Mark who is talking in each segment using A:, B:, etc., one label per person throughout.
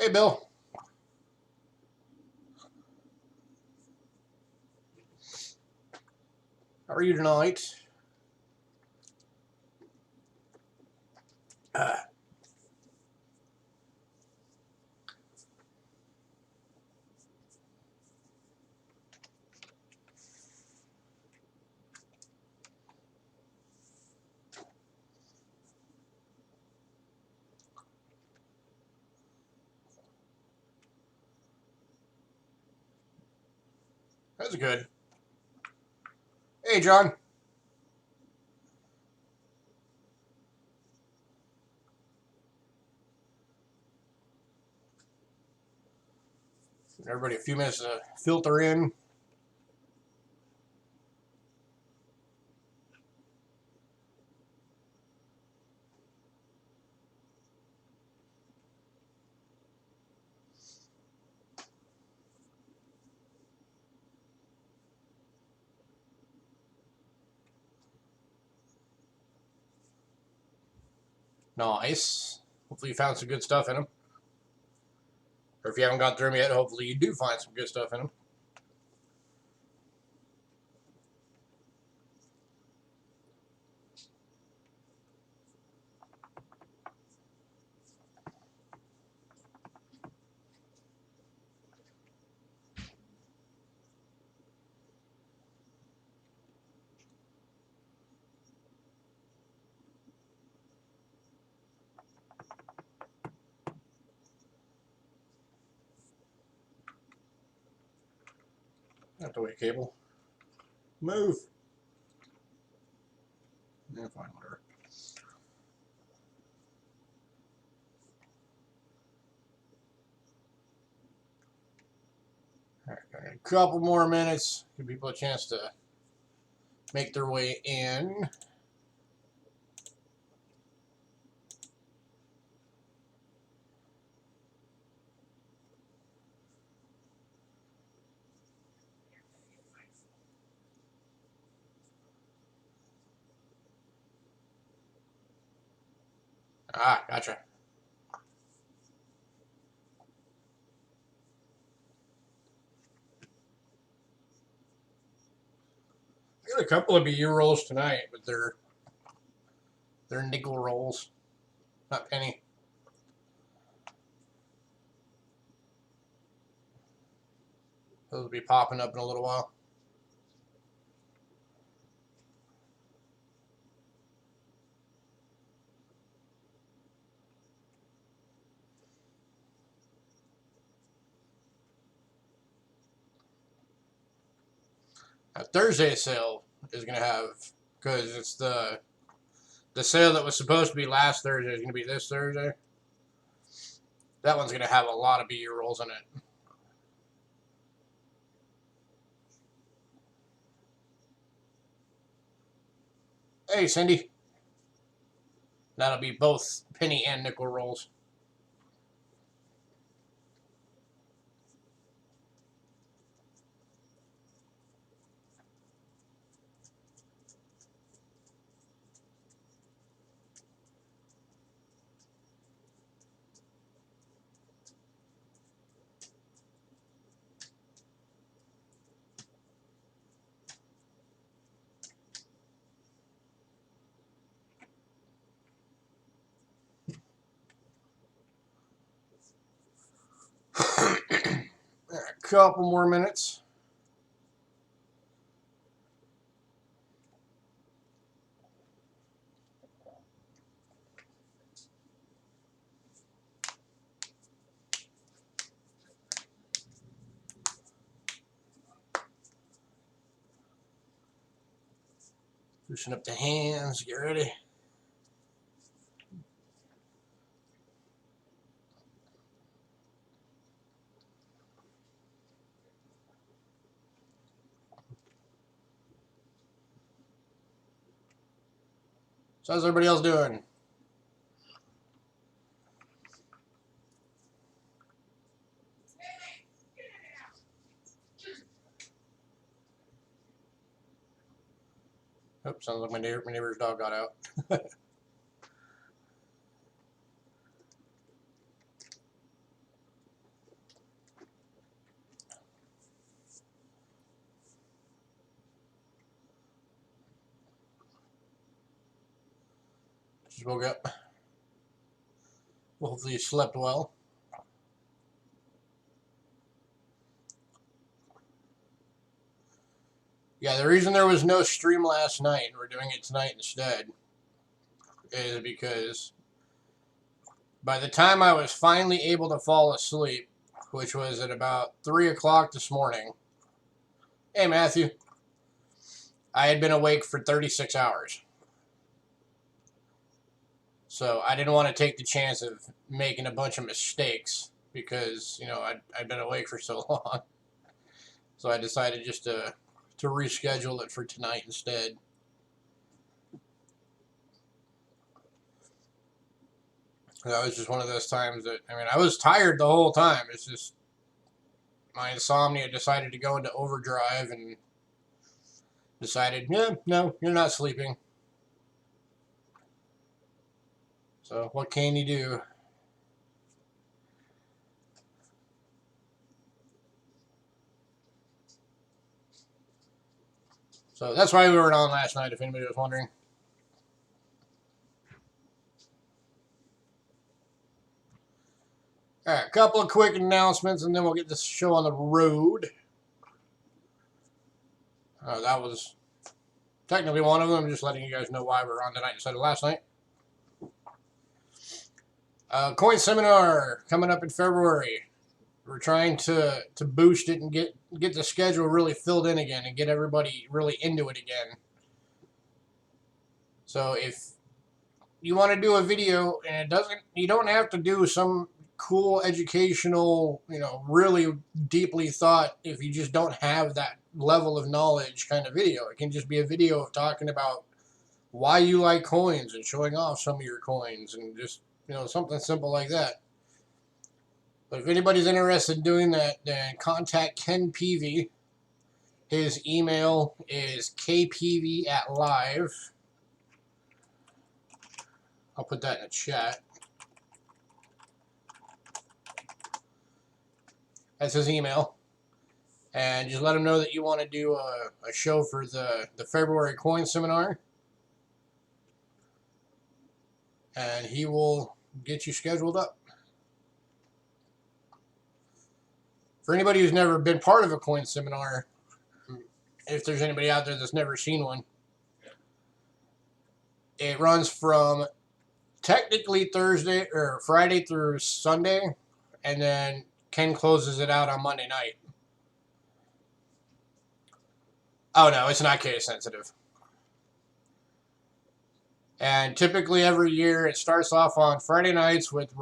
A: Hey, Bill. How are you tonight? That's good. Hey, John. Everybody a few minutes to filter in. Nice. Hopefully you found some good stuff in them. Or if you haven't gone through them yet, hopefully you do find some good stuff in them. Have to wait, cable. Move. Yeah, fine, whatever. All right, got a couple more minutes. Give people a chance to make their way in. Ah, gotcha. I got a couple of BU rolls tonight, but they're nickel rolls, not penny. Those will be popping up in a little while. Thursday's sale is going to have, because it's the sale that was supposed to be last Thursday is going to be this Thursday. That one's going to have a lot of BU rolls in it. Hey, Cindy. That'll be both penny and nickel rolls. A couple more minutes. Loosen up the hands, get ready. So how's everybody else doing? Oops, sounds like my neighbor's dog got out. Just woke up. Well, hopefully you slept well. Yeah, the reason there was no stream last night, and we're doing it tonight instead, is because by the time I was finally able to fall asleep, which was at about 3 o'clock this morning, hey Matthew, I had been awake for 36 hours. So I didn't want to take the chance of making a bunch of mistakes because, you know, I'd been awake for so long. So I decided just to reschedule it for tonight instead. That was just one of those times that, I mean, I was tired the whole time. It's just my insomnia decided to go into overdrive and decided, yeah, no, you're not sleeping. So what can you do? So that's why we weren't on last night, if anybody was wondering. All right, a couple of quick announcements, and then we'll get this show on the road. That was technically one of them, just letting you guys know why we're on tonight instead of last night. Coin seminar coming up in February. We're trying to boost it and get the schedule really filled in again and get everybody really into it again. So if you want to do a video and you don't have to do some cool educational, you know, really deeply thought, if you just don't have that level of knowledge kind of video. It can just be a video of talking about why you like coins and showing off some of your coins and just, you know, something simple like that. But if anybody's interested in doing that, then contact Ken Peavy. His email is kpv@live. I'll put that in the chat. That's his email. And just let him know that you want to do a show for the February coin seminar. And he will get you scheduled up. For anybody who's never been part of a coin seminar, if there's anybody out there that's never seen one, it runs from technically Thursday or Friday through Sunday, and then Ken closes it out on Monday night. Oh no, it's not case sensitive. And typically every year it starts off on Friday nights with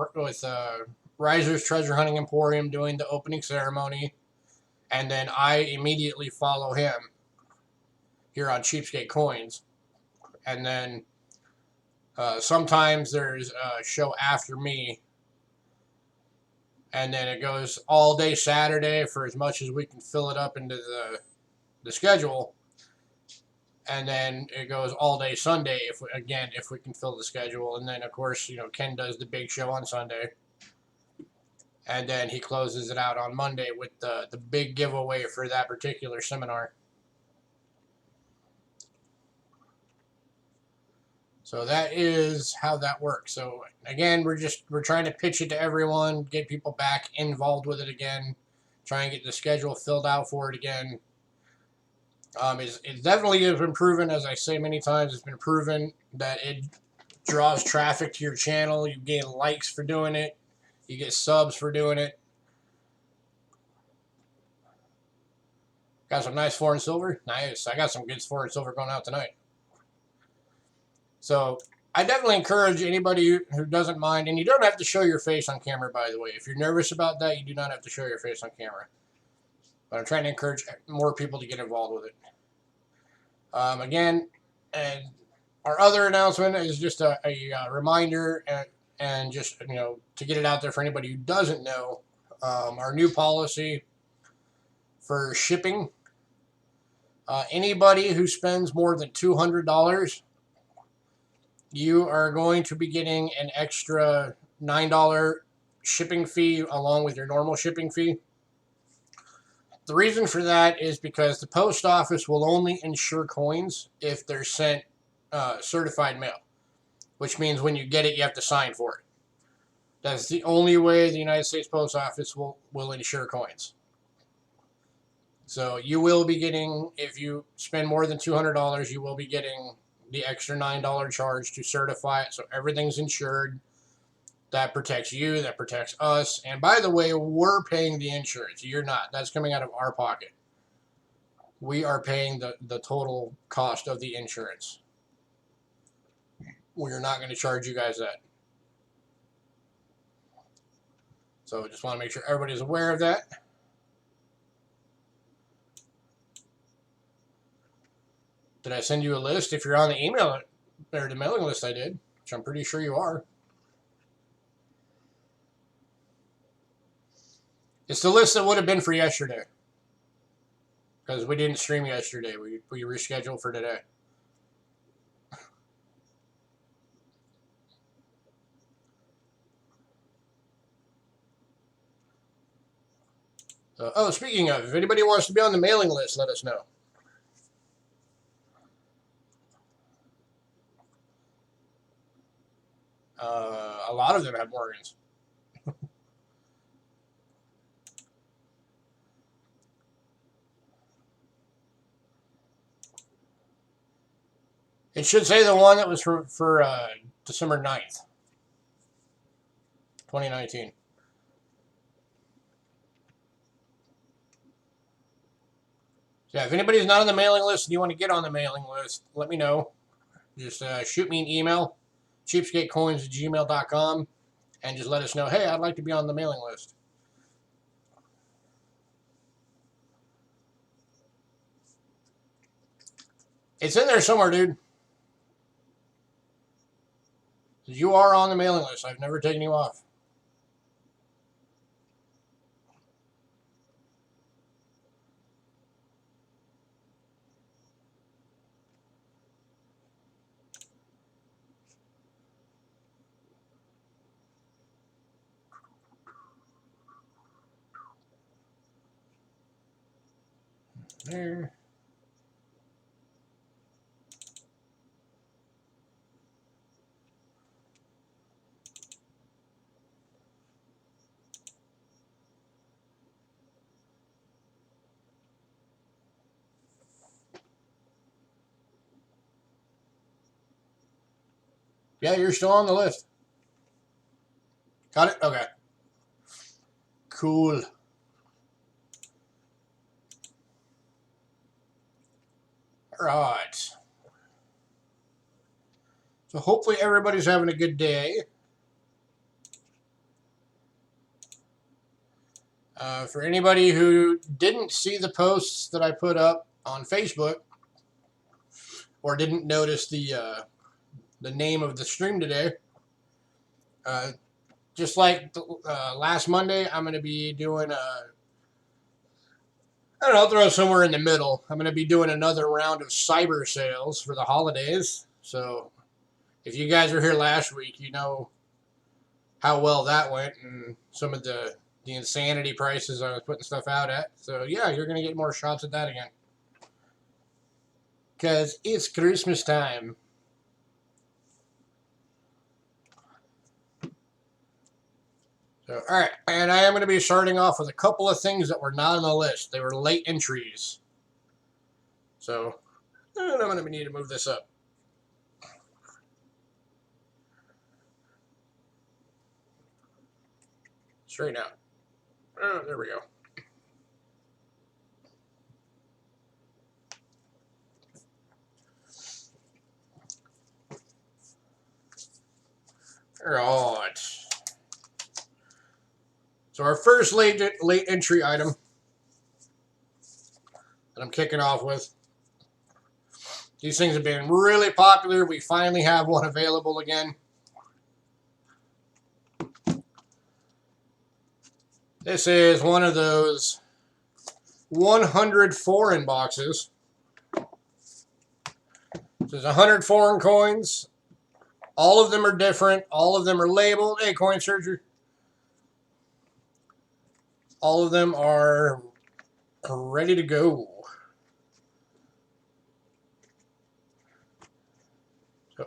A: Riser's Treasure Hunting Emporium doing the opening ceremony, and then I immediately follow him here on Cheapskate Coins. And then sometimes there's a show after me, and then it goes all day Saturday for as much as we can fill it up into the schedule, and then it goes all day Sunday if we can fill the schedule. And then of course, you know, Ken does the big show on Sunday, and then he closes it out on Monday with the big giveaway for that particular seminar. So that is how that works. So again, we're trying to pitch it to everyone, get people back involved with it again, try and get the schedule filled out for it again. It definitely has been proven, as I say many times, it's been proven that it draws traffic to your channel. You gain likes for doing it. You get subs for doing it. Got some nice foreign silver. Nice. I got some good foreign silver going out tonight. So I definitely encourage anybody who doesn't mind, and you don't have to show your face on camera, by the way. If you're nervous about that, you do not have to show your face on camera. But I'm trying to encourage more people to get involved with it. Again, and our other announcement is just a reminder and just, you know, to get it out there for anybody who doesn't know, our new policy for shipping. Anybody who spends more than $200, you are going to be getting an extra $9 shipping fee along with your normal shipping fee. The reason for that is because the post office will only insure coins if they're sent certified mail. which means when you get it, you have to sign for it. That's the only way the United States Post Office will insure coins. So you will be getting, if you spend more than $200, you will be getting the extra $9 charge to certify it. So everything's insured. That protects you. That protects us. And by the way, we're paying the insurance. You're not. That's coming out of our pocket. We are paying the total cost of the insurance. We're not going to charge you guys that. So just want to make sure everybody's aware of that. Did I send you a list? If you're on the email or the mailing list, I did, which I'm pretty sure you are. It's the list that would have been for yesterday, because we didn't stream yesterday. We rescheduled for today. Oh, speaking of, if anybody wants to be on the mailing list, let us know. A lot of them have Morgans. It should say the one that was for December 9th, 2019. So yeah, if anybody's not on the mailing list and you want to get on the mailing list, let me know. Just shoot me an email, cheapskatecoins@gmail.com, and just let us know, hey, I'd like to be on the mailing list. It's in there somewhere, dude. You are on the mailing list. I've never taken you off. There. Yeah, you're still on the list. Got it? Okay. Cool. All right. So hopefully everybody's having a good day. For anybody who didn't see the posts that I put up on Facebook or didn't notice the name of the stream today, just like last Monday, I'm going to be doing I don't know, I'll throw it somewhere in the middle. I'm going to be doing another round of cyber sales for the holidays. So if you guys were here last week, you know how well that went and some of the insanity prices I was putting stuff out at. So yeah, you're going to get more shots at that again. Because it's Christmas time. So, all right, and I am going to be starting off with a couple of things that were not on the list. They were late entries. So, and I'm going to need to move this up. Straighten out. Oh, there we go. All right. So our first late entry item that I'm kicking off with. These things have been really popular. We finally have one available again. This is one of those 100 foreign boxes. There's 100 foreign coins. All of them are different. All of them are labeled. Hey, coin searcher. All of them are ready to go. So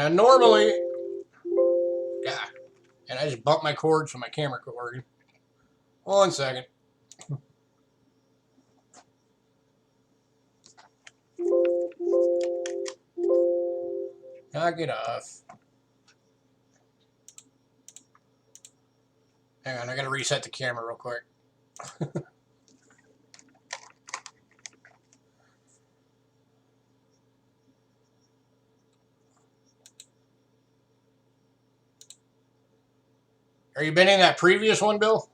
A: Now, normally, yeah, and I just bumped my cord so my camera quit working. 1 second. Knock it off. Hang on, I gotta reset the camera real quick. Are you bidding that previous one, Bill?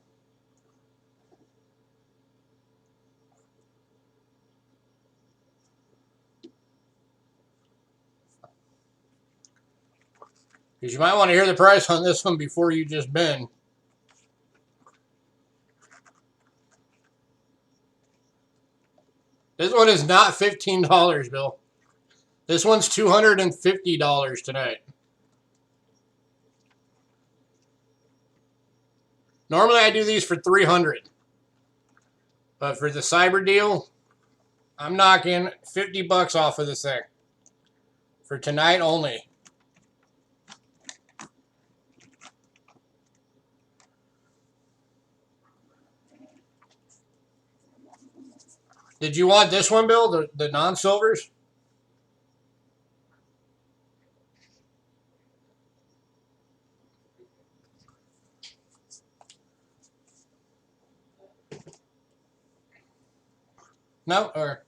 A: Because you might want to hear the price on this one before you just bid. This one is not $15, Bill. This one's $250 tonight. Normally I do these for $300. But for the cyber deal, I'm knocking $50 off of this thing. For tonight only. Did you want this one, Bill? The non-silvers? No? Or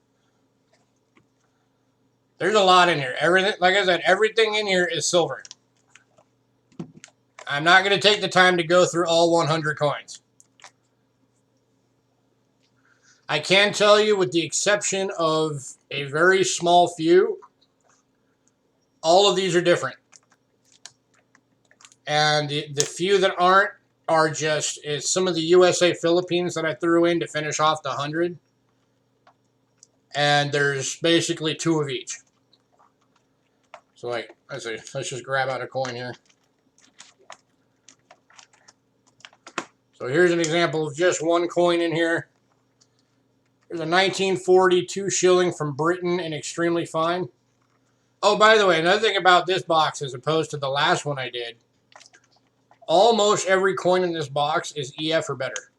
A: there's a lot in here. Everything, like I said, everything in here is silver. I'm not going to take the time to go through all 100 coins. I can tell you, with the exception of a very small few, all of these are different. And the few that aren't are just some of the USA Philippines that I threw in to finish off the 100. And there's basically 2 of each. So, like, let's see. Let's just grab out a coin here. So here's an example of just one coin in here. There's a 1942 shilling from Britain and extremely fine. Oh, by the way, another thing about this box as opposed to the last one I did, almost every coin in this box is EF or better.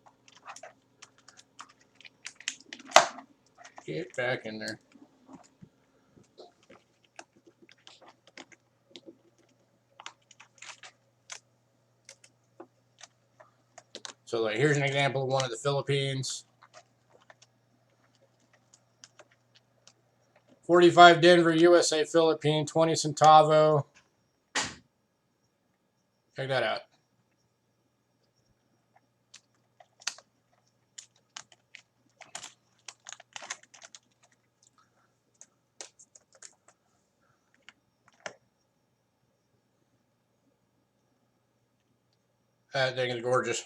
A: Get back in there. So like, here's an example of one of the Philippines. 45 Denver, USA, Philippine, 20 centavo. Check that out. That thing is gorgeous.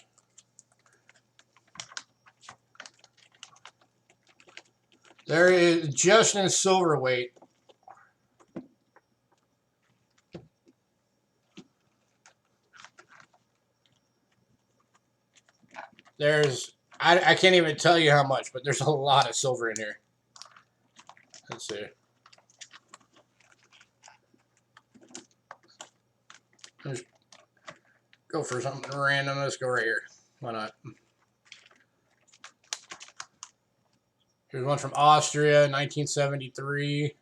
A: There is, just in silver weight, there's, I can't even tell you how much, but there's a lot of silver in here. Let's see. Let's go for something random. Let's go right here. Why not? Here's one from Austria, 1973.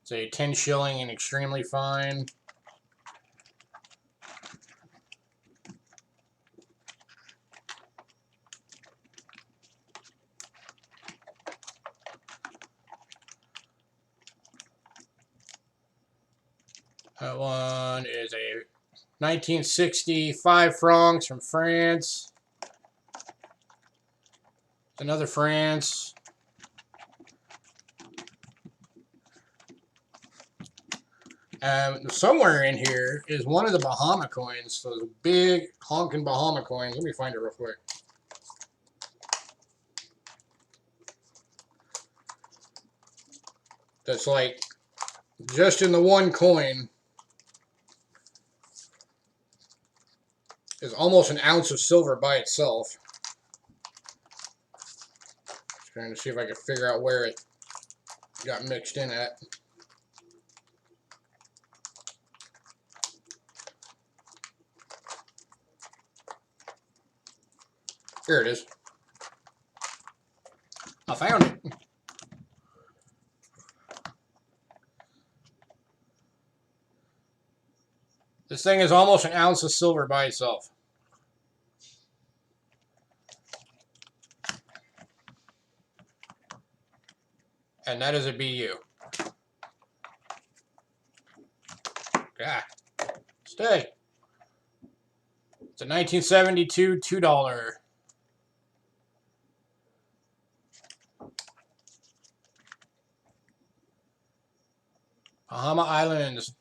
A: It's a 10 shilling and extremely fine. That one is a 1965 francs from France. Another France. Somewhere in here is one of the Bahama coins. Those big honking Bahama coins. Let me find it real quick. That's like just in the one coin is almost an ounce of silver by itself. Just trying to see if I can figure out where it got mixed in at. Here it is. I found it. This thing is almost an ounce of silver by itself. And that is a BU. Yeah. Stay. It's a 1972 $2. Bahama Islands.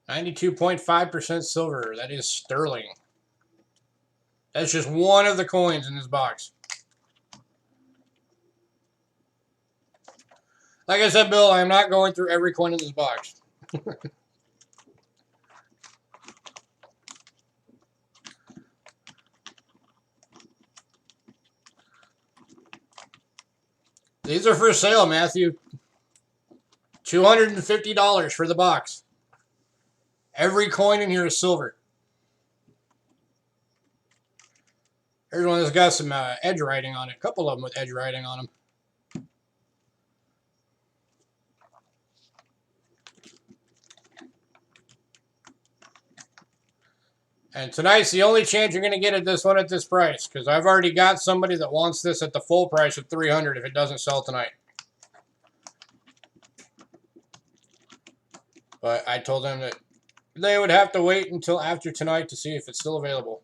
A: 92.5% silver. That is sterling. That's just one of the coins in this box. Like I said, Bill, I'm not going through every coin in this box. These are for sale, Matthew. $250 for the box. Every coin in here is silver. Here's one that's got some edge writing on it. A couple of them with edge writing on them. And tonight's the only chance you're going to get at this one at this price, because I've already got somebody that wants this at the full price of $300 if it doesn't sell tonight. But I told them that they would have to wait until after tonight to see if it's still available.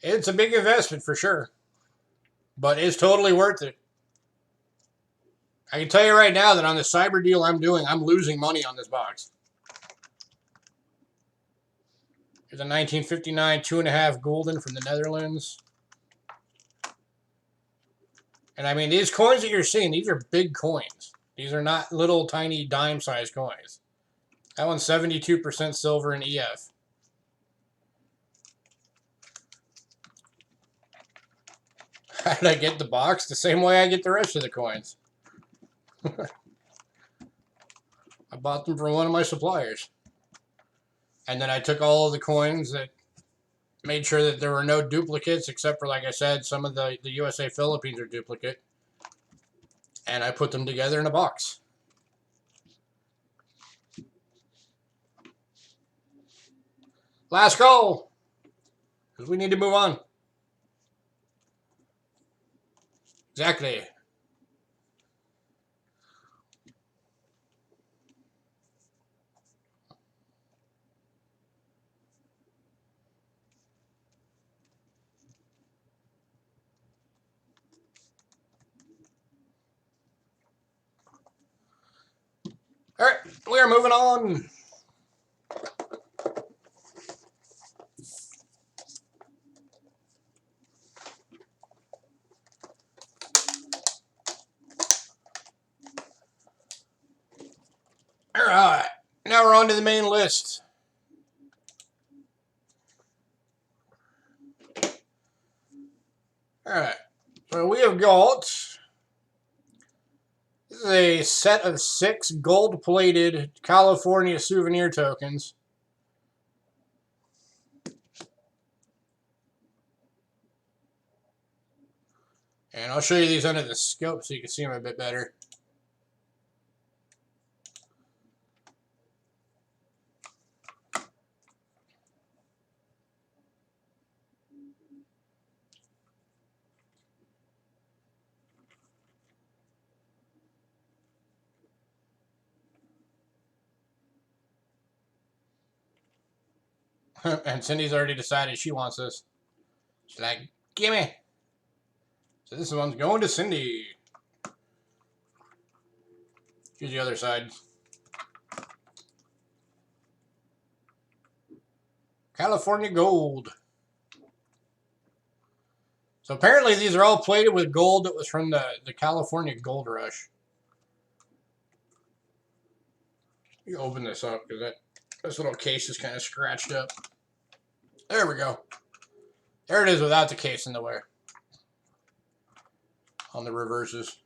A: It's a big investment for sure, but it's totally worth it. I can tell you right now that on the cyber deal I'm doing, I'm losing money on this box. Here's a 1959 2.5 gulden from the Netherlands. And I mean, these coins that you're seeing, these are big coins. These are not little tiny dime-sized coins. That one's 72% silver and EF. How did I get the box? The same way I get the rest of the coins. I bought them from one of my suppliers. And then I took all of the coins that made sure that there were no duplicates, except for, like I said, some of the USA Philippines are duplicate. And I put them together in a box. Last call, because we need to move on. Exactly. All right, we are moving on. All right, now we're on to the main list. All right, so we have got, this is a set of 6 gold-plated California souvenir tokens. And I'll show you these under the scope so you can see them a bit better. And Cindy's already decided she wants this. She's like, gimme. So this one's going to Cindy. Here's the other side. California gold. So apparently these are all plated with gold that was from the California gold rush. You open this up because this little case is kind of scratched up. There we go. There it is without the case in the way. on the reverses.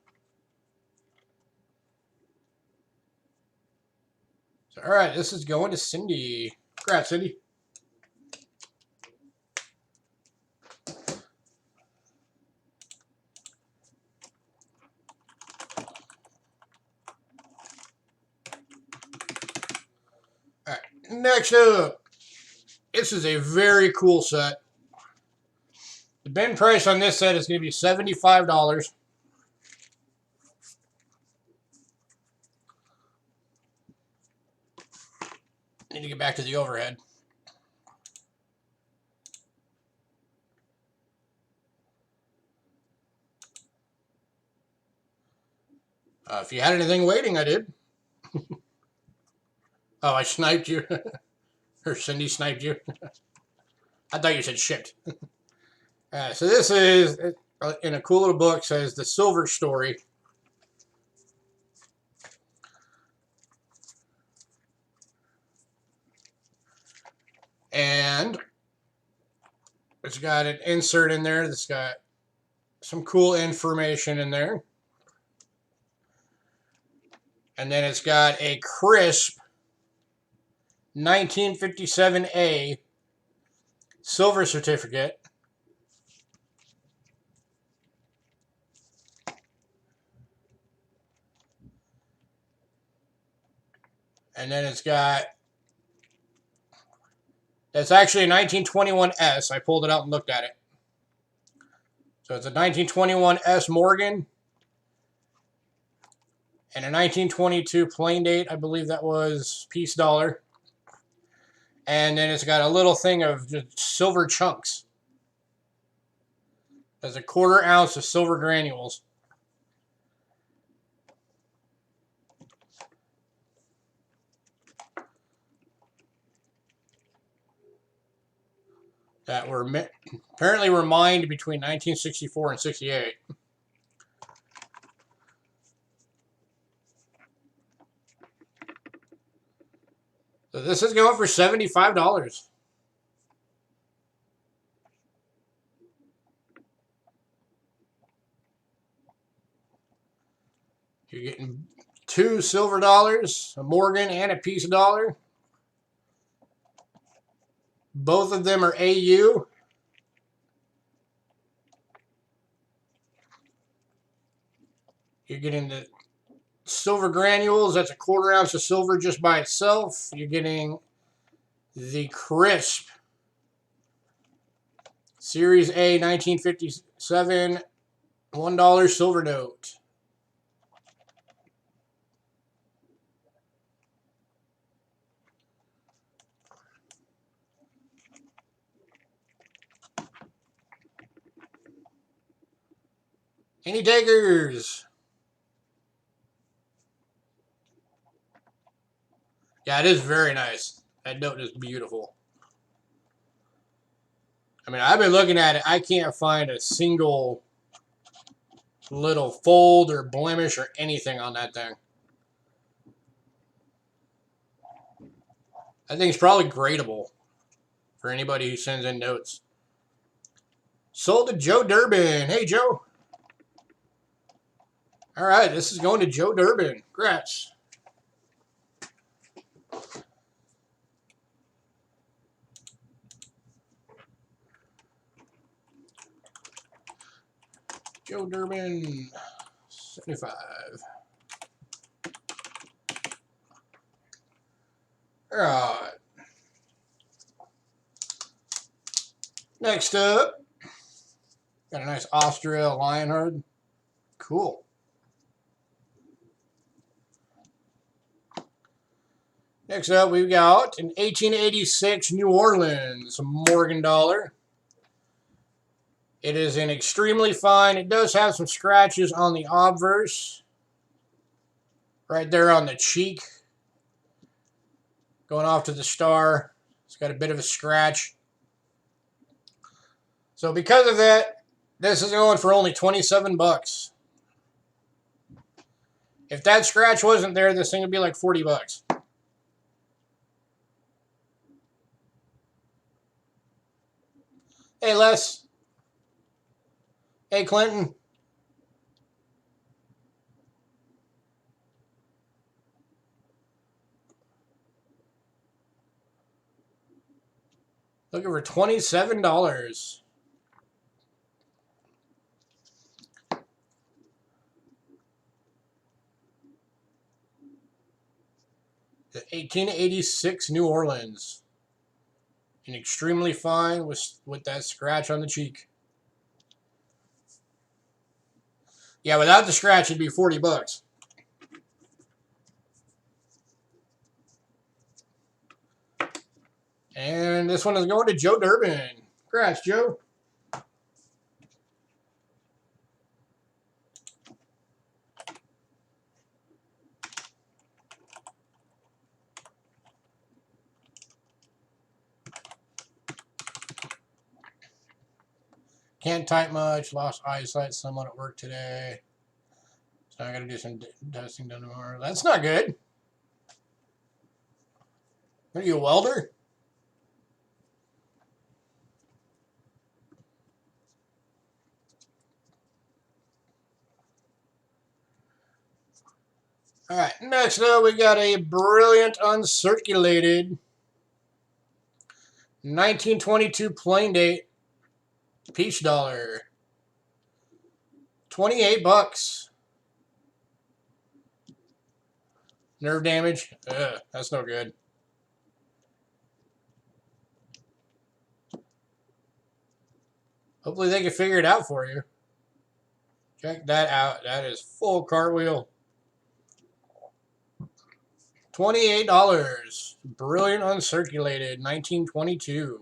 A: So, all right, this is going to Cindy. Congrats, Cindy. All right, next up, this is a very cool set. The bin price on this set is going to be $75. Need to get back to the overhead. If you had anything waiting, I did. Oh, I sniped you. Or Cindy sniped you. I thought you said shipped. So this is, in a cool little book, says The Silver Story. And it's got an insert in there that's got some cool information in there. And then it's got a crisp 1957A silver certificate. And then it's got, that's actually a 1921S. I pulled it out and looked at it. So it's a 1921S Morgan and a 1922 plain date. I believe that was piece dollar. And then it's got a little thing of just silver chunks. There's a 1/4 ounce of silver granules. That were apparently were mined between 1964 and 68. So this is going for $75. You're getting 2 silver dollars, a Morgan, and a piece dollar. Both of them are AU. You're getting the silver granules. That's a 1/4 ounce of silver just by itself. You're getting the crisp Series A 1957 $1 silver note. Any takers? Yeah, it is very nice. That note is beautiful. I mean, I've been looking at it. I can't find a single little fold or blemish or anything on that thing. I think it's probably gradable for anybody who sends in notes. Sold to Joe Durbin. Hey, Joe. All right, this is going to Joe Durbin. Congrats. Joe Durbin, 75. All right. Next up, got a nice Austria Lionheart. Cool. Next up, we've got an 1886 New Orleans Morgan dollar. It is in extremely fine. It does have some scratches on the obverse. Right there on the cheek. Going off to the star. It's got a bit of a scratch. So because of that, this is going for only 27 bucks. If that scratch wasn't there, this thing would be like 40 bucks. Hey, Les. Hey, Clinton. Looking for $27. The 1886 New Orleans. And extremely fine with that scratch on the cheek. Yeah, without the scratch, it'd be $40. And this one is going to Joe Durbin. Congrats, Joe. Can't type much. Lost eyesight somewhat at work today. So I got to do some testing done tomorrow. That's not good. Are you a welder? All right, next up we got a brilliant uncirculated 1922 plain date peach dollar. $28. Nerve damage. Ugh, that's no good. Hopefully they can figure it out for you. Check that out. That is full cartwheel. $28. Brilliant uncirculated 1922.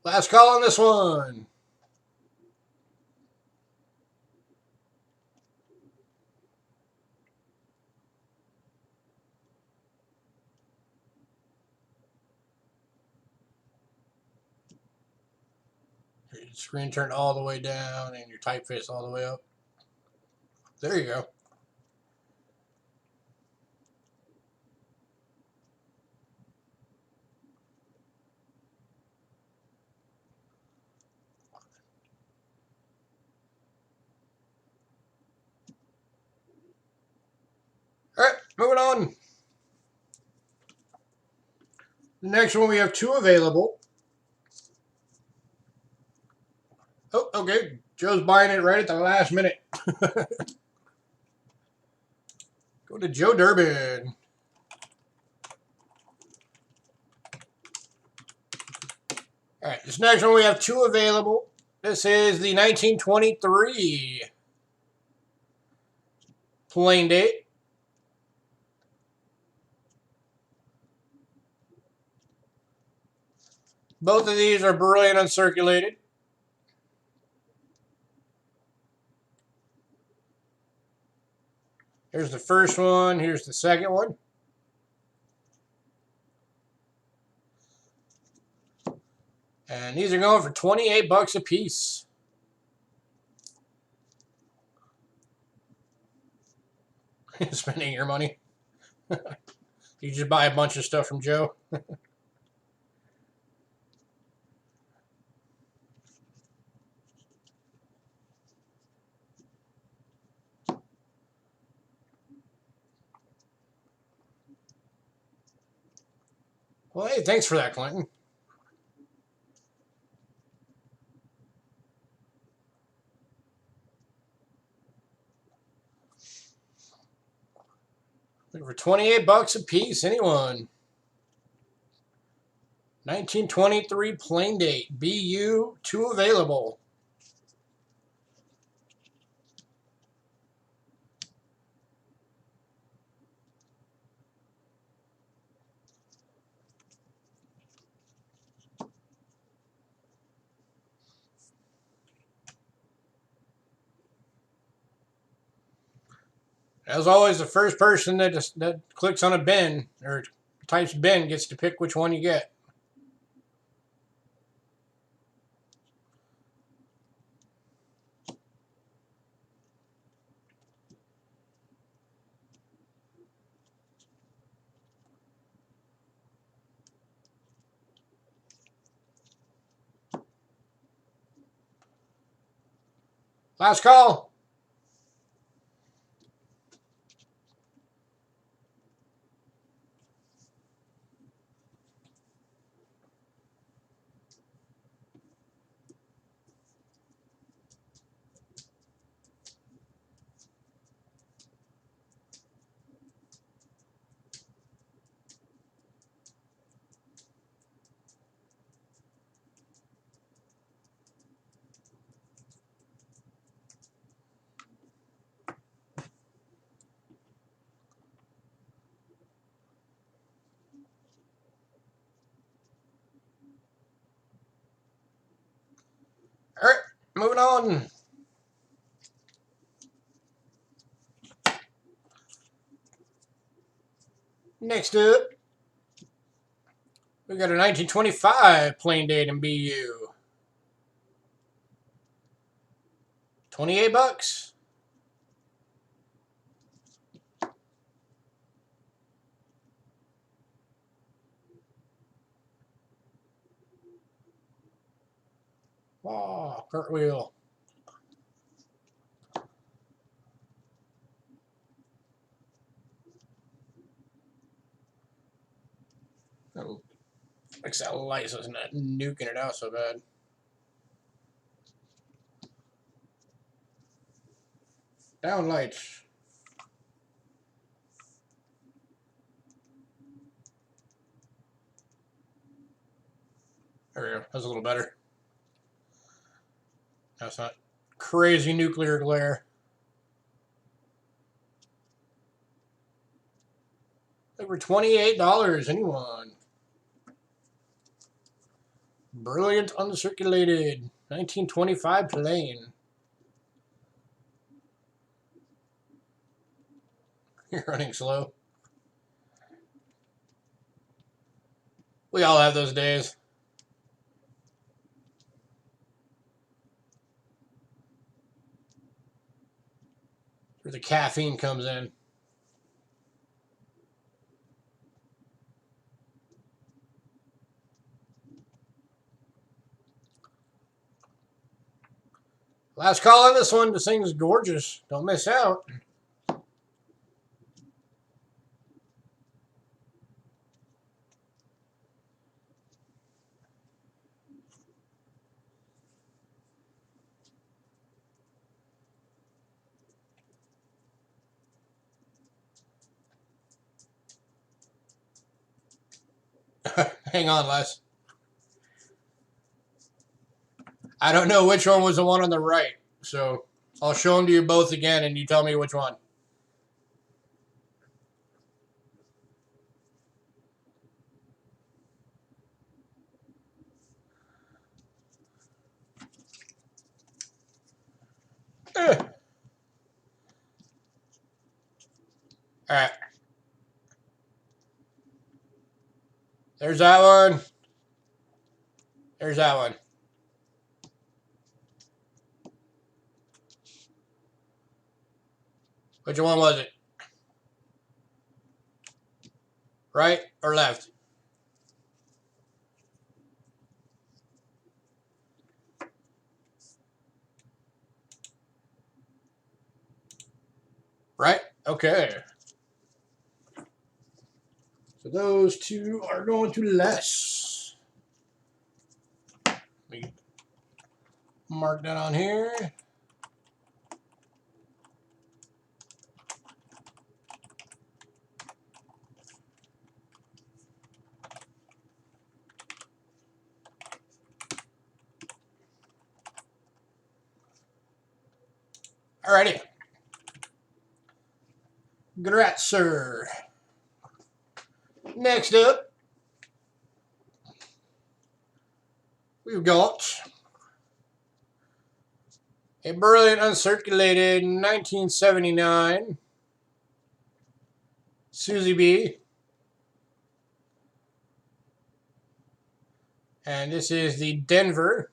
A: Last call on this one. Your screen turned all the way down and your typeface all the way up. There you go. All right, moving on. The next one, we have two available. Oh, okay. Joe's buying it right at the last minute. Go to Joe Durbin. All right, this next one, we have two available. This is the 1923 plain date. Both of these are brilliant uncirculated. Here's the first one. Here's the second one. And these are going for $28 a piece. Spending your money. You just buy a bunch of stuff from Joe. Well, hey, thanks for that, Clinton. Looking for $28 a piece. Anyone? 1923 plain date. BU, two available. As always, the first person that clicks on a bin or types bin gets to pick which one you get. Last call. All right, moving on. Next up, we got a 1925 plain date in BU. 28 bucks. Oh, cartwheel. Oh, looks that light is not nuking it out so bad. Down lights. There we go. That's a little better. That's not crazy nuclear glare. Over $28. Anyone? Brilliant uncirculated. 1925 plain. You're running slow. We all have those days. Where the caffeine comes in. Last call on this one. This thing's gorgeous. Don't miss out. Hang on, Les. I don't know which one was the one on the right, so I'll show them to you both again, and you tell me which one. All right. There's that one. There's that one. Which one was it? Right or left? Right? Okay. So those two are going to less. Let me mark that on here. Alrighty. Good rat, sir. Next up, we've got a brilliant uncirculated 1979 Susie B. And this is the Denver.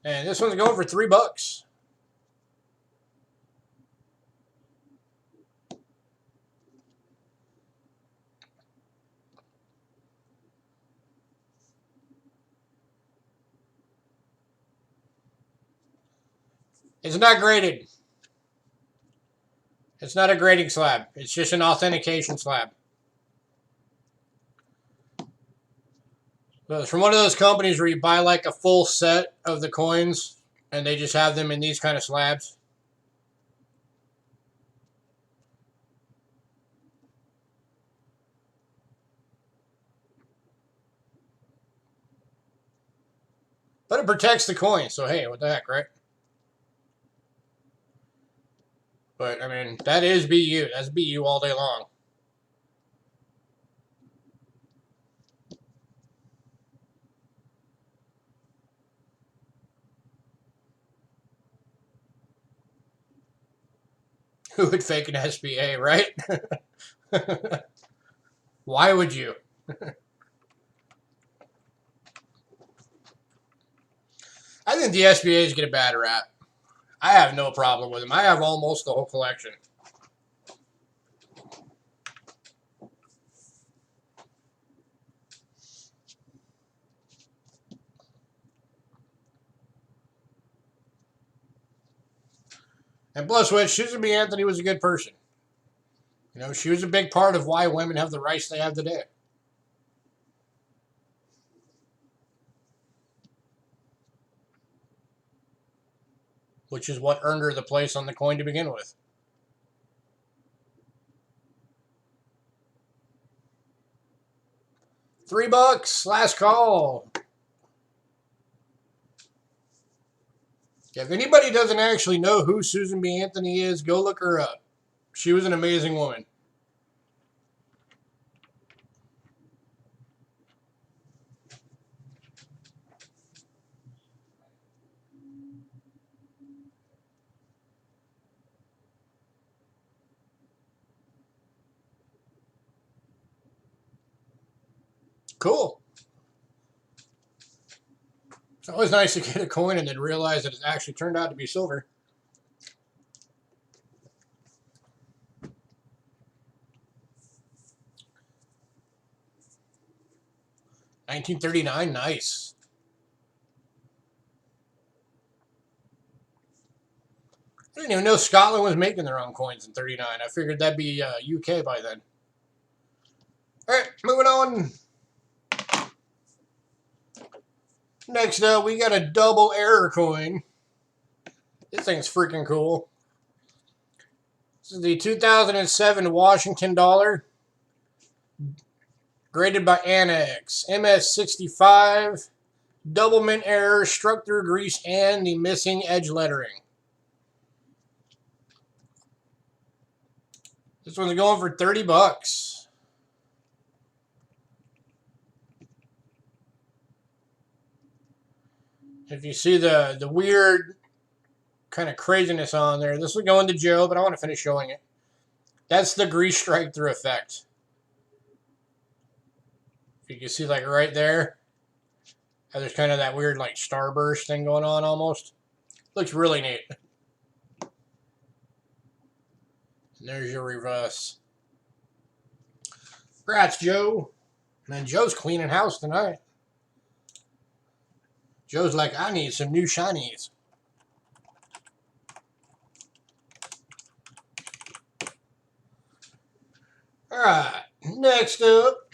A: And this one's going for $3. It's not graded. It's not a grading slab. It's just an authentication slab. So it's from one of those companies where you buy like a full set of the coins and they just have them in these kind of slabs. But it protects the coin, so hey, what the heck, right? But, I mean, that is BU. That's BU all day long. Who would fake an SBA, right? Why would you? I think the SBAs get a bad rap. I have no problem with them. I have almost the whole collection. And plus, which, Susan B. Anthony was a good person. You know, she was a big part of why women have the rights they have today. Which is what earned her the place on the coin to begin with. $3, last call. If anybody doesn't actually know who Susan B. Anthony is, go look her up. She was an amazing woman. Cool. It's always nice to get a coin and then realize that it actually turned out to be silver. $1939, nice. I didn't even know Scotland was making their own coins in '39. I figured that'd be UK by then. All right, moving on. Next up, we got a double error coin. This thing's freaking cool. This is the 2007 Washington dollar, graded by Annex. MS65, double mint error, struck through grease, and the missing edge lettering. This one's going for $30. If you see the weird kind of craziness on there, this will go into Joe, but I want to finish showing it. That's the grease strike through effect. If you can see, like right there, how there's kind of that weird like starburst thing going on almost. Looks really neat. And there's your reverse. Congrats, Joe. And Joe's cleaning house tonight. Joe's like, I need some new shinies. All right, next up.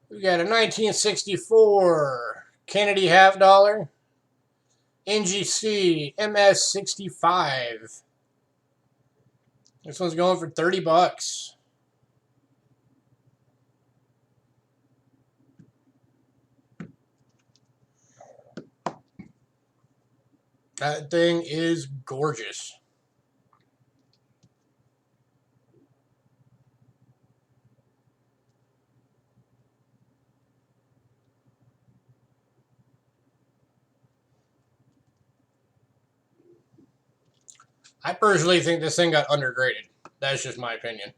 A: We got a 1964 Kennedy half dollar. NGC MS65. This one's going for $30. That thing is gorgeous. I personally think this thing got undergraded. That's just my opinion.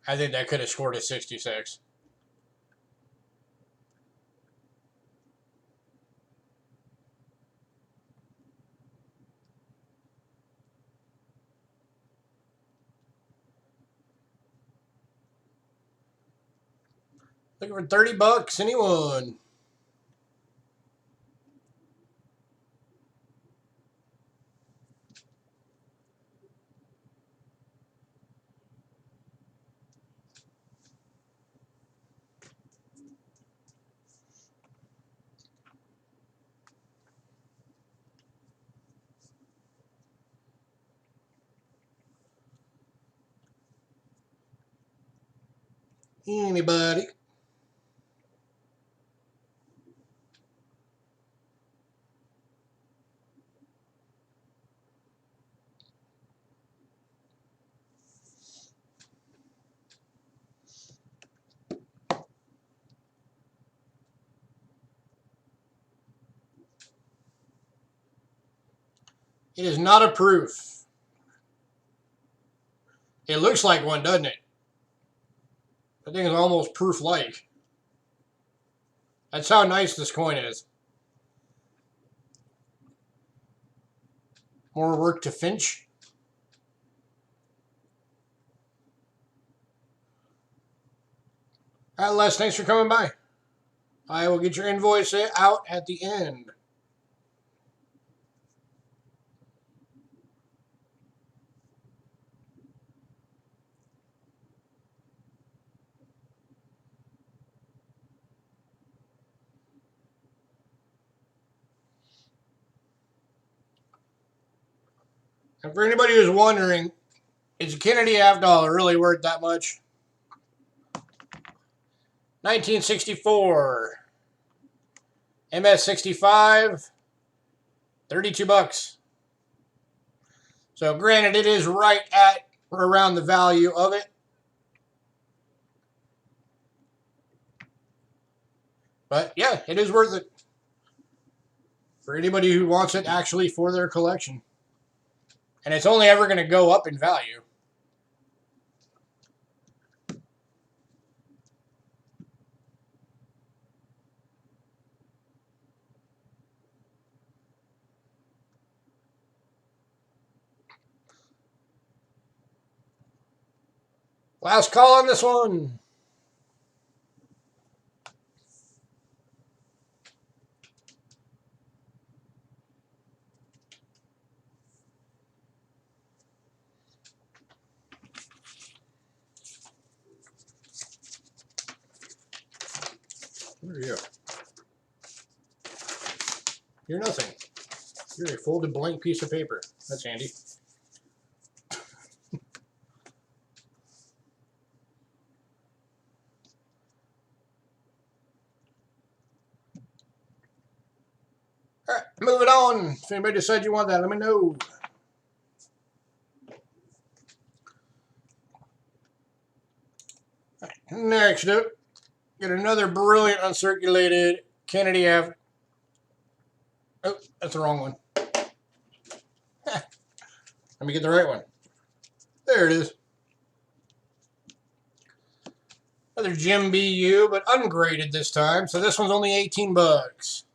A: I think that could have scored a 66. Looking for 30 bucks. Anyone? Anybody? It is not a proof. It looks like one, doesn't it? I think it's almost proof-like. That's how nice this coin is. More work to Finch. All right, Les, thanks for coming by. I will get your invoice out at the end. And for anybody who's wondering, is a Kennedy half dollar really worth that much? 1964. MS65. 32 bucks. So granted, it is right at or around the value of it. But yeah, it is worth it. For anybody who wants it actually for their collection. And it's only ever going to go up in value. Last call on this one. Where are you? You're nothing. You're a folded blank piece of paper. That's handy. All right, moving on. If anybody decides you want that, let me know. All right, next up, get another brilliant uncirculated Kennedy Ave. Oh, that's the wrong one. Let me get the right one. There it is. Another Jim BU, but ungraded this time. So this one's only 18 bucks.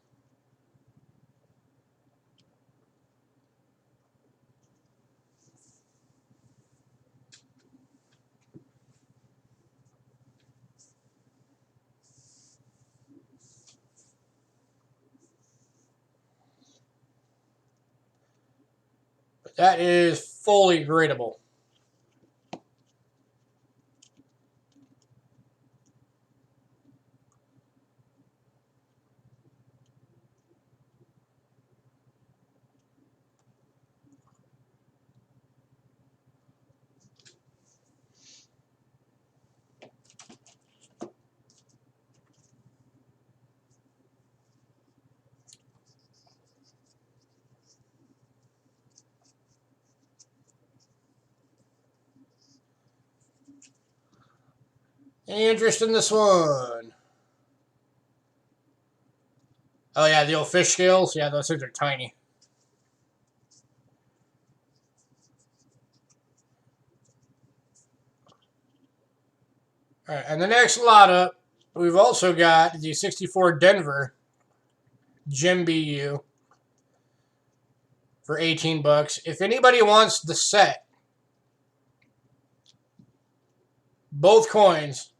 A: But that is fully gradable. Any interest in this one? Oh yeah, the old fish scales. Yeah, those things are tiny. All right, and the next lot up, we've also got the 64 Denver Gem BU for 18 bucks. If anybody wants the set, both coins,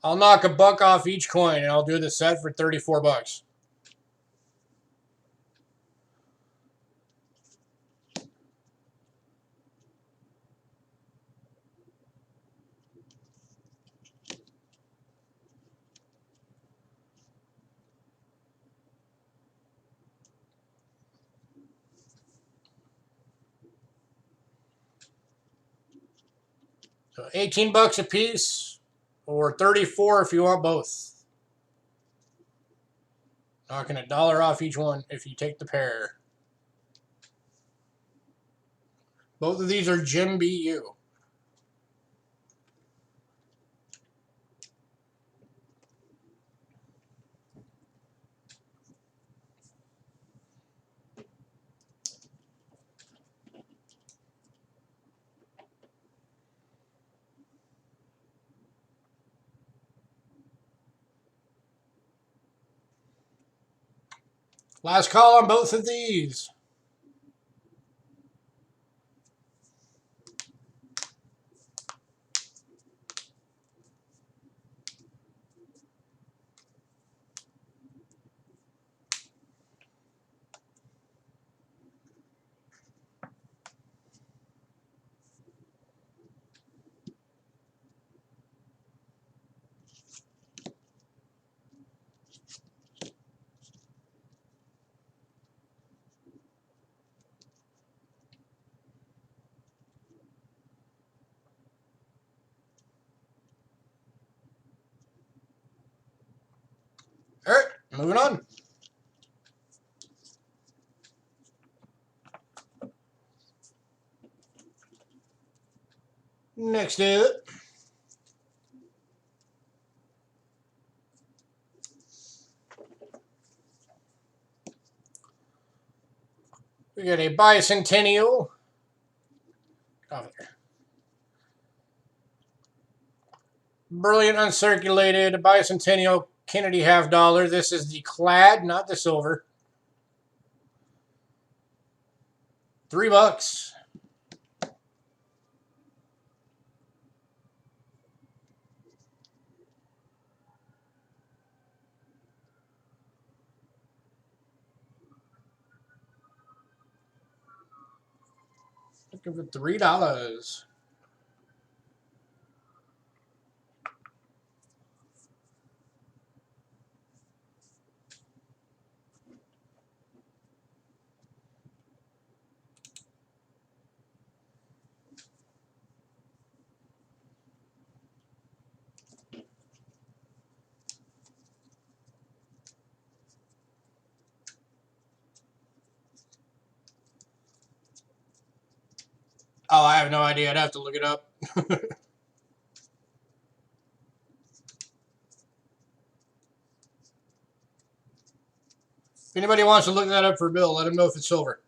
A: I'll knock a buck off each coin and I'll do the set for 34 bucks. So 18 bucks a piece or 34 if you want both. Knocking $1 off each one if you take the pair. Both of these are Gem BU. Last call on both of these. All right, moving on. Next up, we got a bicentennial. Oh, brilliant uncirculated bicentennial Kennedy $50. This is the clad, not the silver. $3. Looking for $3. Oh, I have no idea. I'd have to look it up. If anybody wants to look that up for Bill, let him know if it's silver.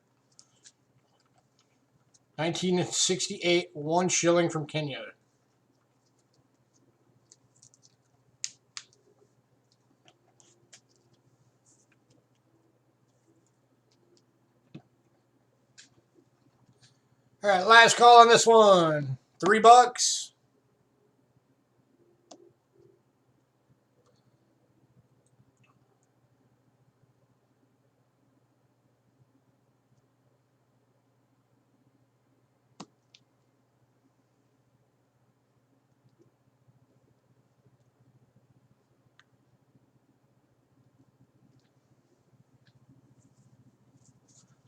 A: 1968, 1 shilling from Kenya. All right, last call on this one. $3. It's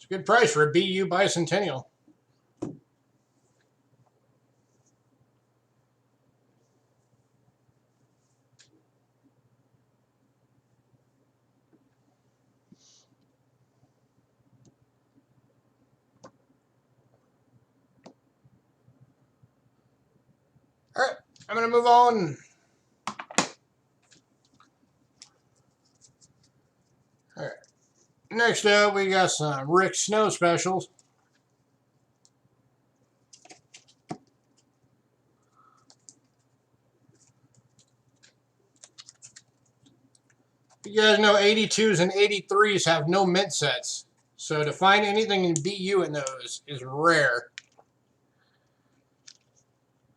A: a good price for a BU bicentennial. All right, I'm going to move on. All right. Next up, we got some Rick Snow specials. You guys know 82s and 83s have no mint sets. So to find anything in BU in those is rare.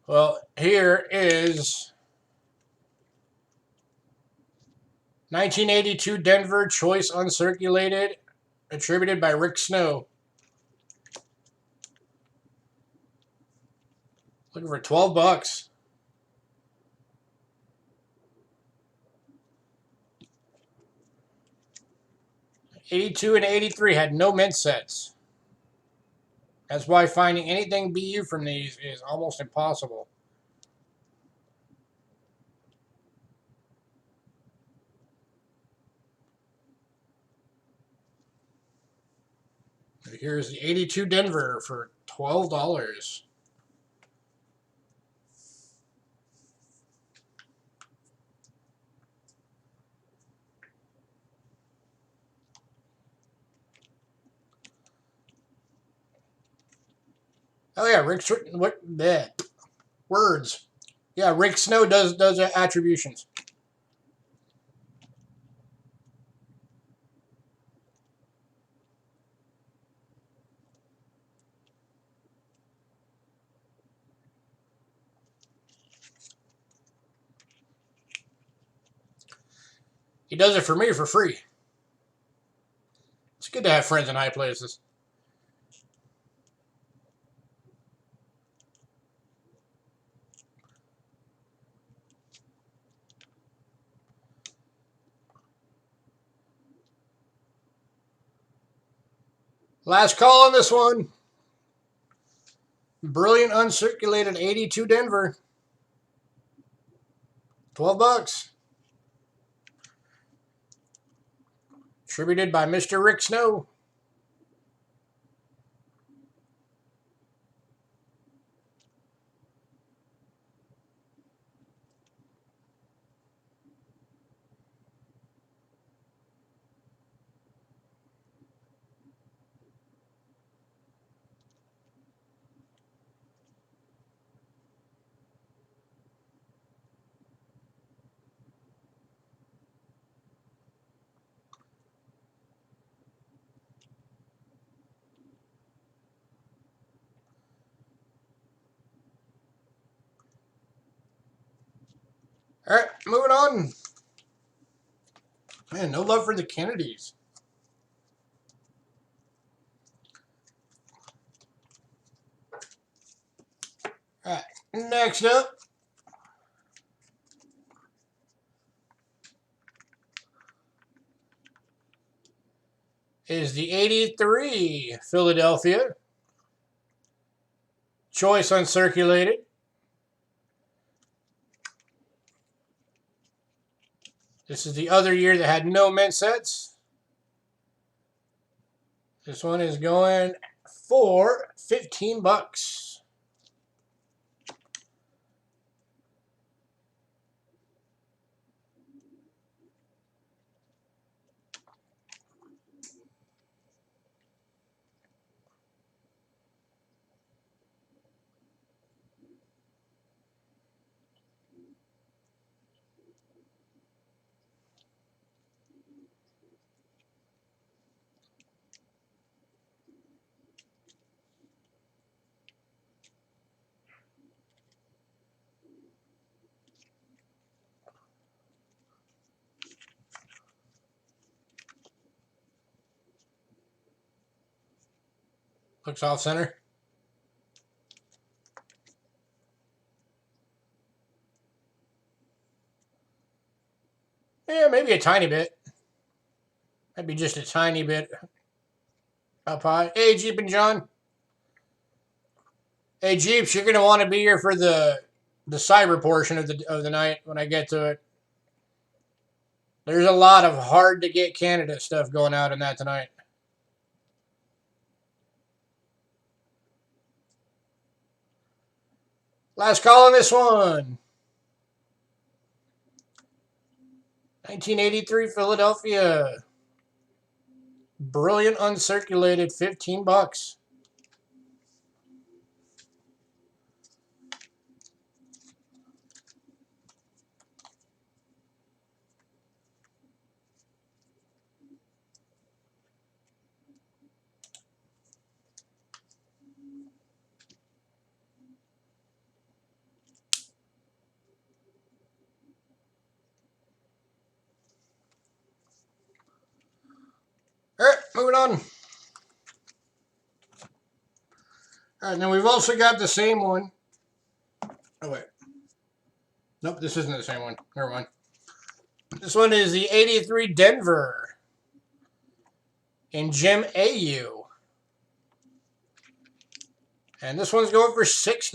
A: Well, here is 1982 Denver Choice Uncirculated, attributed by Rick Snow. Looking for 12 bucks. '82 and '83 had no mint sets. That's why finding anything BU from these is almost impossible. Here's the '82 Denver for $12. Oh yeah, what that words? Yeah, Rick Snow does attributions. He does it for me for free. It's good to have friends in high places. Last call on this one. Brilliant uncirculated '82 Denver. 12 bucks. Attributed by Mr. Rick Snow. All right, moving on. Man, no love for the Kennedys. All right, next up is the '83 Philadelphia Choice Uncirculated. This is the other year that had no mint sets. This one is going for 15 bucks. Looks off center. Yeah, maybe a tiny bit. Maybe just a tiny bit up high. Hey, Jeep and John. Hey, Jeeps, you're gonna want to be here for the cyber portion of the night when I get to it. There's a lot of hard to get candidate stuff going out in that tonight. Last call on this one. 1983 Philadelphia. Brilliant uncirculated, 15 bucks. moving on. All right, now we've also got the same one. Oh, wait. Nope, this isn't the same one. Never mind. This one is the 83 Denver in Gem AU. And this one's going for $6.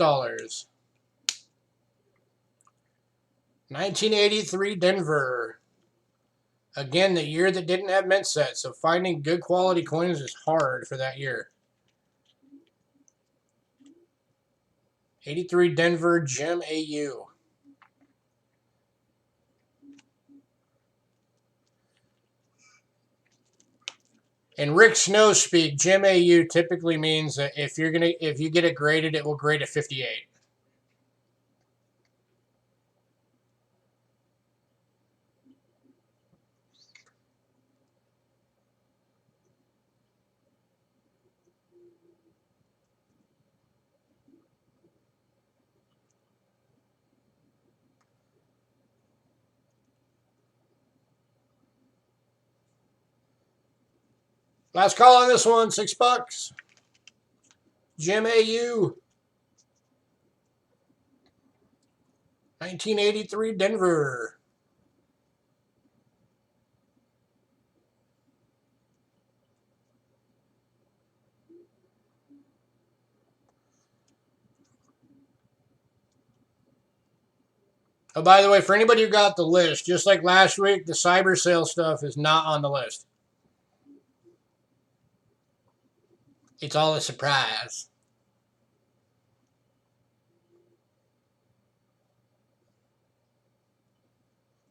A: 1983 Denver. Again, the year that didn't have mint sets, so finding good quality coins is hard for that year. 83 Denver Gem AU. In Rick Snow speak, Gem AU typically means that if you get it graded, it will grade a 58. Last call on this one, $6. Gem AU. 1983 Denver. Oh, by the way, for anybody who got the list, just like last week, the cyber sale stuff is not on the list. It's all a surprise.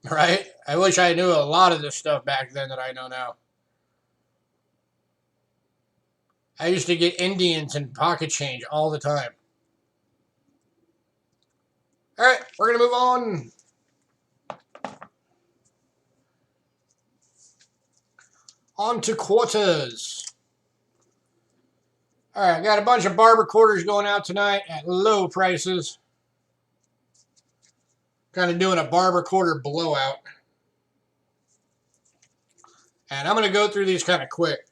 A: Right? I wish I knew a lot of this stuff back then that I know now. I used to get Indians and pocket change all the time. All right, we're going to move on. On to quarters. All right, I got a bunch of barber quarters going out tonight at low prices. Kind of doing a barber quarter blowout. And I'm going to go through these kind of quick.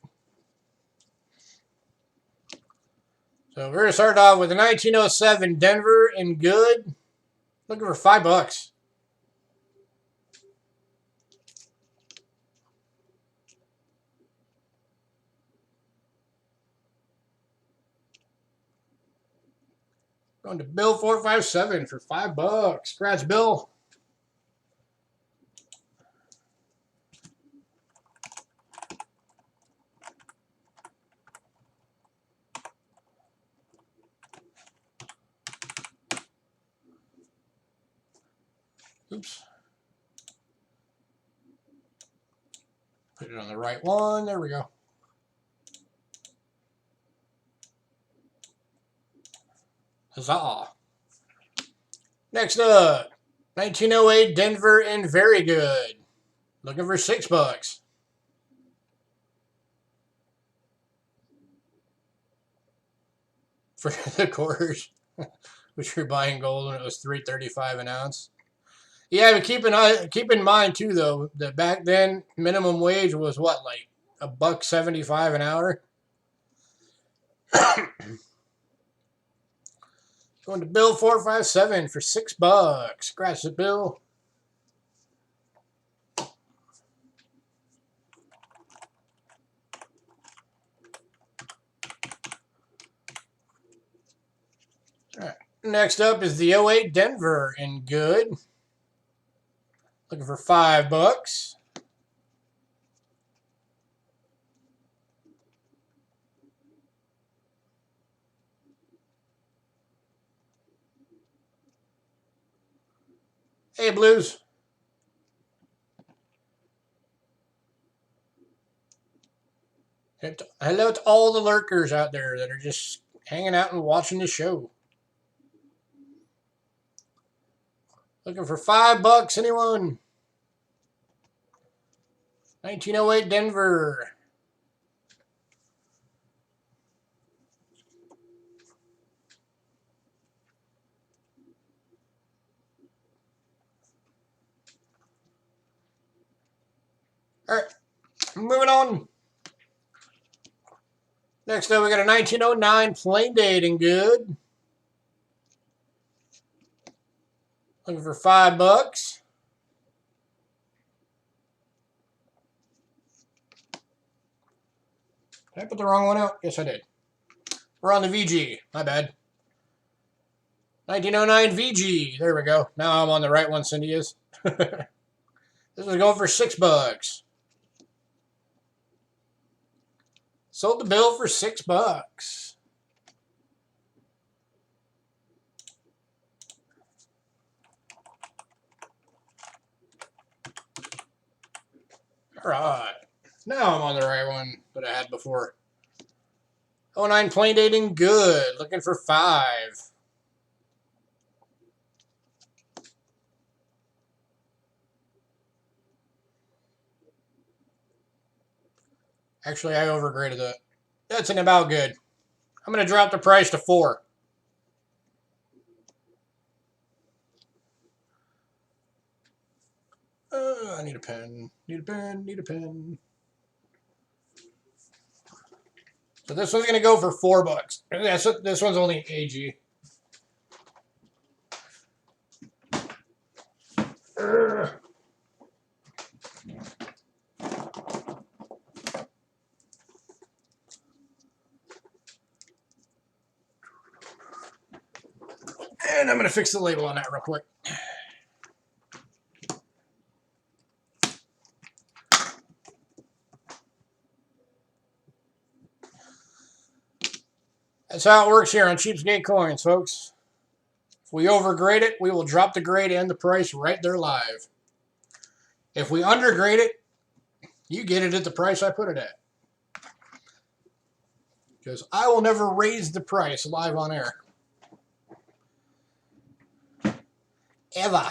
A: So we're going to start off with the 1907 Denver in good. Looking for $5. Going to Bill 457 for $5. Scratch Bill. Oops. Put it on the right one. There we go. Huzzah. Next up, 1908 Denver in very good. Looking for $6. For the quarters, which you're buying gold when it was $3.35 an ounce. Yeah, but keep in mind too, though, that back then minimum wage was what, like $1.75 an hour. Going to Bill 457 for $6. Scratch the bill. All right. Next up is the 08 Denver in good. Looking for $5. Hey, Blues. Hello to all the lurkers out there that are just hanging out and watching the show. Looking for $5, anyone? 1908 Denver. All right, moving on. Next up, we got a 1909 plain dating good. Looking for $5. Did I put the wrong one out? Yes, I did. We're on the VG. My bad. 1909 VG. There we go. Now I'm on the right one, Cindy is. This is going for $6. Sold the bill for $6. All right. Now I'm on the right one that I had before. 09 plain dating good. Looking for $5. Actually, I overgraded that. That's an about good. I'm going to drop the price to $4. I need a pen. Need a pen. Need a pen. So this one's going to go for $4. Yeah, so this one's only AG. And I'm going to fix the label on that real quick. That's how it works here on Cheapskate Coins, folks. If we overgrade it, we will drop the grade and the price right there live. If we undergrade it, you get it at the price I put it at. Because I will never raise the price live on air. Ever.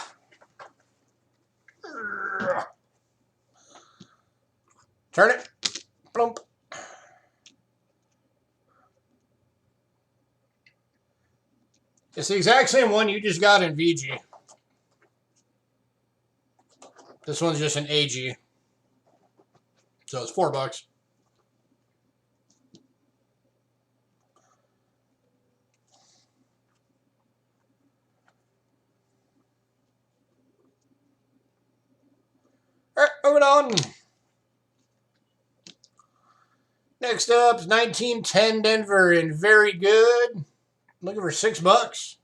A: Turn it. Plump. It's the exact same one you just got in VG. This one's just an AG. So it's $4. Alright, moving on. Next up is 1910 Denver in very good. Looking for $6.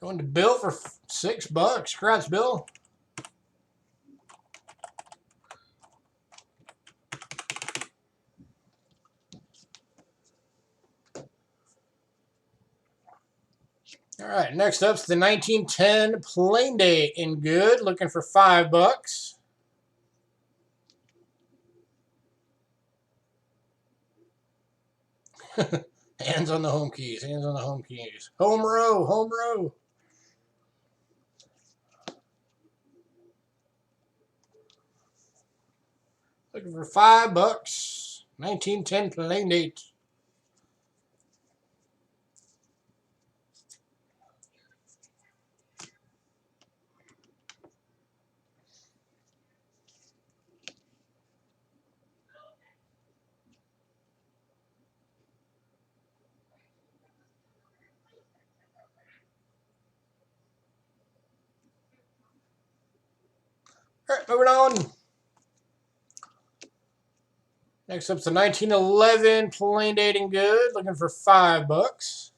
A: Going to Bill for $6. Congrats, Bill. All right, next up's the 1910 plain date in good. Looking for $5. Hands on the home keys. Hands on the home keys. Home row. Home row. Looking for $5. 1910 plain date. All right, moving on. Next up's the 1911 plain date in good. Looking for $5.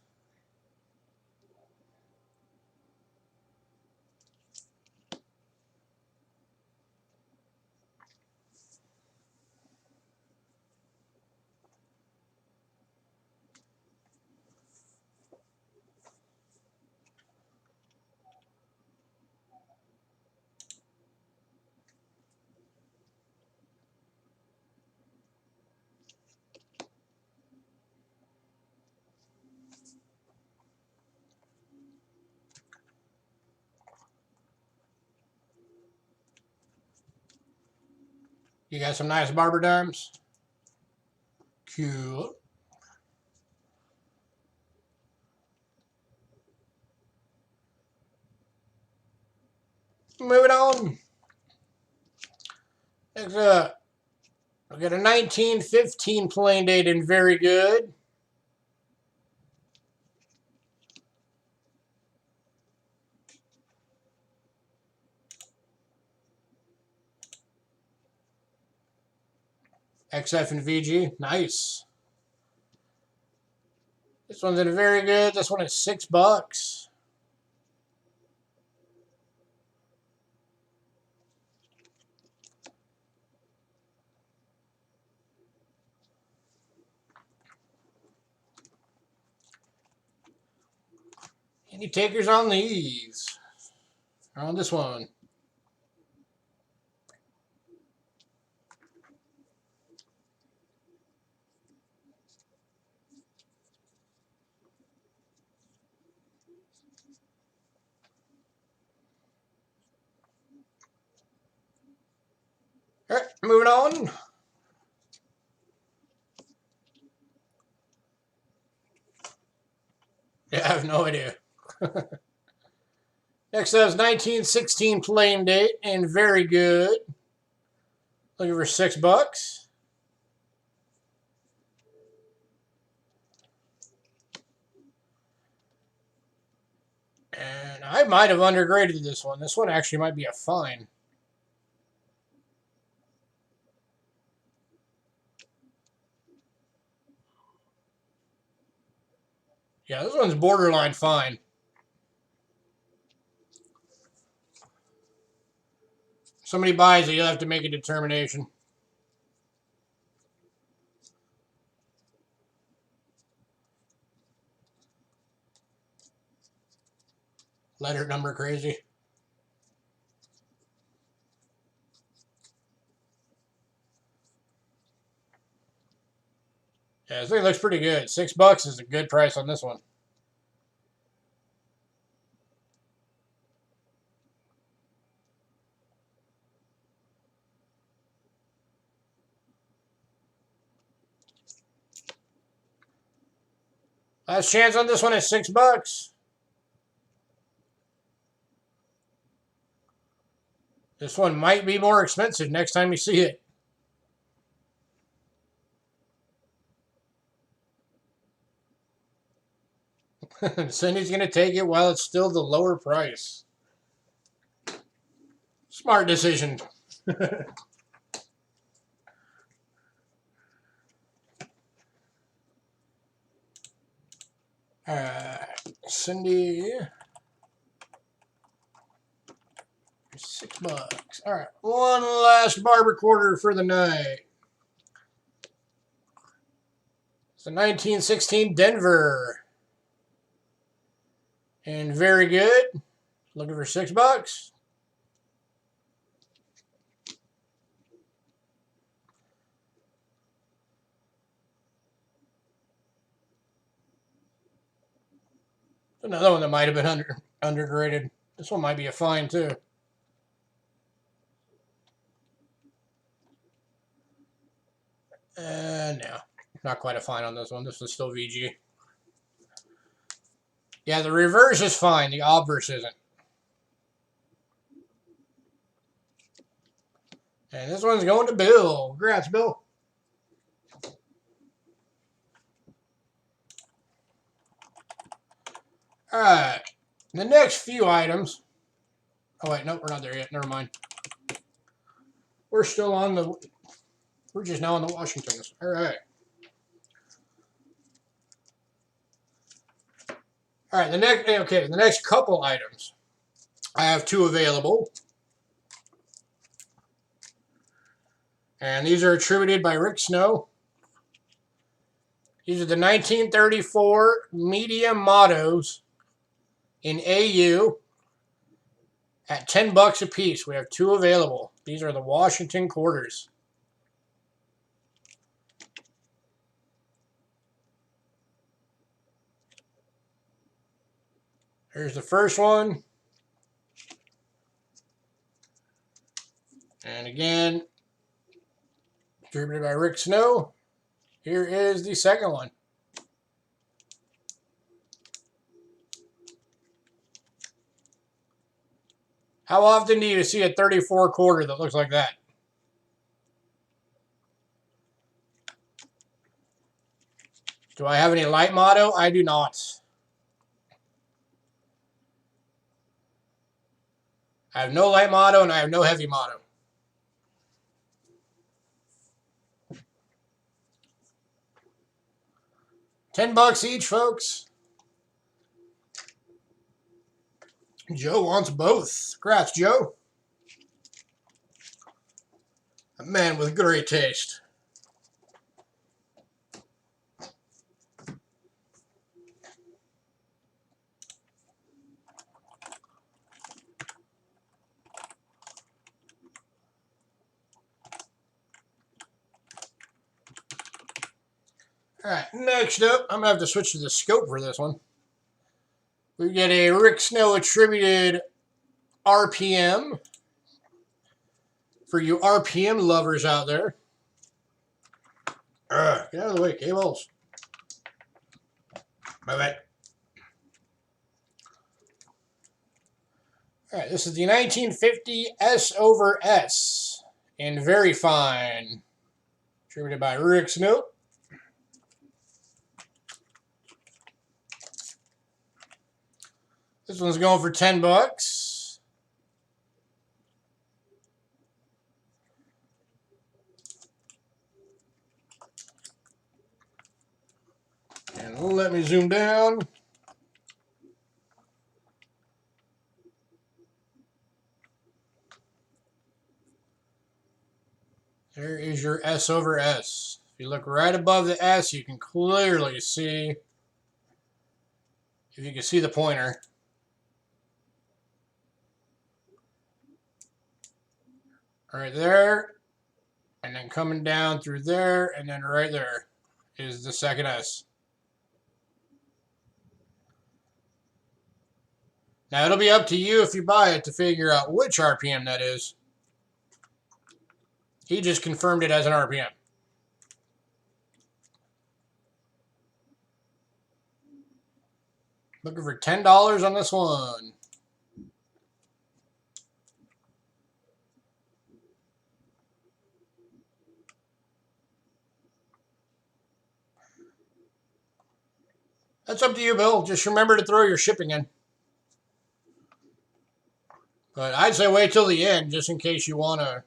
A: You got some nice barber dimes? Cool. Moving on. Next up, we got a 1915 plain date and very good. XF and VG, nice. This one's in very good. This one is $6. Any takers on these? Or on this one? All right, moving on. Yeah, I have no idea. Next up is 1916 plain date and very good. Looking for $6. And I might have undergraded this one. This one actually might be a fine. Yeah, this one's borderline fine. Somebody buys it, you'll have to make a determination. Letter number crazy. Yeah, this thing looks pretty good. $6 is a good price on this one. Last chance on this one is $6. This one might be more expensive next time you see it. Cindy's going to take it while it's still the lower price. Smart decision. Cindy, $6. All right, one last barber quarter for the night. It's a 1916 Denver, and very good. Looking for $6. Another one that might have been undergraded. This one might be a fine too. No, not quite a fine on this one. This is still VG. Yeah, the reverse is fine. The obverse isn't. And this one's going to Bill. Congrats, Bill. All right. The next few items. Oh, wait. Nope, we're not there yet. Never mind. We're still on the... We're just now on the Washingtons. All right. All right. The next couple items. I have two available. And these are attributed by Rick Snow. These are the 1934 medium mottos in AU at $10 a piece. We have two available. These are the Washington quarters. Here's the first one. And again, distributed by Rick Snow. Here is the second one. How often do you see a 34 quarter that looks like that? Do I have any light motto? I do not. I have no light motto and I have no heavy motto. $10 each, folks. Joe wants both. Congrats, Joe. A man with great taste. All right, next up, I'm going to have to switch to the scope for this one. We get a Rick Snow attributed RPM for you RPM lovers out there. Get out of the way, cables. Move it. All right, this is the 1950 S over S in very fine, attributed by Rick Snow. This one's going for $10. And let me zoom down. There is your S over S. If you look right above the S, you can clearly see, if you can see the pointer. Right there, and then coming down through there, and then right there is the second S. Now, it'll be up to you if you buy it to figure out which RPM that is. He just confirmed it as an RPM. Looking for $10 on this one. That's up to you, Bill. Just remember to throw your shipping in. But I'd say wait till the end, just in case you want to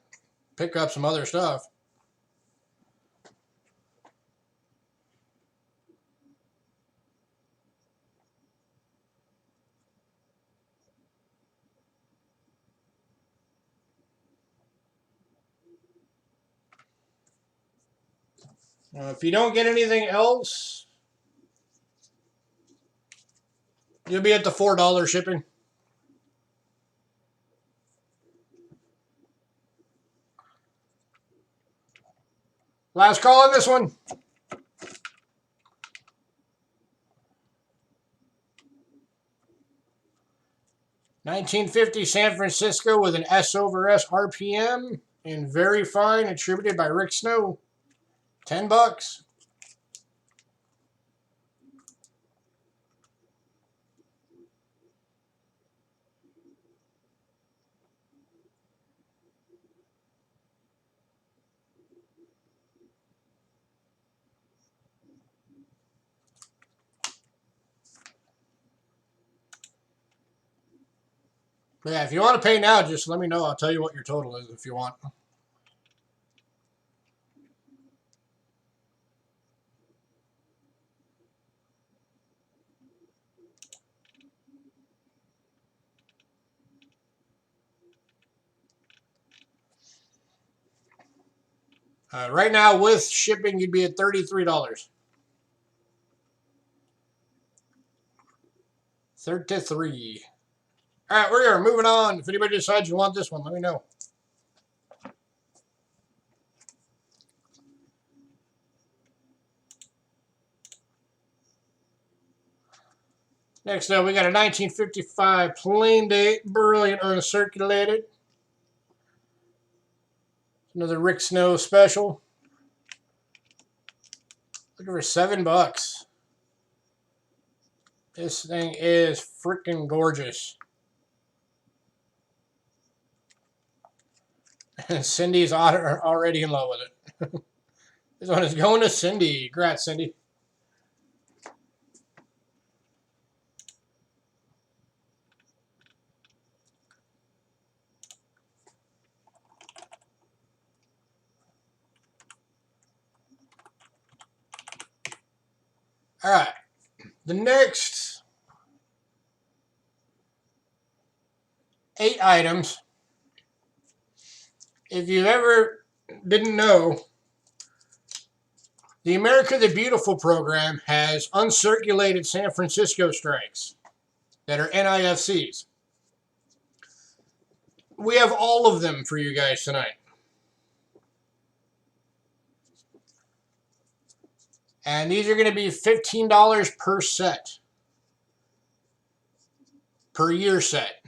A: pick up some other stuff. If you don't get anything else, you'll be at the $4 shipping. Last call on this one. $19.50 San Francisco with an S over S RPM in very fine, attributed by Rick Snow. $10. But yeah, if you want to pay now, just let me know. I'll tell you what your total is if you want. Right now, with shipping, you'd be at $33. 33. All right, we're moving on. If anybody decides you want this one, let me know. Next up, we got a 1955 plain date, brilliant uncirculated. Another Rick Snow special. Looking for $7. This thing is freaking gorgeous. Cindy's already in love with it. This one is going to Cindy. Congrats, Cindy. All right. The next 8 items, if you ever didn't know, the America the Beautiful program has uncirculated San Francisco strikes that are NIFCs. We have all of them for you guys tonight. And these are going to be $15 per set. Per year set.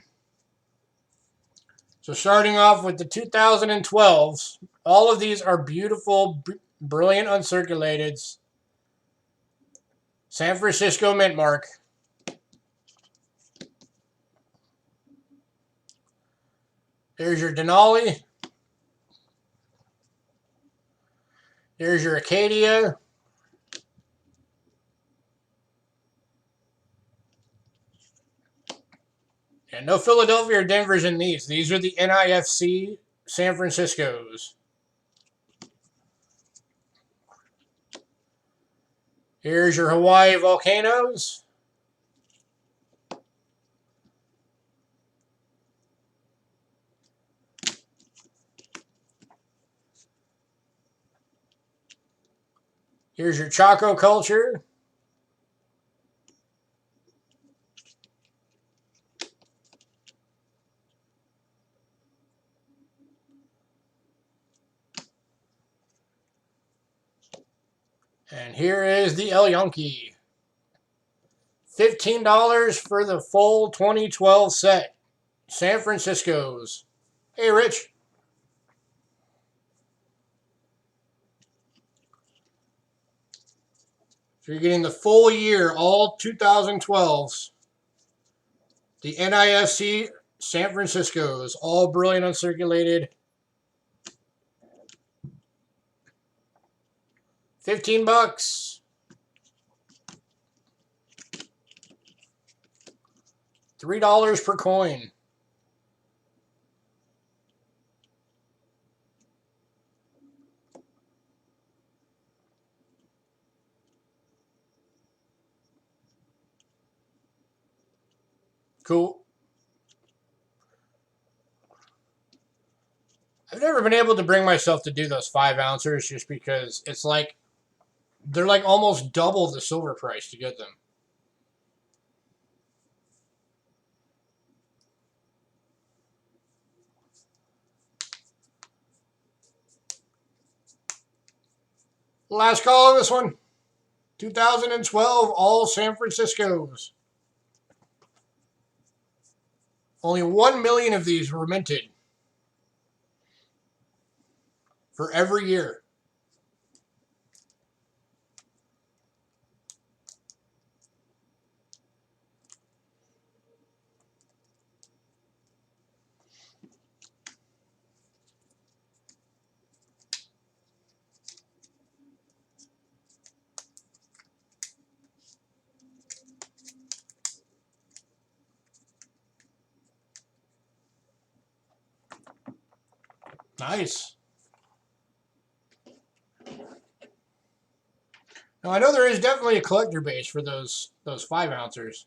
A: So starting off with the 2012s, all of these are beautiful, brilliant uncirculateds. San Francisco mint mark. There's your Denali. There's your Acadia. And no Philadelphia or Denver's in these. These are the NIFC San Franciscos. Here's your Hawaii volcanoes. Here's your Chaco culture. And here is the El Yonki. $15 for the full 2012 set. San Francisco's. Hey, Rich. So you're getting the full year, all 2012s. The NIFC San Francisco's, all brilliant uncirculated. 15 bucks. $3 per coin. Cool. I've never been able to bring myself to do those 5 ounces just because it's like they're like almost double the silver price to get them. Last call on this one. 2012, all San Francisco's. Only 1 million of these were minted for every year. Nice. Now I know there is definitely a collector base for those 5 ounces.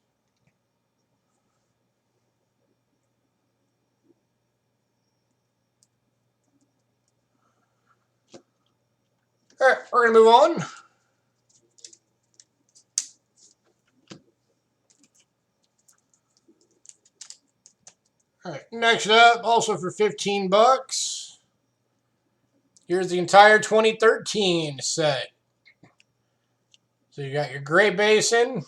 A: All right, we're gonna move on. All right, next up, also for 15 bucks. Here's the entire 2013 set. So you got your Great Basin.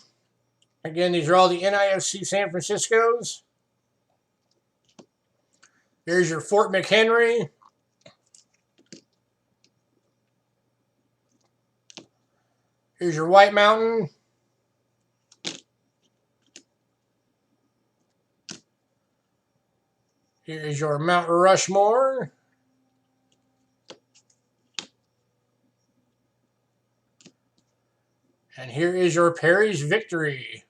A: Again, these are all the NIFC San Francisco's. Here's your Fort McHenry. Here's your White Mountain. Here's your Mount Rushmore. And here is your Perry's victory.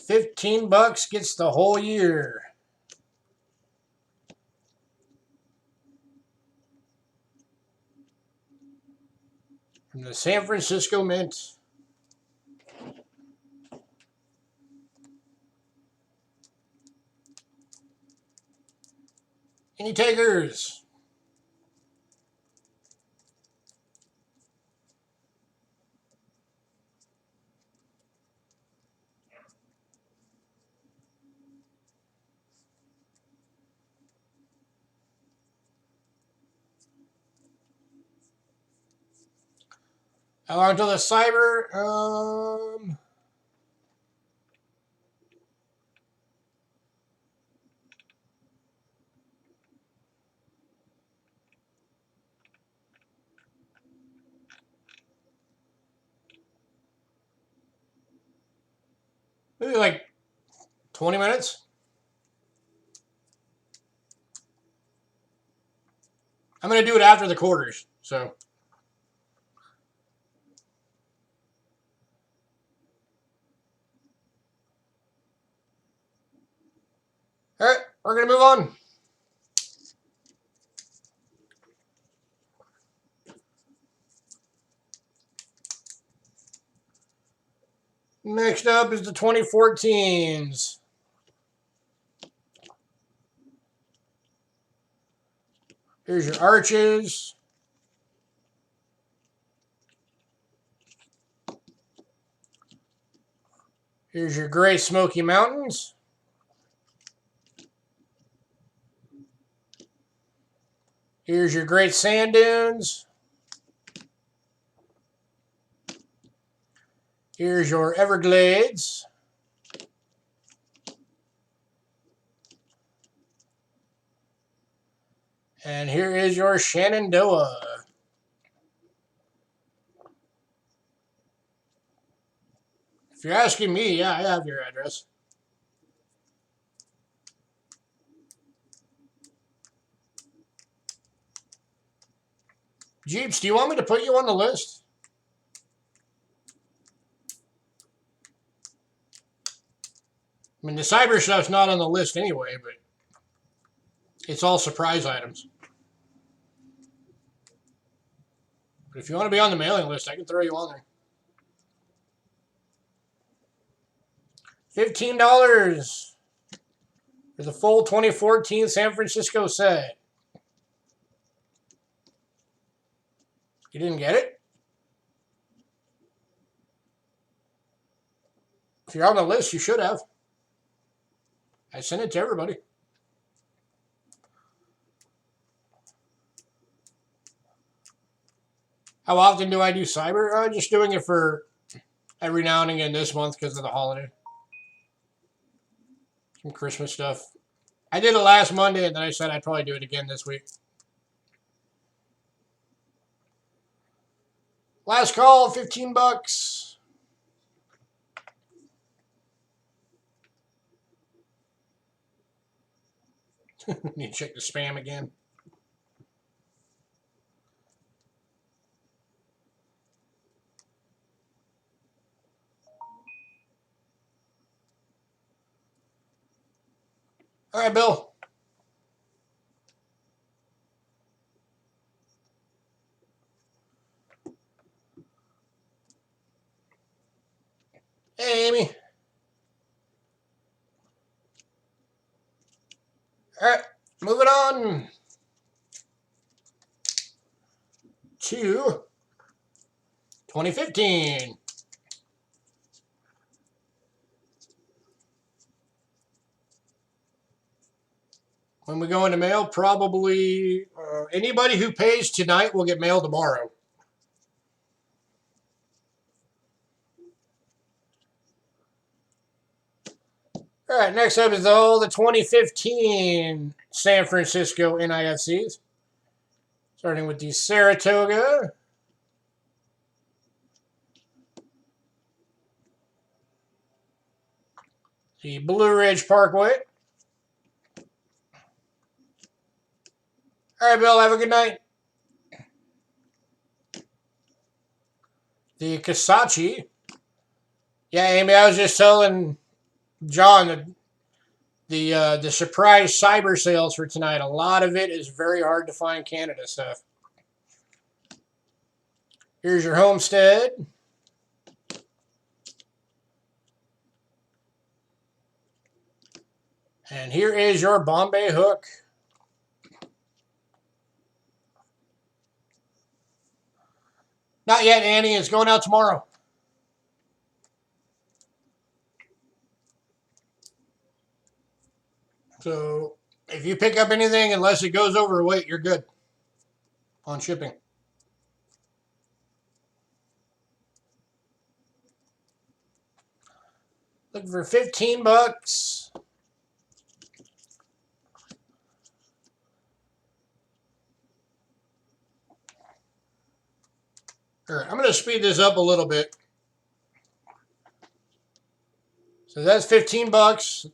A: $15 gets the whole year. From the San Francisco Mint. Any takers? How long till the cyber? Maybe like 20 minutes. I'm going to do it after the quarters, so. All right, we're going to move on. Next up is the 2014s. Here's your Arches. Here's your Gray Smoky Mountains. Here's your Great Sand Dunes. Here's your Everglades. And here is your Shenandoah. If you're asking me, yeah, I have your address. Jeeps, do you want me to put you on the list? I mean, the cyber stuff's not on the list anyway, but it's all surprise items. But if you want to be on the mailing list, I can throw you on there. $15 for the full 2014 San Francisco set. You didn't get it? If you're on the list, you should have. I sent it to everybody. How often do I do cyber? Just doing it for every now and again this month because of the holiday. Some Christmas stuff. I did it last Monday, and then I said I'd probably do it again this week. Last call, $15. Need to check the spam again. All right, Bill. Hey, Amy. All right, moving on to 2015. When we go into mail, probably anybody who pays tonight will get mail tomorrow. All right, next up is all the 2015 San Francisco NIFCs. Starting with the Saratoga. The Blue Ridge Parkway. All right, Bill, have a good night. The Kasachi. Yeah, Amy, I was just telling John that the surprise cyber sales for tonight, a lot of it is very hard to find Canada stuff. Here's your Homestead. And here is your Bombay Hook. Not yet, Annie. It's going out tomorrow. So if you pick up anything, unless it goes overweight, you're good on shipping. Looking for 15 bucks. All right, I'm going to speed this up a little bit. So that's 15 bucks.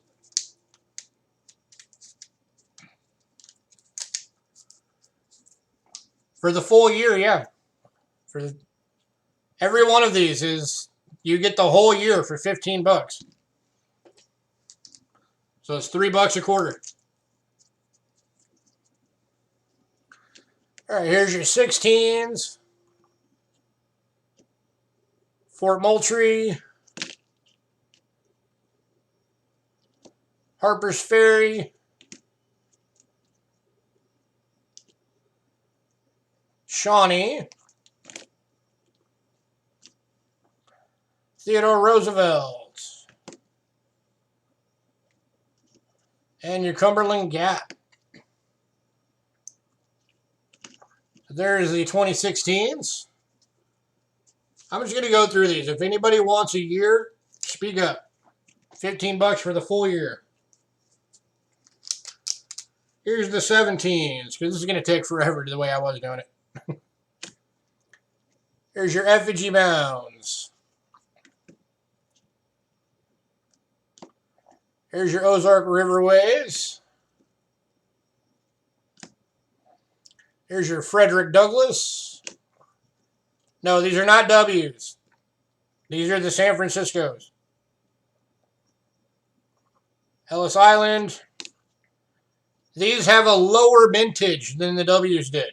A: For the full year, yeah. For every one of these is you get the whole year for 15 bucks. So it's $3 a quarter. All right, here's your 16s. Fort Moultrie. Harper's Ferry. Shawnee. Theodore Roosevelt. And your Cumberland Gap. There's the 2016s. I'm just going to go through these. If anybody wants a year, speak up. 15 bucks for the full year. Here's the 17s, because this is going to take forever the way I was doing it. Here's your effigy mounds. Here's your Ozark Riverways. Here's your Frederick Douglass. No, these are not W's. These are the San Franciscos. Ellis Island. These have a lower mintage than the W's did.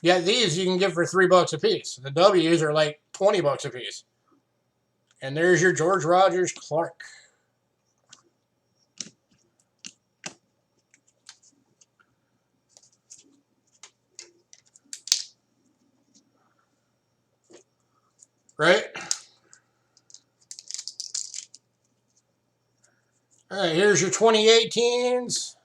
A: Yeah, these you can get for $3 a piece. The W's are like 20 bucks a piece. And there's your George Rogers Clark. Right? All right, here's your 2018s.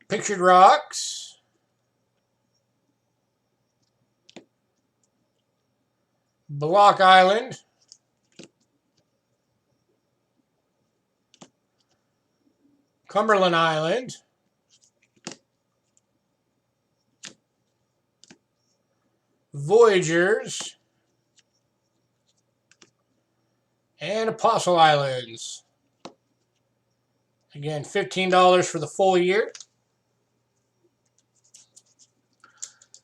A: Pictured Rocks. Block Island. Cumberland Island. Voyagers. And Apostle Islands. Again, $15 for the full year.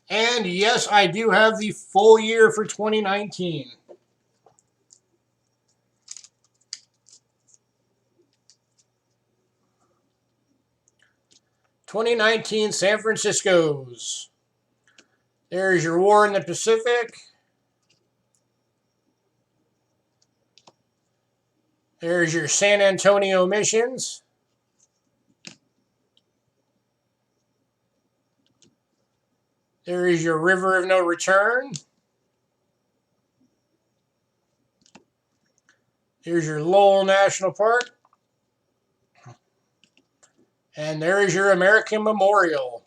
A: And yes, I do have the full year for 2019. '19 San Francisco's. There's your War in the Pacific. There's your San Antonio Missions. There is your River of No Return. Here's your Lowell National Park. And there is your American Memorial.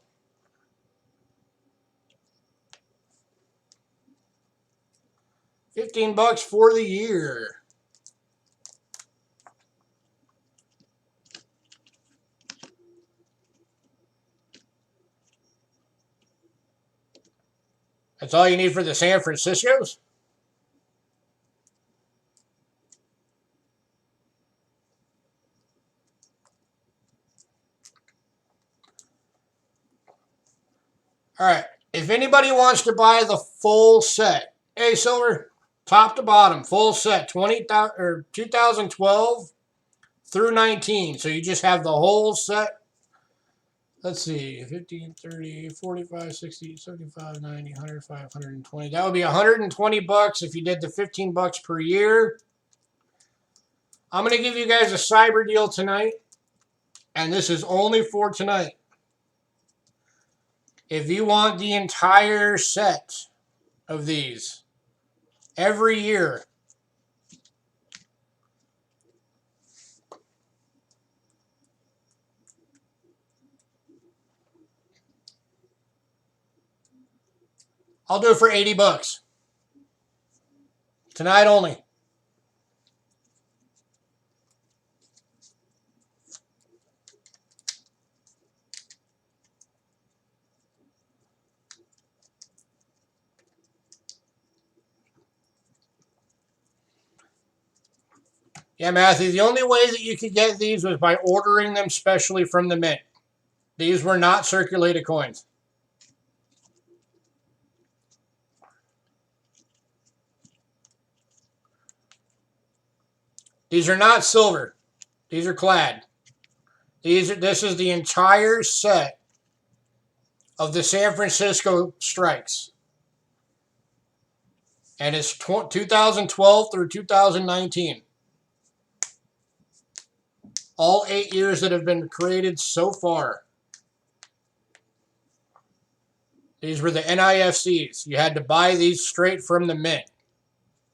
A: $15 for the year. That's all you need for the San Franciscos? All right. If anybody wants to buy the full set, hey, Silver, top to bottom, full set, 2012 through 19. So you just have the whole set. Let's see, 15, 30, 45, 60, 75, 90, 105, 120. That would be 120 bucks if you did the 15 bucks per year. I'm going to give you guys a cyber deal tonight, and this is only for tonight. If you want the entire set of these every year, I'll do it for 80 bucks. Tonight only. Yeah, Matthew, the only way that you could get these was by ordering them specially from the mint. These were not circulated coins. These are not silver. These are clad. This is the entire set of the San Francisco strikes. And it's 2012 through 2019. All 8 years that have been created so far. These were the NIFCs. You had to buy these straight from the mint.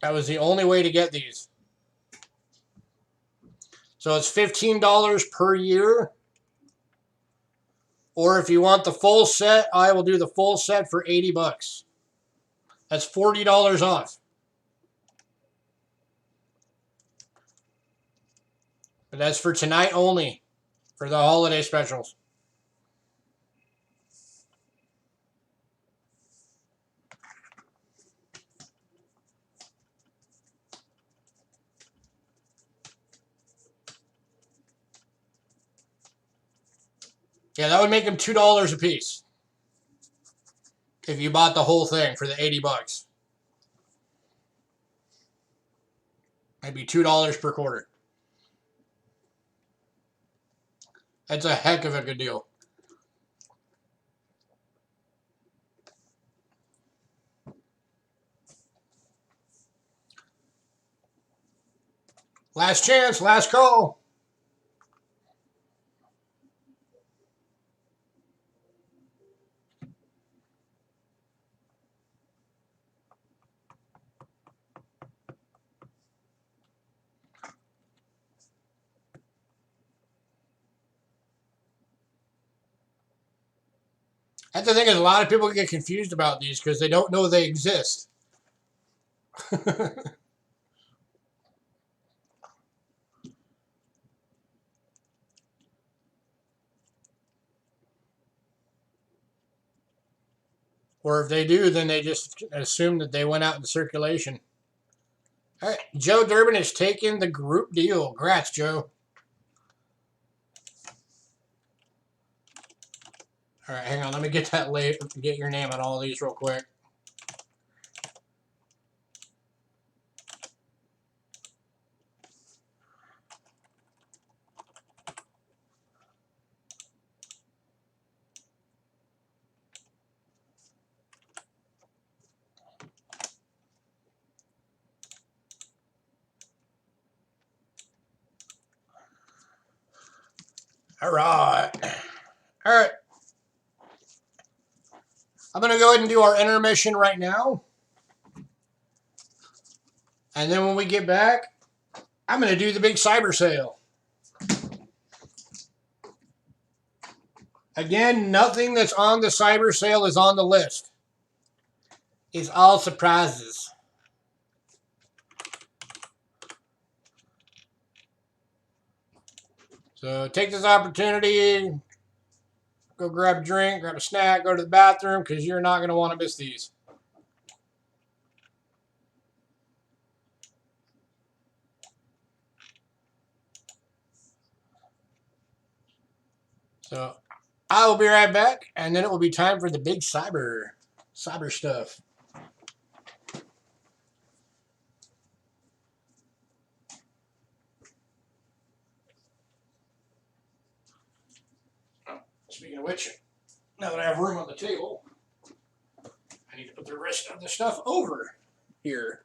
A: That was the only way to get these. So it's $15 per year. Or if you want the full set, I will do the full set for 80 bucks. That's $40 off. But that's for tonight only, for the holiday specials. Yeah, that would make them $2 a piece if you bought the whole thing for the 80 bucks. That'd be $2 per quarter. That's a heck of a good deal. Last chance, last call. That's the thing is a lot of people get confused about these because they don't know they exist. Or if they do, then they just assume that they went out into circulation. All right, Joe Durbin is taking the group deal. Congrats, Joe. All right, hang on. Let me get get your name on all these real quick. All right. All right. I'm going to go ahead and do our intermission right now. And then when we get back, I'm going to do the big cyber sale. Again, nothing that's on the cyber sale is on the list. It's all surprises. So take this opportunity, go grab a drink, grab a snack, go to the bathroom, because you're not going to want to miss these. So I will be right back, and then it will be time for the big cyber stuff. Speaking of which, now that I have room on the table, I need to put the rest of the stuff over here.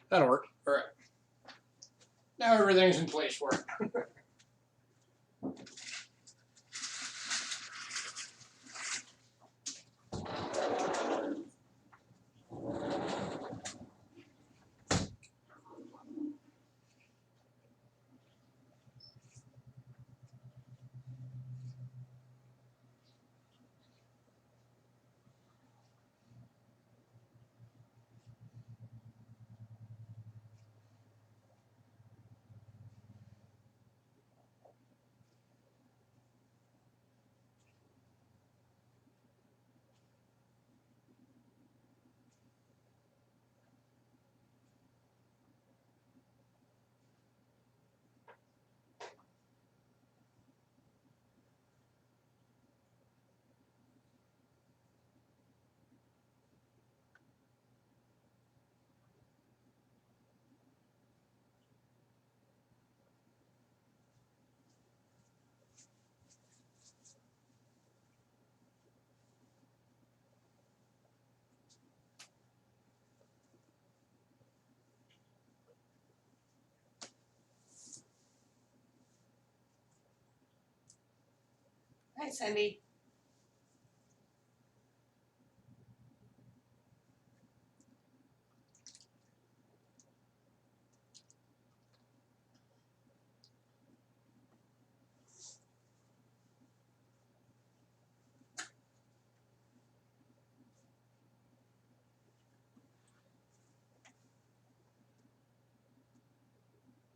A: That'll work. All right. Now everything's in place for it.
B: Hi, Cindy.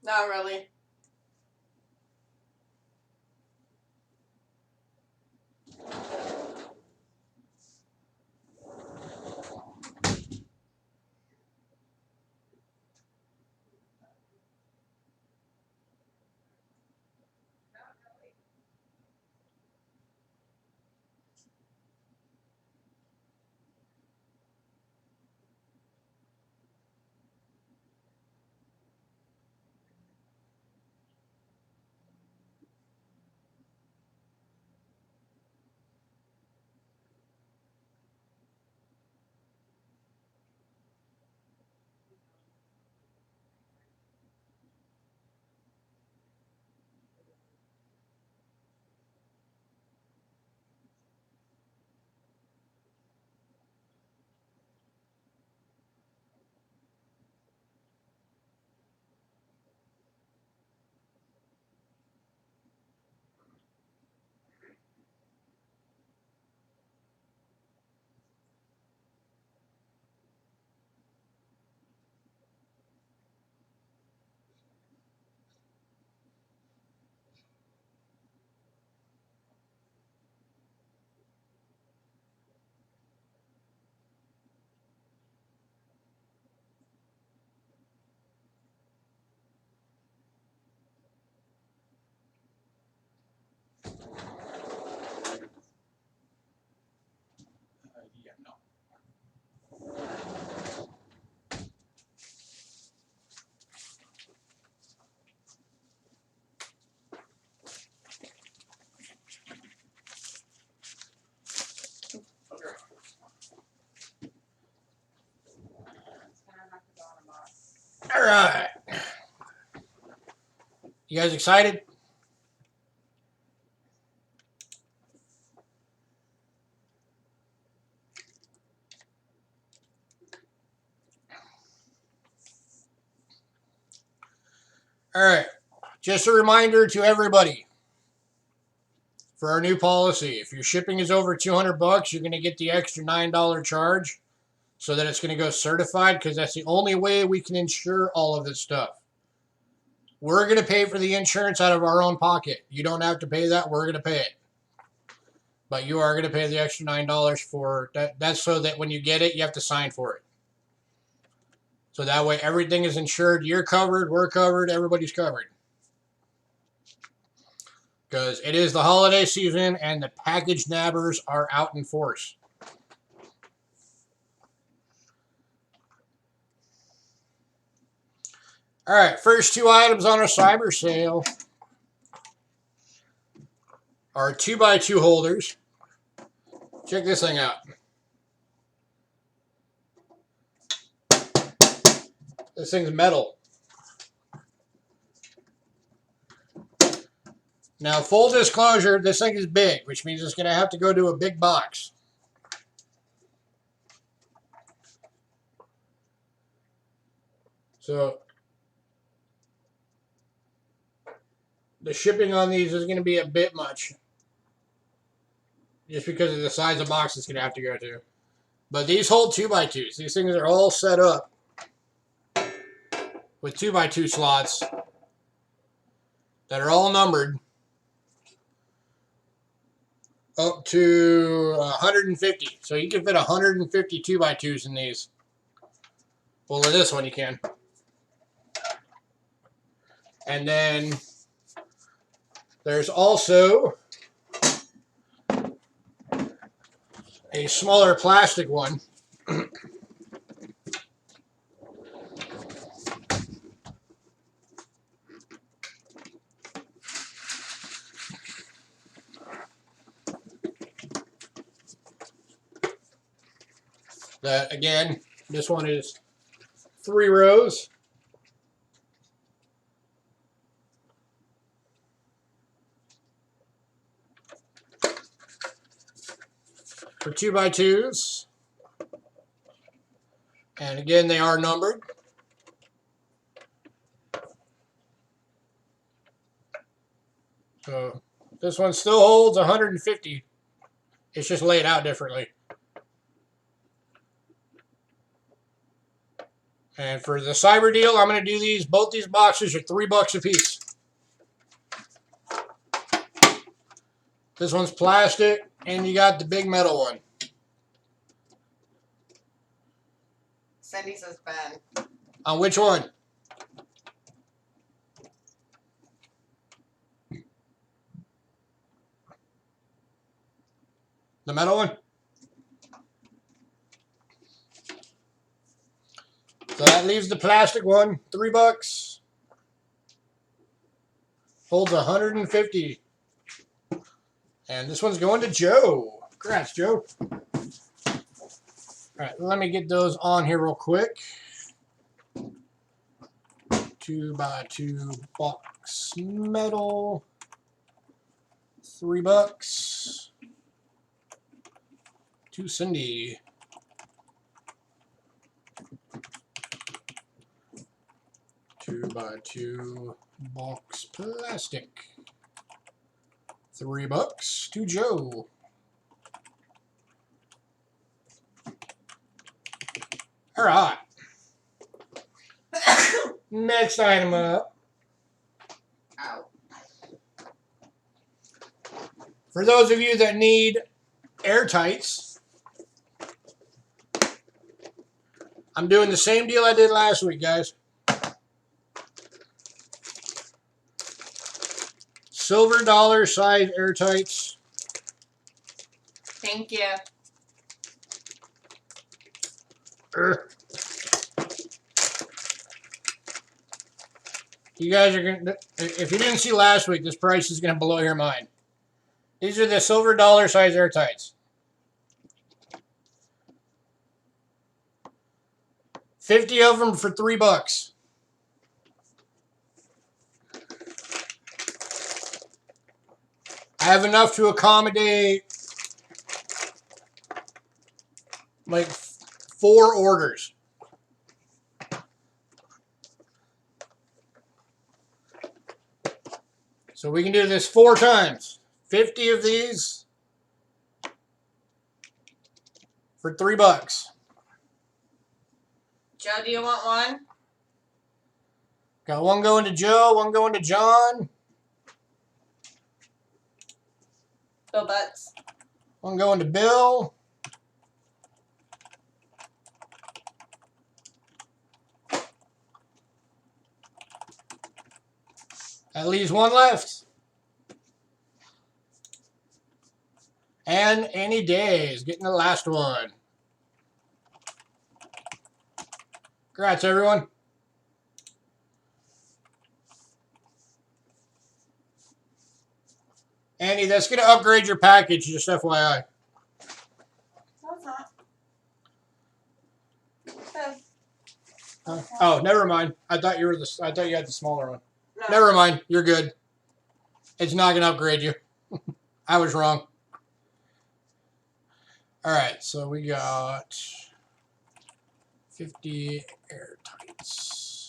B: Not really.
A: Yeah, no. All right. You guys excited? All right. Just a reminder to everybody for our new policy. If your shipping is over $200, you're going to get the extra $9 charge so that it's going to go certified because that's the only way we can insure all of this stuff. We're going to pay for the insurance out of our own pocket. You don't have to pay that. We're going to pay it. But you are going to pay the extra $9 for that. That's so that when you get it, you have to sign for it. So that way everything is insured. You're covered. We're covered. Everybody's covered. Because it is the holiday season and the package nabbers are out in force. All right, first two items on our cyber sale are 2x2 holders. Check this thing out. This thing's metal. Now, full disclosure, this thing is big, which means it's going to have to go to a big box. So, the shipping on these is going to be a bit much. Just because of the size of box it's going to have to go to. But these hold 2x2s. These things are all set up with 2x2 slots that are all numbered up to 150. So you can fit 150 2x2s in these. Well, in this one you can. And then there's also a smaller plastic one. That, again, this one is 3 rows. For 2x2s. And again, they are numbered. So this one still holds 150. It's just laid out differently. And for the cyber deal, I'm going to do these. Both these boxes are $3 a piece. This one's plastic, and you got the big metal one.
B: Cindy says Ben.
A: On which one? The metal one? So that leaves the plastic one, $3. Holds 150. And this one's going to Joe. Congrats, Joe. All right, let me get those on here real quick. 2x2 box metal. $3. To Cindy. 2x2 box plastic. $3 to Joe. All right. Next item up.
B: Ow.
A: For those of you that need airtights, I'm doing the same deal I did last week, guys. Silver dollar size airtights.
B: Thank you.
A: You guys are going to, if you didn't see last week, this price is going to blow your mind. These are the silver dollar size airtights. 50 of them for $3. I have enough to accommodate like 4 orders. So we can do this 4 times. 50 of these for $3.
B: Joe, do you want one?
A: Got one going to Joe, one going to John,
B: Bill Butts.
A: one going to Bill. That leaves one left. And Annie Days getting the last one. Congrats, everyone. Annie, that's going to upgrade your package, just FYI.
B: No, it's not. Okay.
A: Oh, never mind. I thought you had the smaller one.
B: No.
A: Never mind. You're good. It's not going to upgrade you. I was wrong. All right, so we got 50 airtights.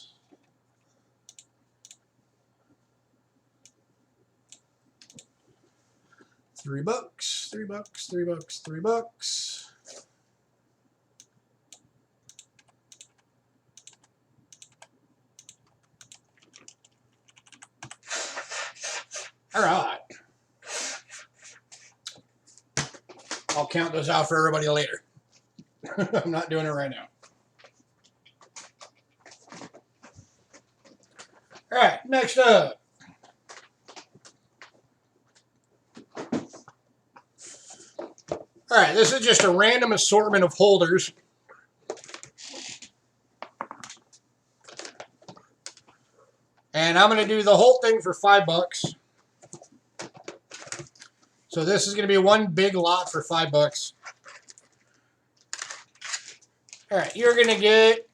A: $3, $3, $3, $3. All right. I'll count those out for everybody later. I'm not doing it right now. All right, next up. All right, this is just a random assortment of holders. And I'm going to do the whole thing for $5. So this is going to be one big lot for $5. All right, you're going to get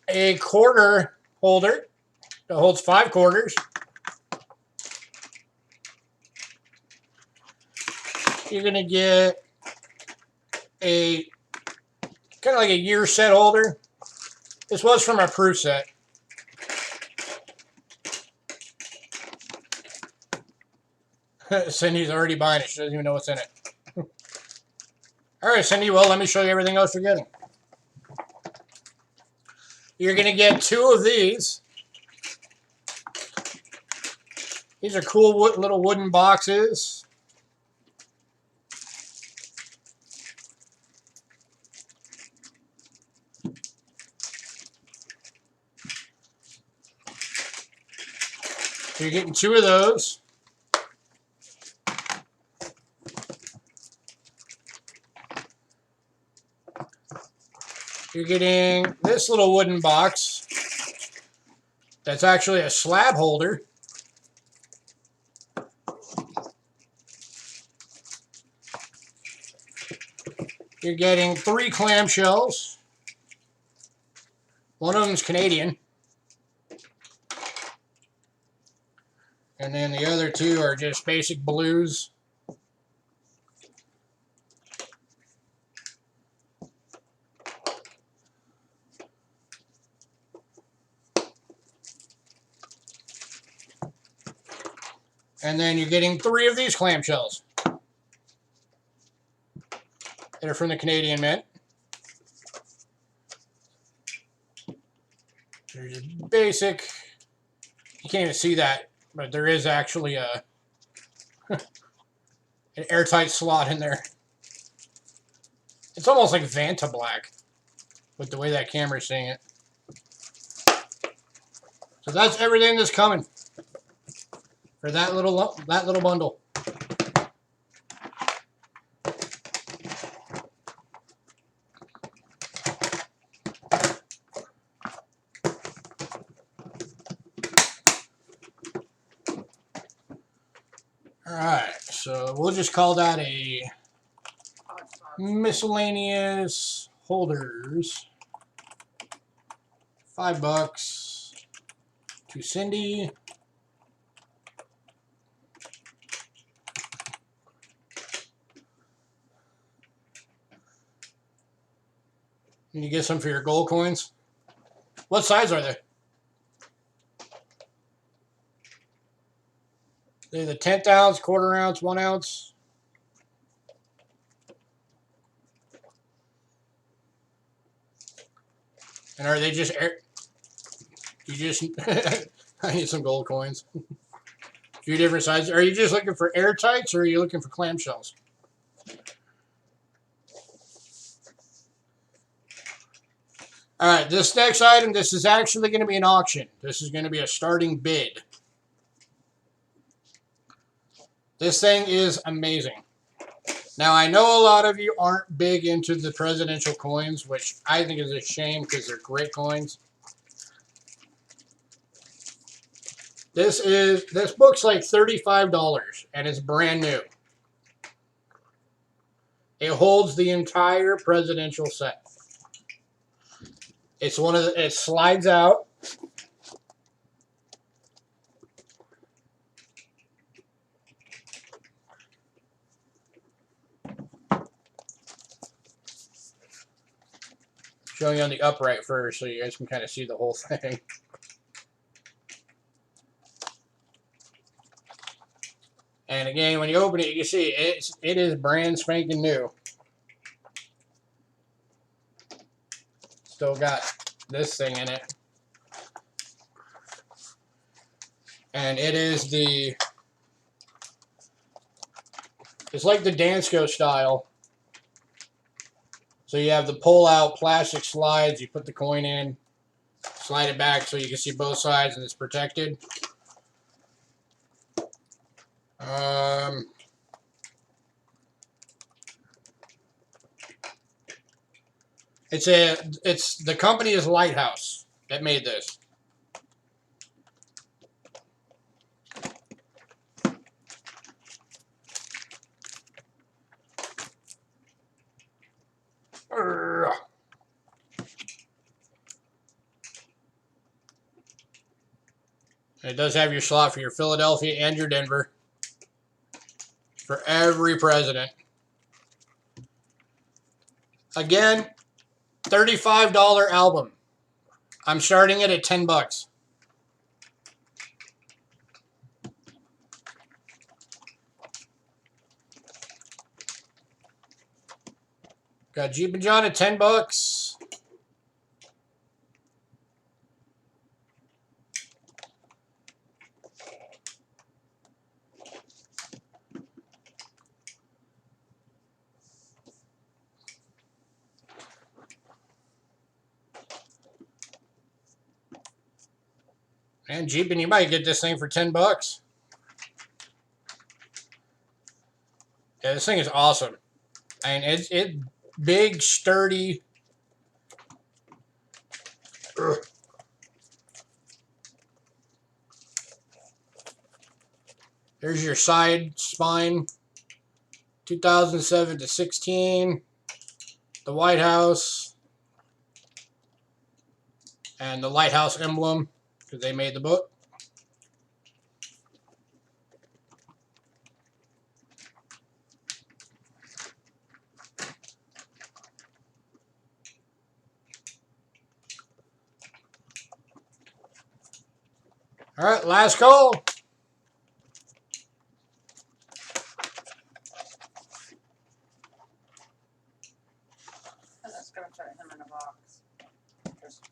A: a quarter holder that holds 5 quarters. You're going to get a kind of like a year set holder. This was from our proof set. Cindy's already buying it. She doesn't even know what's in it. All right, Cindy, well, let me show you everything else you're getting. You're going to get 2 of these. These are cool little wooden boxes. So you're getting 2 of those. You're getting this little wooden box that's actually a slab holder. You're getting 3 clamshells. One of them's Canadian. And then the other 2 are just basic blues. And then you're getting 3 of these clamshells. They're from the Canadian Mint. There's a basic, you can't even see that, but there is actually a an airtight slot in there. It's almost like Vanta Black with the way that camera's seeing it. So that's everything that's coming for that little bundle. All right, so we'll just call that a miscellaneous holders. $5 to Cindy. And you get some for your gold coins. What size are they? They're the 1/10 ounce, quarter ounce, 1 ounce. And are they just air? You just I need some gold coins. A few different sizes. Are you just looking for airtights or are you looking for clamshells? All right, this next item, this is actually going to be an auction. This is going to be a starting bid. This thing is amazing. Now, I know a lot of you aren't big into the presidential coins, which I think is a shame because they're great coins. This book's like $35 and it's brand new. It holds the entire presidential set. It's one of the, it slides out. Showing you on the upright first so you guys can kind of see the whole thing. And again, when you open it, you can see it is brand spanking new. Still got this thing in it. And it is it's like the Dansko style. So you have the pull-out plastic slides. You put the coin in, slide it back so you can see both sides and it's protected. It's the company is Lighthouse that made this. It does have your slot for your Philadelphia and your Denver for every president. Again, $35 album. I'm starting it at $10. Got Jeep and John at $10. And Jeep, and you might get this thing for $10. Yeah, this thing is awesome. And it's big, sturdy. Ugh. There's your side spine. 2007 to 16. The White House. And the Lighthouse emblem, because they made the book. All right, last call.
B: I'm just gonna put him in a box. Just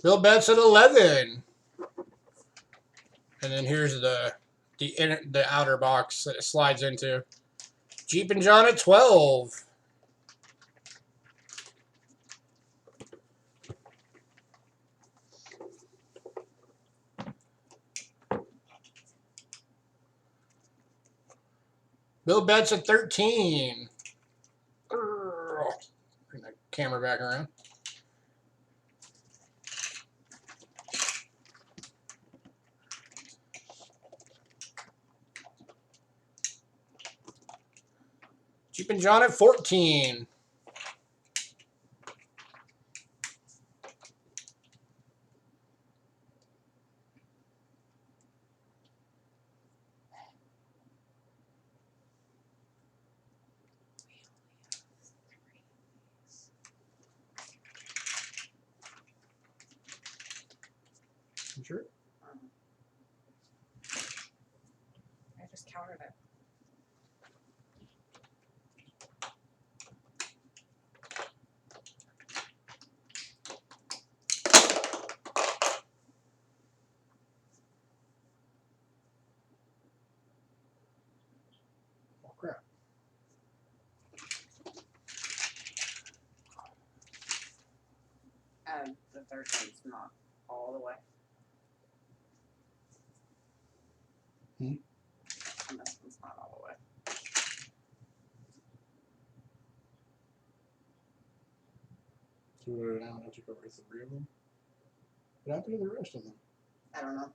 A: Bill Betts at 11. And then here's the outer box that it slides into. Jeep and John at 12. Bill Betts at 13. Bring the camera back around. Jeep and John at 14. You sure?
B: I just counted it. The 13's not all the way. And this one's not all the way.
A: So now I took over 3 of them. What happened to the rest of them?
B: I don't know.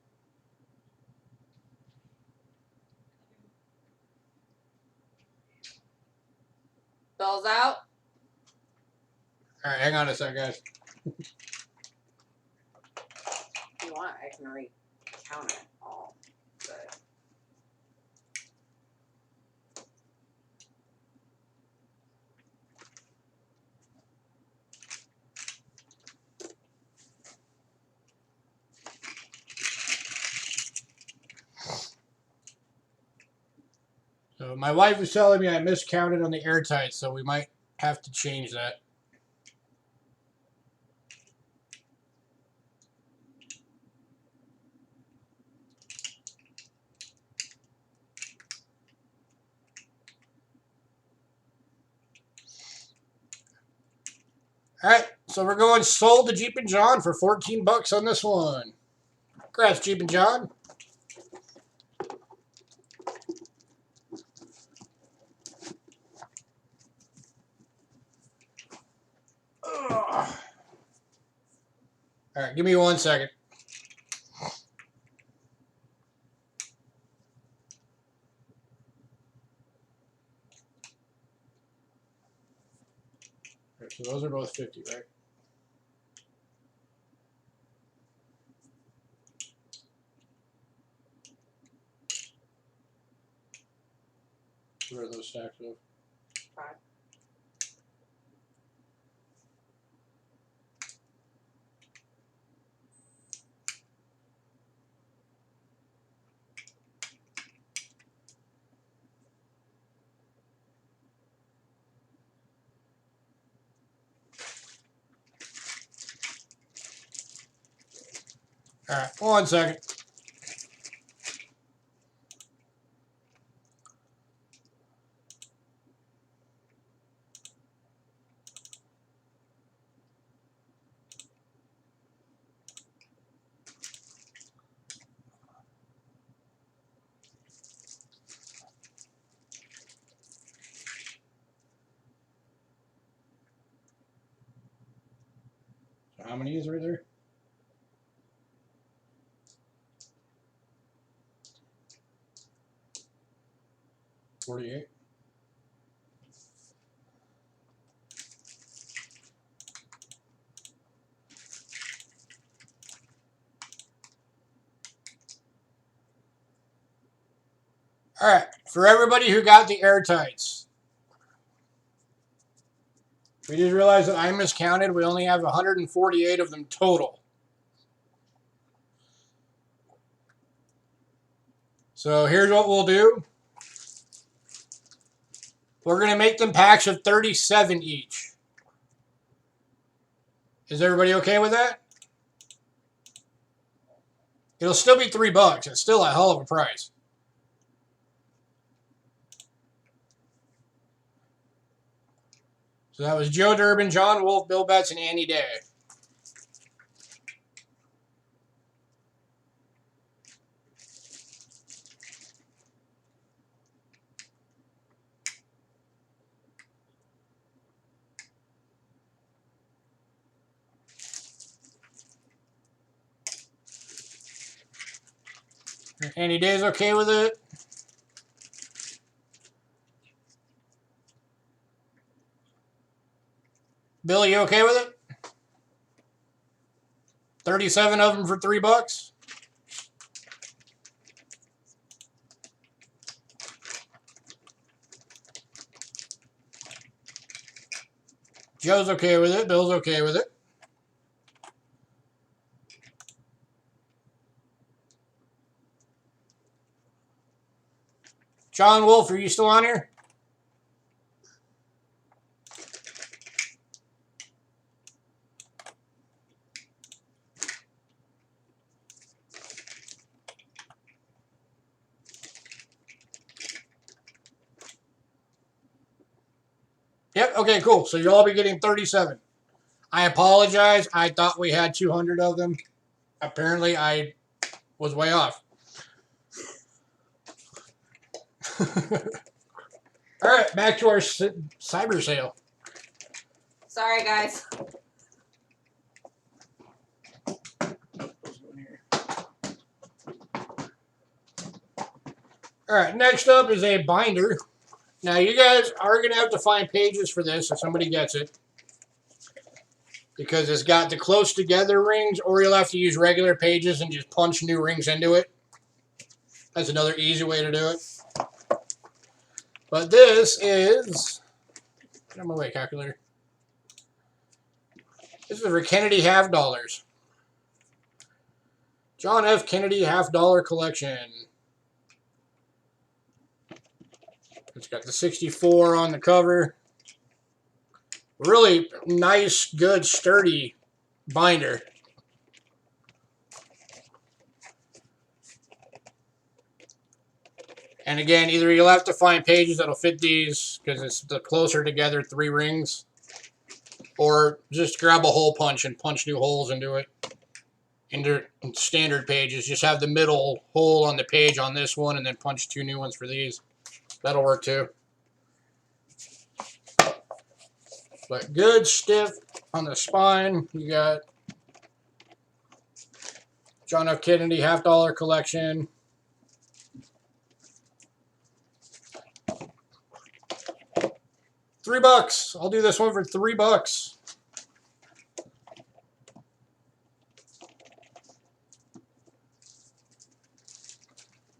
B: Bill's out.
A: All right, hang on a sec, guys.
B: If you want, I can recount it all. But
A: So my wife is telling me I miscounted on the airtight, so we might have to change that. All right, so we're going sold to Jeep and John for 14 bucks on this one. Congrats, Jeep and John. Ugh. All right, give me 1 second. All right, so those are both 50, right? What are those stacks of?
B: 5.
A: All right, 1 second. So how many is right there? 48. All right, for everybody who got the airtights, we just realized that I miscounted. We only have 148 of them total. So here's what we'll do. We're going to make them packs of 37 each. Is everybody okay with that? It'll still be $3. It's still a hell of a price. So that was Joe Durbin, John Wolf, Bill Betts, and Andy Day. Andy Day's okay with it? Bill, you okay with it? 37 of them for $3? Joe's okay with it. Bill's okay with it. John Wolf, are you still on here? Yep, okay, cool. So you'll all be getting 37. I apologize. I thought we had 200 of them. Apparently, I was way off. All right, back to our cyber sale.
B: Sorry, guys.
A: All right, next up is a binder. Now, you guys are going to have to find pages for this if somebody gets it, because it's got the close together rings, or you'll have to use regular pages and just punch new rings into it. That's another easy way to do it. But this is, get out of my way, calculator. This is for Kennedy half dollars. John F. Kennedy half dollar collection. It's got the 64 on the cover. Really nice, good, sturdy binder. And again, either you'll have to find pages that'll fit these, because it's the closer together 3 rings, or just grab a hole punch and punch new holes into it. Into standard pages, just have the middle hole on the page on this one, and then punch 2 new ones for these. That'll work too. But good stiff on the spine. You got John F. Kennedy half dollar collection. $3. I'll do this one for $3.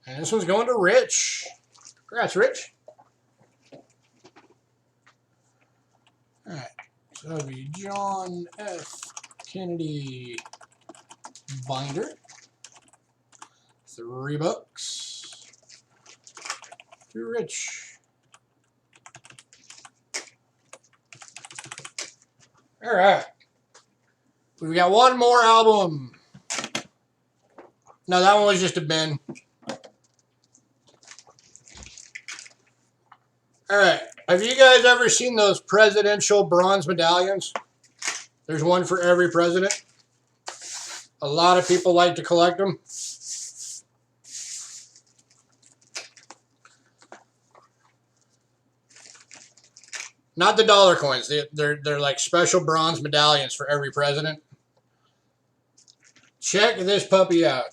A: And this one's going to Rich. Congrats, Rich. All right, so that'll be John F. Kennedy binder. $3. To Rich. All right. We've got one more album. No, that one was just a bin. All right. Have you guys ever seen those presidential bronze medallions? There's one for every president. A lot of people like to collect them. Not the dollar coins. They're like special bronze medallions for every president. Check this puppy out.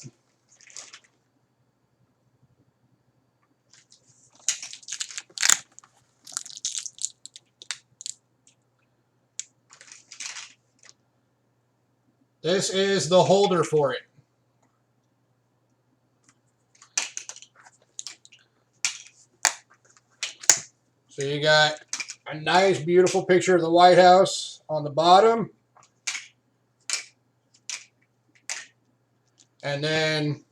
A: This is the holder for it. So you got a nice, beautiful picture of the White House on the bottom. And then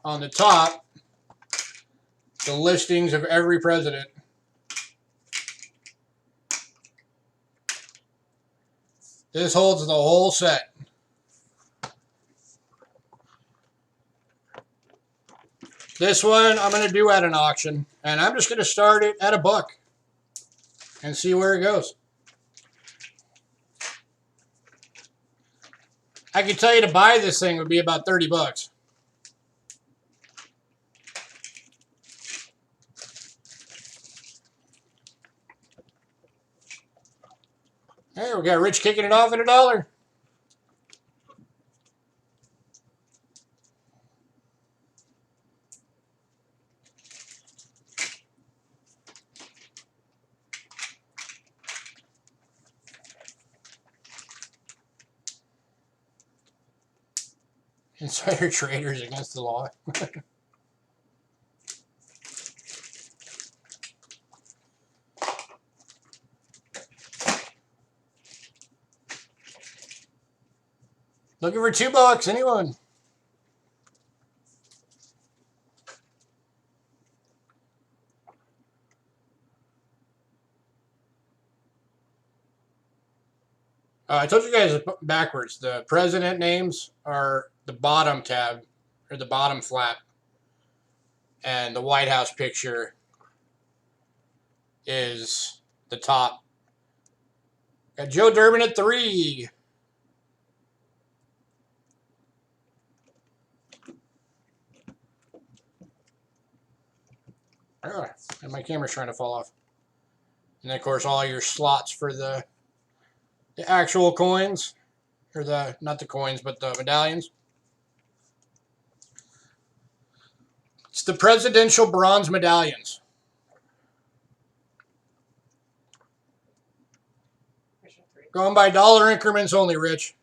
A: on the top, the listings of every president. This holds the whole set. This one I'm going to do at an auction, and I'm just going to start it at $1 and see where it goes. I can tell you to buy this thing would be about $30. Hey, we got Rich kicking it off at $1. Insider traders against the law. Looking for $2, anyone? I told you guys backwards. The president names are the bottom tab, or the bottom flap. And the White House picture is the top. Got Joe Durbin at $3. And my camera's trying to fall off. And then, of course, all your slots for the actual coins. Or not the coins, but the medallions. It's the presidential bronze medallions. Going by dollar increments only, Rich.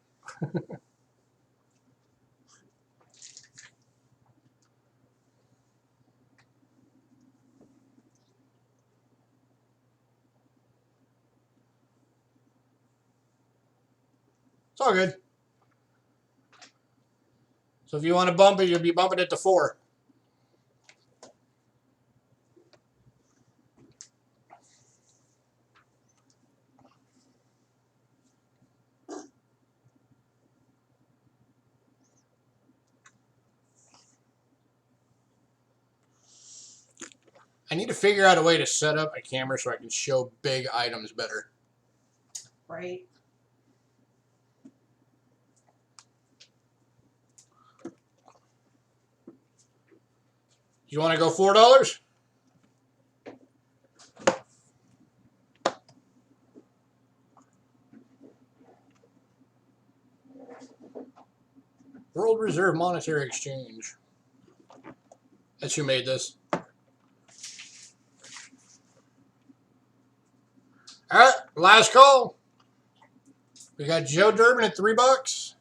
A: It's all good. So if you want to bump it, you'll be bumping it to 4. I need to figure out a way to set up a camera so I can show big items better.
B: Right.
A: You want to go $4? World Reserve Monetary Exchange. That's who made this. All right, last call. We got Joe Durbin at $3.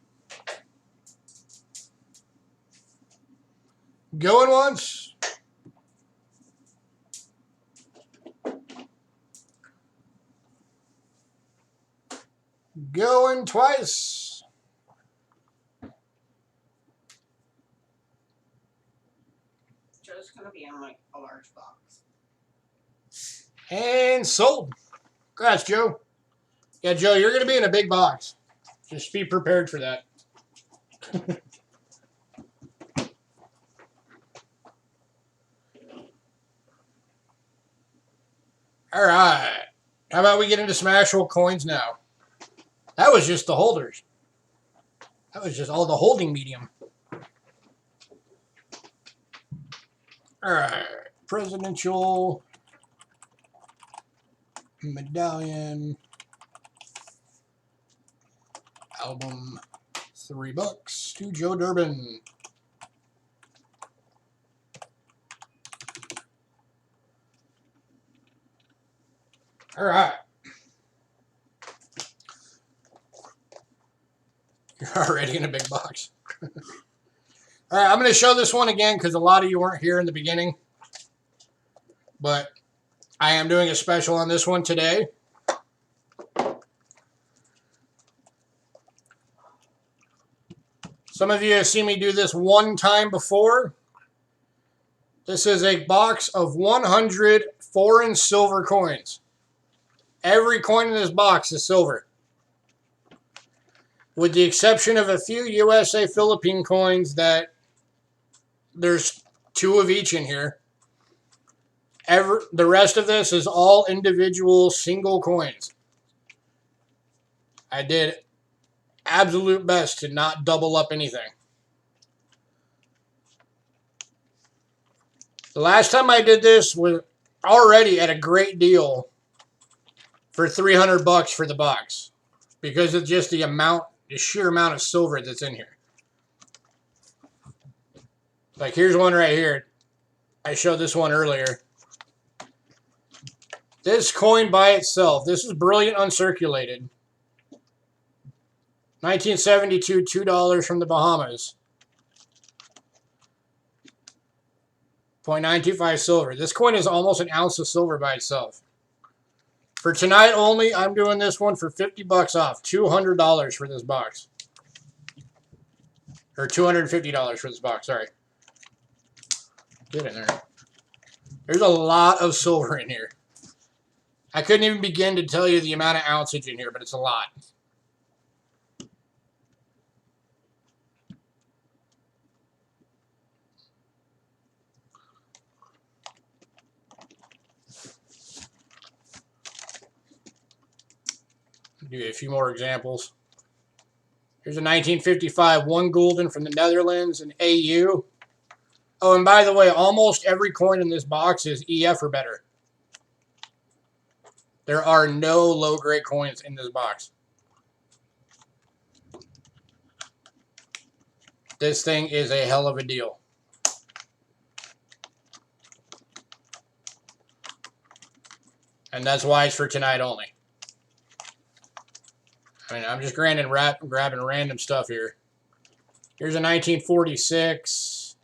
A: Going once. Going twice.
B: Joe's gonna be in like a large box.
A: And sold. Congrats, Joe. Yeah, Joe, you're going to be in a big box. Just be prepared for that. All right. How about we get into some actual coins now? That was just the holders. That was just all the holding medium. All right. Presidential medallion album, $3 to Joe Durbin. All right. You're already in a big box. All right, I'm going to show this one again because a lot of you weren't here in the beginning. But I am doing a special on this one today. Some of you have seen me do this one time before. This is a box of 100 foreign silver coins. Every coin in this box is silver, with the exception of a few USA Philippine coins that there's 2 of each in here. The rest of this is all individual single coins. I did absolute best to not double up anything. The last time I did this was already at a great deal for $300 for the box because of just the sheer amount of silver that's in here. Like here's one right here. I showed this one earlier. This coin by itself, this is brilliant uncirculated. 1972, $2 from the Bahamas. 0.925 silver. This coin is almost an ounce of silver by itself. For tonight only, I'm doing this one for $50 off. $200 for this box. Or $250 for this box, sorry. Get in there. There's a lot of silver in here. I couldn't even begin to tell you the amount of ounceage in here, but it's a lot. I'll give you a few more examples. Here's a 1955 1 gulden from the Netherlands, an AU. Oh, and by the way, almost every coin in this box is EF or better. There are no low-grade coins in this box. This thing is a hell of a deal. And that's why it's for tonight only. I mean, I'm just grabbing random stuff here. Here's a 1946.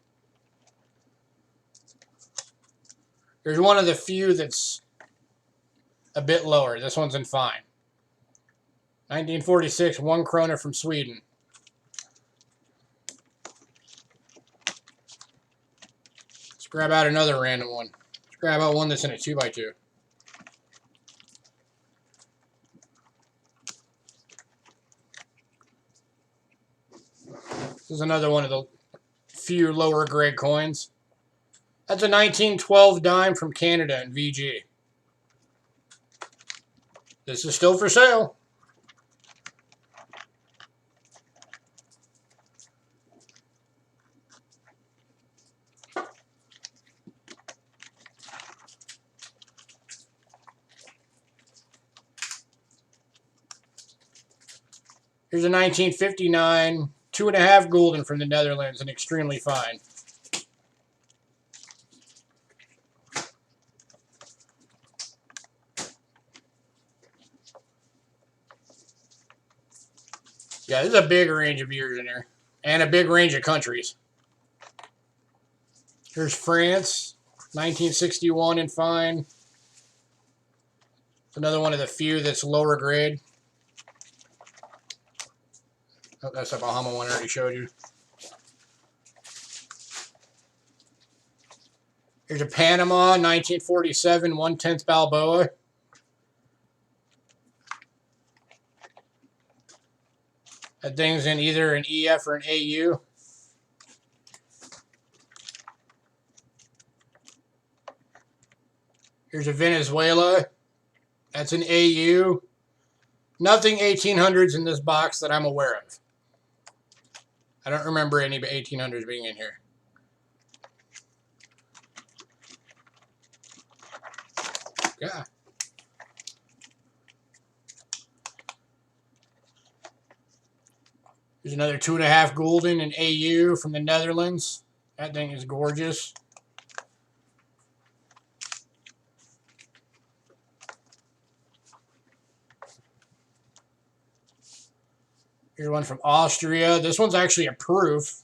A: Here's one of the few that's a bit lower. This one's in fine. 1946, 1 krona from Sweden. Let's grab out another random one. Let's grab out one that's in a 2x2. This is another one of the few lower grade coins. That's a 1912 dime from Canada in VG. This is still for sale. Here's a 1959, 2.5 gulden from the Netherlands, and extremely fine. Yeah, there's a big range of beers in here, and a big range of countries. Here's France, 1961 and fine. It's another one of the few that's lower grade. Oh, that's the Bahama one I already showed you. Here's a Panama, 1947, 1/10 Balboa. That thing's in either an EF or an AU. Here's a Venezuela. That's an AU. Nothing 1800s in this box that I'm aware of. I don't remember any 1800s being in here. Yeah. There's another 2.5 gulden in AU from the Netherlands. That thing is gorgeous. Here's one from Austria. This one's actually a proof.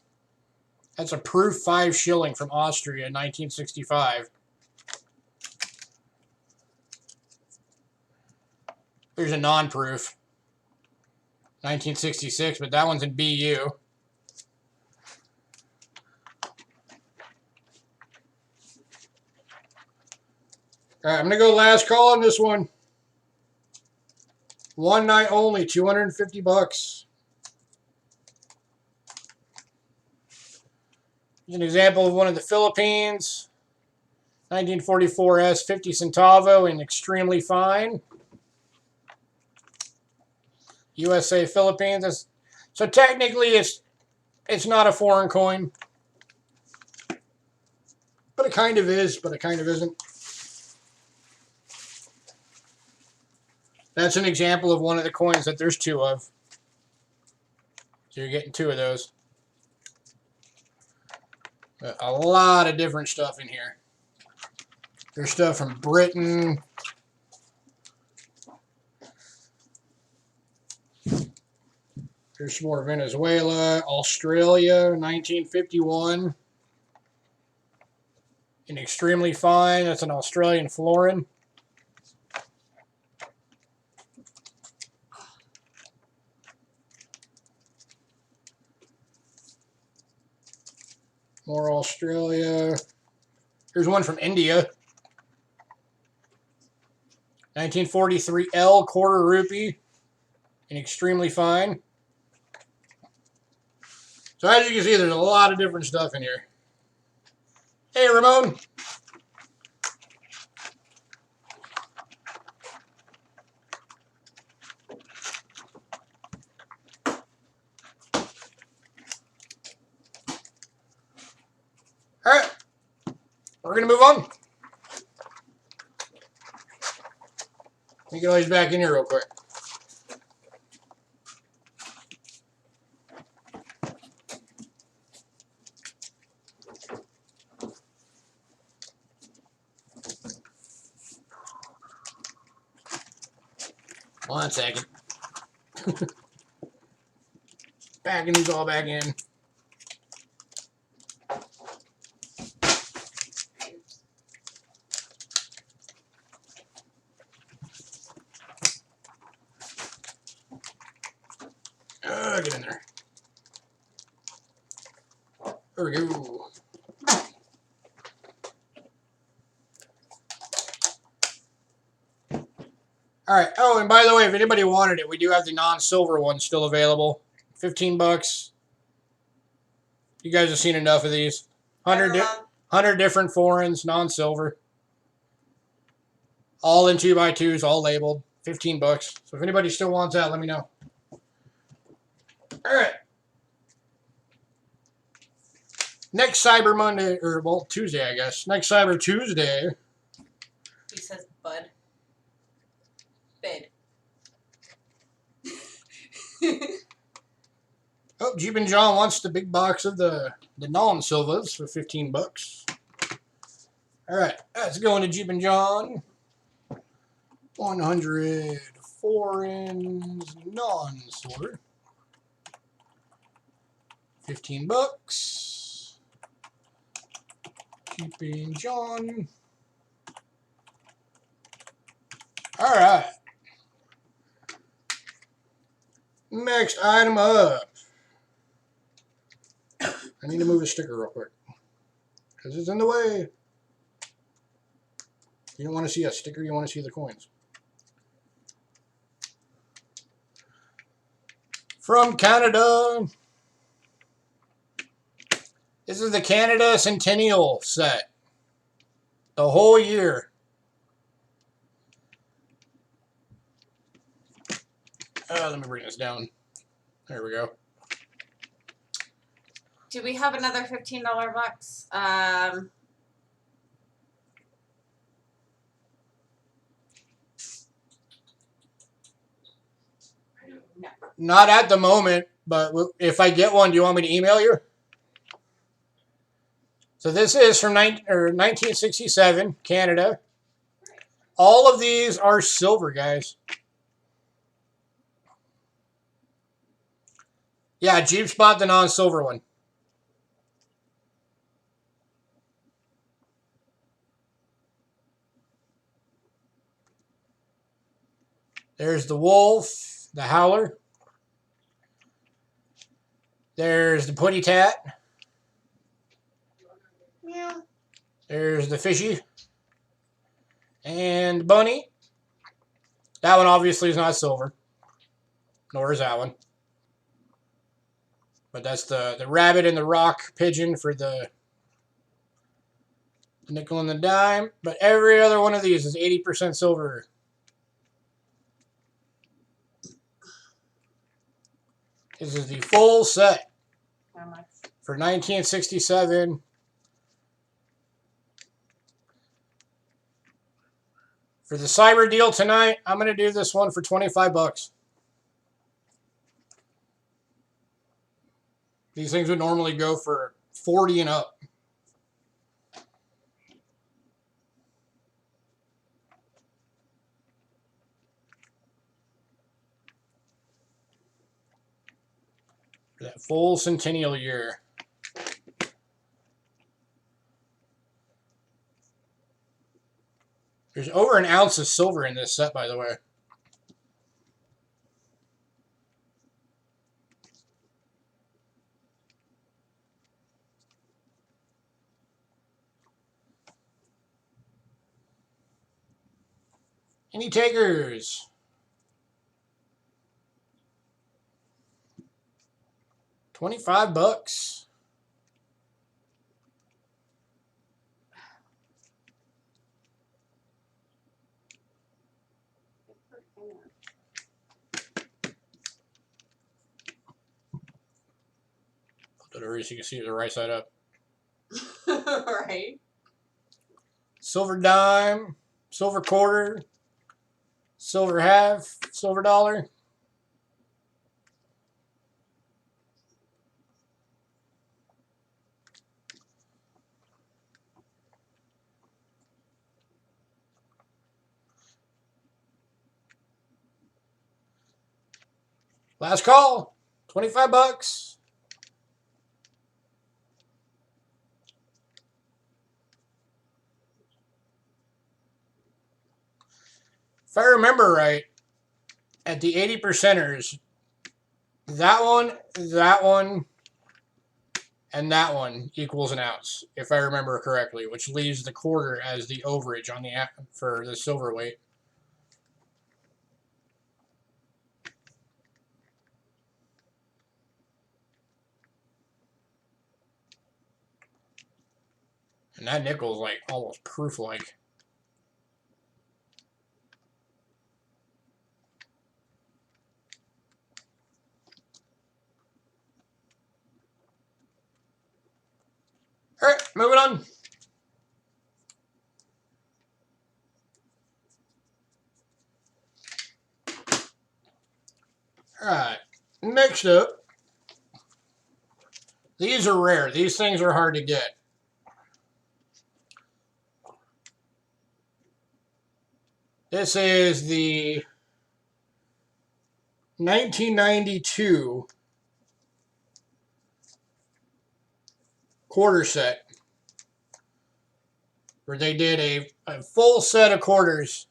A: That's a proof 5 shilling from Austria, 1965. There's a non-proof, 1966, but that one's in BU. All right, I'm going to go last call on this one. One night only, 250 bucks. Here's an example of one of the Philippines. 1944 S 50 centavo in extremely fine. USA Philippines. So technically it's not a foreign coin. But it kind of is, but it kind of isn't. That's an example of one of the coins that there's 2 of. So you're getting 2 of those. A lot of different stuff in here. There's stuff from Britain. There's more Venezuela, Australia, 1951. And extremely fine. That's an Australian florin. More Australia. Here's one from India. 1943 L quarter rupee. And extremely fine. So as you can see, there's a lot of different stuff in here. Hey, Ramon. All right. we're gonna move on. You can always back in here real quick. One second. Backing these all back in. Get in there. There we go. All right. Oh, and by the way, if anybody wanted it, we do have the non-silver one still available. $15. You guys have seen enough of these. 100 different foreigns, non-silver. All in 2x2s, all labeled. $15. So if anybody still wants that, let me know. All right. Next Cyber Monday, or well, Tuesday, I guess. Next Cyber Tuesday.
B: He says bud. Bid.
A: Oh, Jeep and John wants the big box of the non-silvers for $15. All right, let's go into Jeep and John. 100 foreigns, non-silver. $15. Jeep and John. All right. Next item up. I need to move the sticker real quick because it's in the way. You don't want to see a sticker, you want to see the coins. From Canada. This is the Canada Centennial set. The whole year. Let me bring this down. There we go.
B: Do we have another $15 box? No.
A: Not at the moment, but if I get one, do you want me to email you? So this is from 1967, Canada. All of these are silver, guys. Yeah, Jeep's bought the non-silver one. There's the wolf, the howler. There's the putty tat.
B: Yeah.
A: There's the fishy. And bunny. That one obviously is not silver. Nor is that one. But that's the rabbit and the rock pigeon for the nickel and the dime. But every other one of these is 80% silver. This is the full set
B: How much?
A: for 1967. For the cyber deal tonight, I'm going to do this one for $25. These things would normally go for 40 and up. For that full centennial year. There's over an ounce of silver in this set, by the way. Any takers? $25. Put that over so you can see it the right side up.
B: Right.
A: silver dime, silver quarter, silver half, silver dollar. Last call, 25 bucks. If I remember right, at the 80 percenters, that one, and that one equals an ounce, if I remember correctly, which leaves the quarter as the overage on the for the silver weight. And that nickel's like almost proof-like. All right, moving on. All right, next up. These are rare. These things are hard to get. This is the 1992 quarter set, where they did a full set of quarters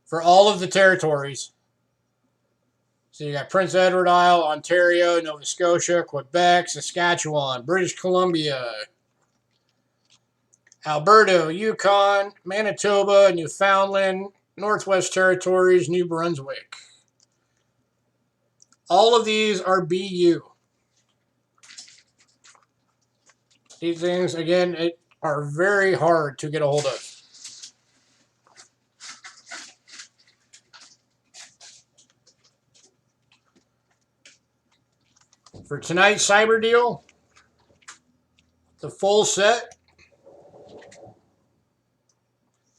A: for all of the territories. So you got Prince Edward Isle, Ontario, Nova Scotia, Quebec, Saskatchewan, British Columbia, Alberta, Yukon, Manitoba, Newfoundland, Northwest Territories, New Brunswick. All of these are BU. These things, again, are very hard to get a hold of. For tonight's cyber deal, the full set,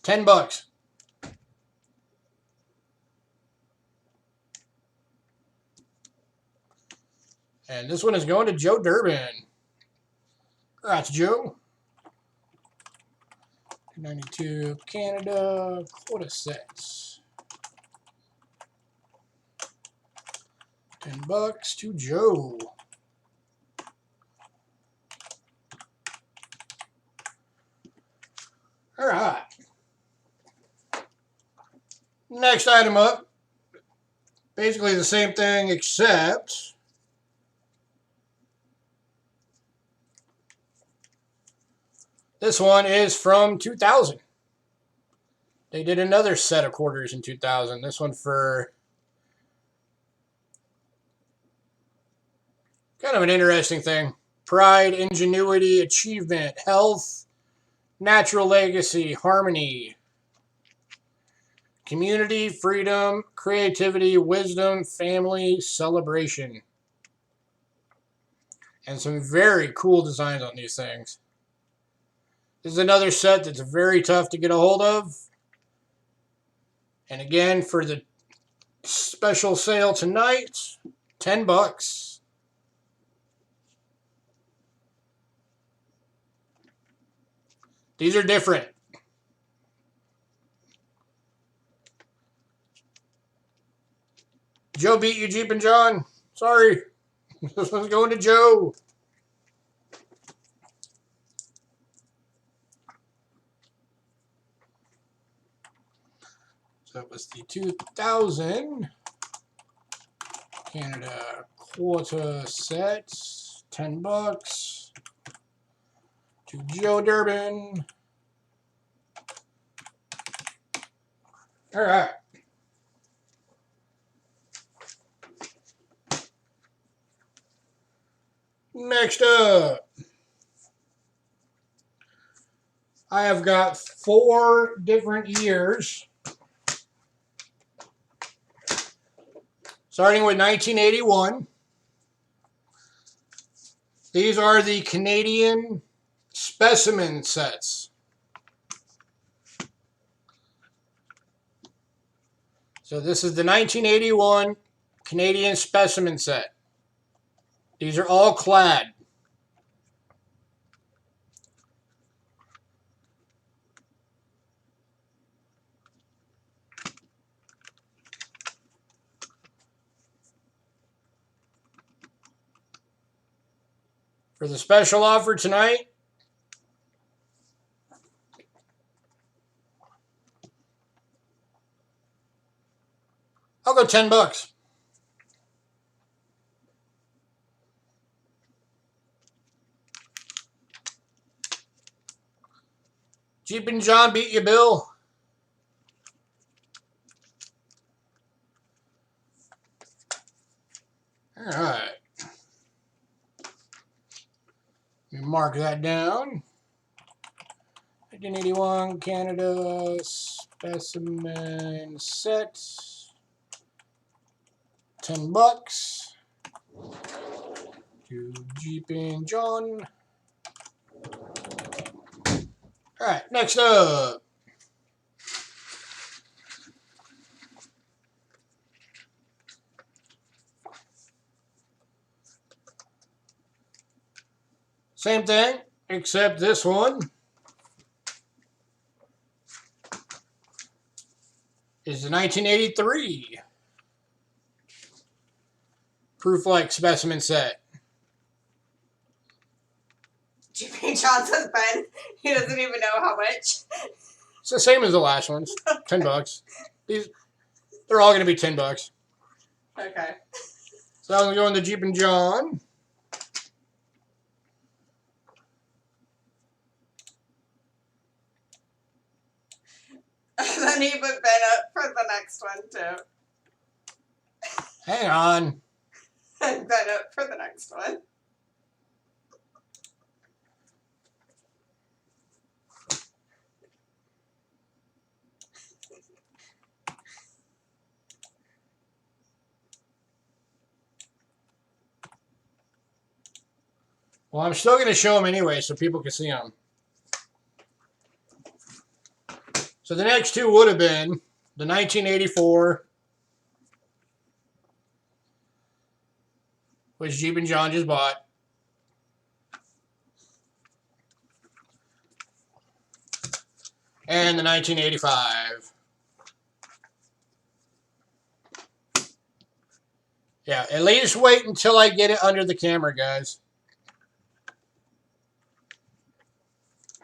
A: 10 bucks. And this one is going to Joe Durbin. That's Joe. 92 Canada quota sets. 10 bucks to Joe. All right. Next item up. Basically the same thing, except this one is from 2000. They did another set of quarters in 2000. This one for kind of an interesting thing. Pride, ingenuity, achievement, health, natural legacy, harmony, community, freedom, creativity, wisdom, family, celebration. And some very cool designs on these things. This is another set that's very tough to get a hold of. And again, for the special sale tonight, 10 bucks. These are different. Joe beat you, Jeep and John. Sorry. This one's going to Joe. So it was the 2000 Canada quarter set. 10 bucks. To Joe Durbin. All right. Next up, I have got 4 different years, starting with 1981. These are the Canadian specimen sets. So this is the 1981 Canadian specimen set. These are all clad. For the special offer tonight, I'll go $10. Jeep and John beat you, Bill. All right. Let me mark that down. 1981 Canada specimen set. $10 to Jeep and John. All right, next up. Same thing, except this one is the 1983 proof-like specimen set.
B: Jimmy John says Ben. He doesn't even know how much.
A: It's the same as the last ones. $10. They're all going to be $10.
B: Okay.
A: So I'm going to go in the Jeep and John.
B: And then he put Ben up for the next one too.
A: Hang on.
B: And Ben up for the next one.
A: Well, I'm still going to show them anyway so people can see them. So the next two would have been the 1984, which Jeep and John just bought. And the 1985. Yeah, at least wait until I get it under the camera, guys.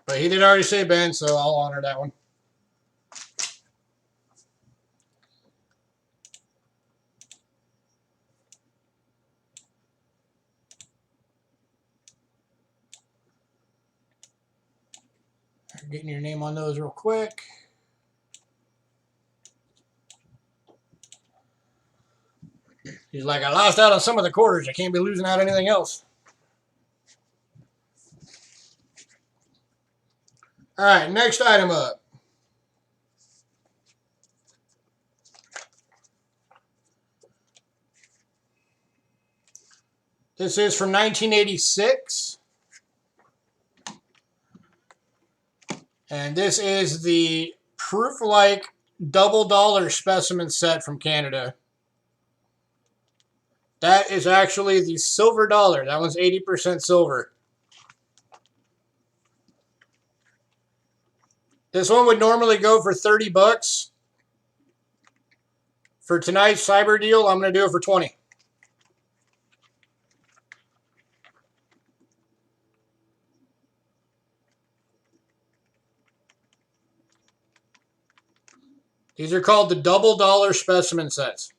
A: But he did already say Ben, so I'll honor that one. Getting your name on those real quick. He's like, I lost out on some of the quarters. I can't be losing out on anything else. All right, next item up. This is from 1986. And this is the proof-like double dollar specimen set from Canada. That is actually the silver dollar. That one's 80% silver. This one would normally go for $30. For tonight's cyber deal, I'm going to do it for $20. These are called the double dollar specimen sets.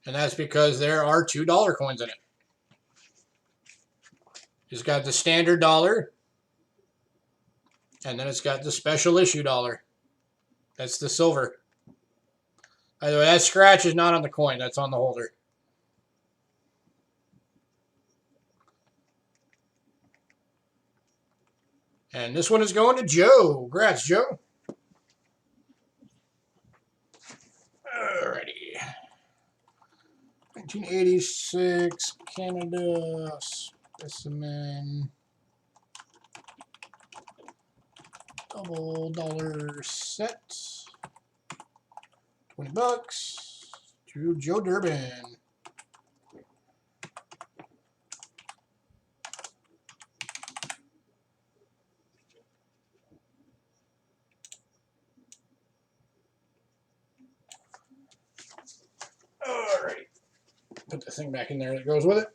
A: And that's because there are $2 coins in it. It's got the standard dollar. And then it's got the special issue dollar. That's the silver. By the way, that scratch is not on the coin. That's on the holder. And this one is going to Joe. Congrats, Joe. Alrighty. 1986 Canada specimen double dollar set. $20 to Joe Durbin. All right. Put the thing back in there that goes with it.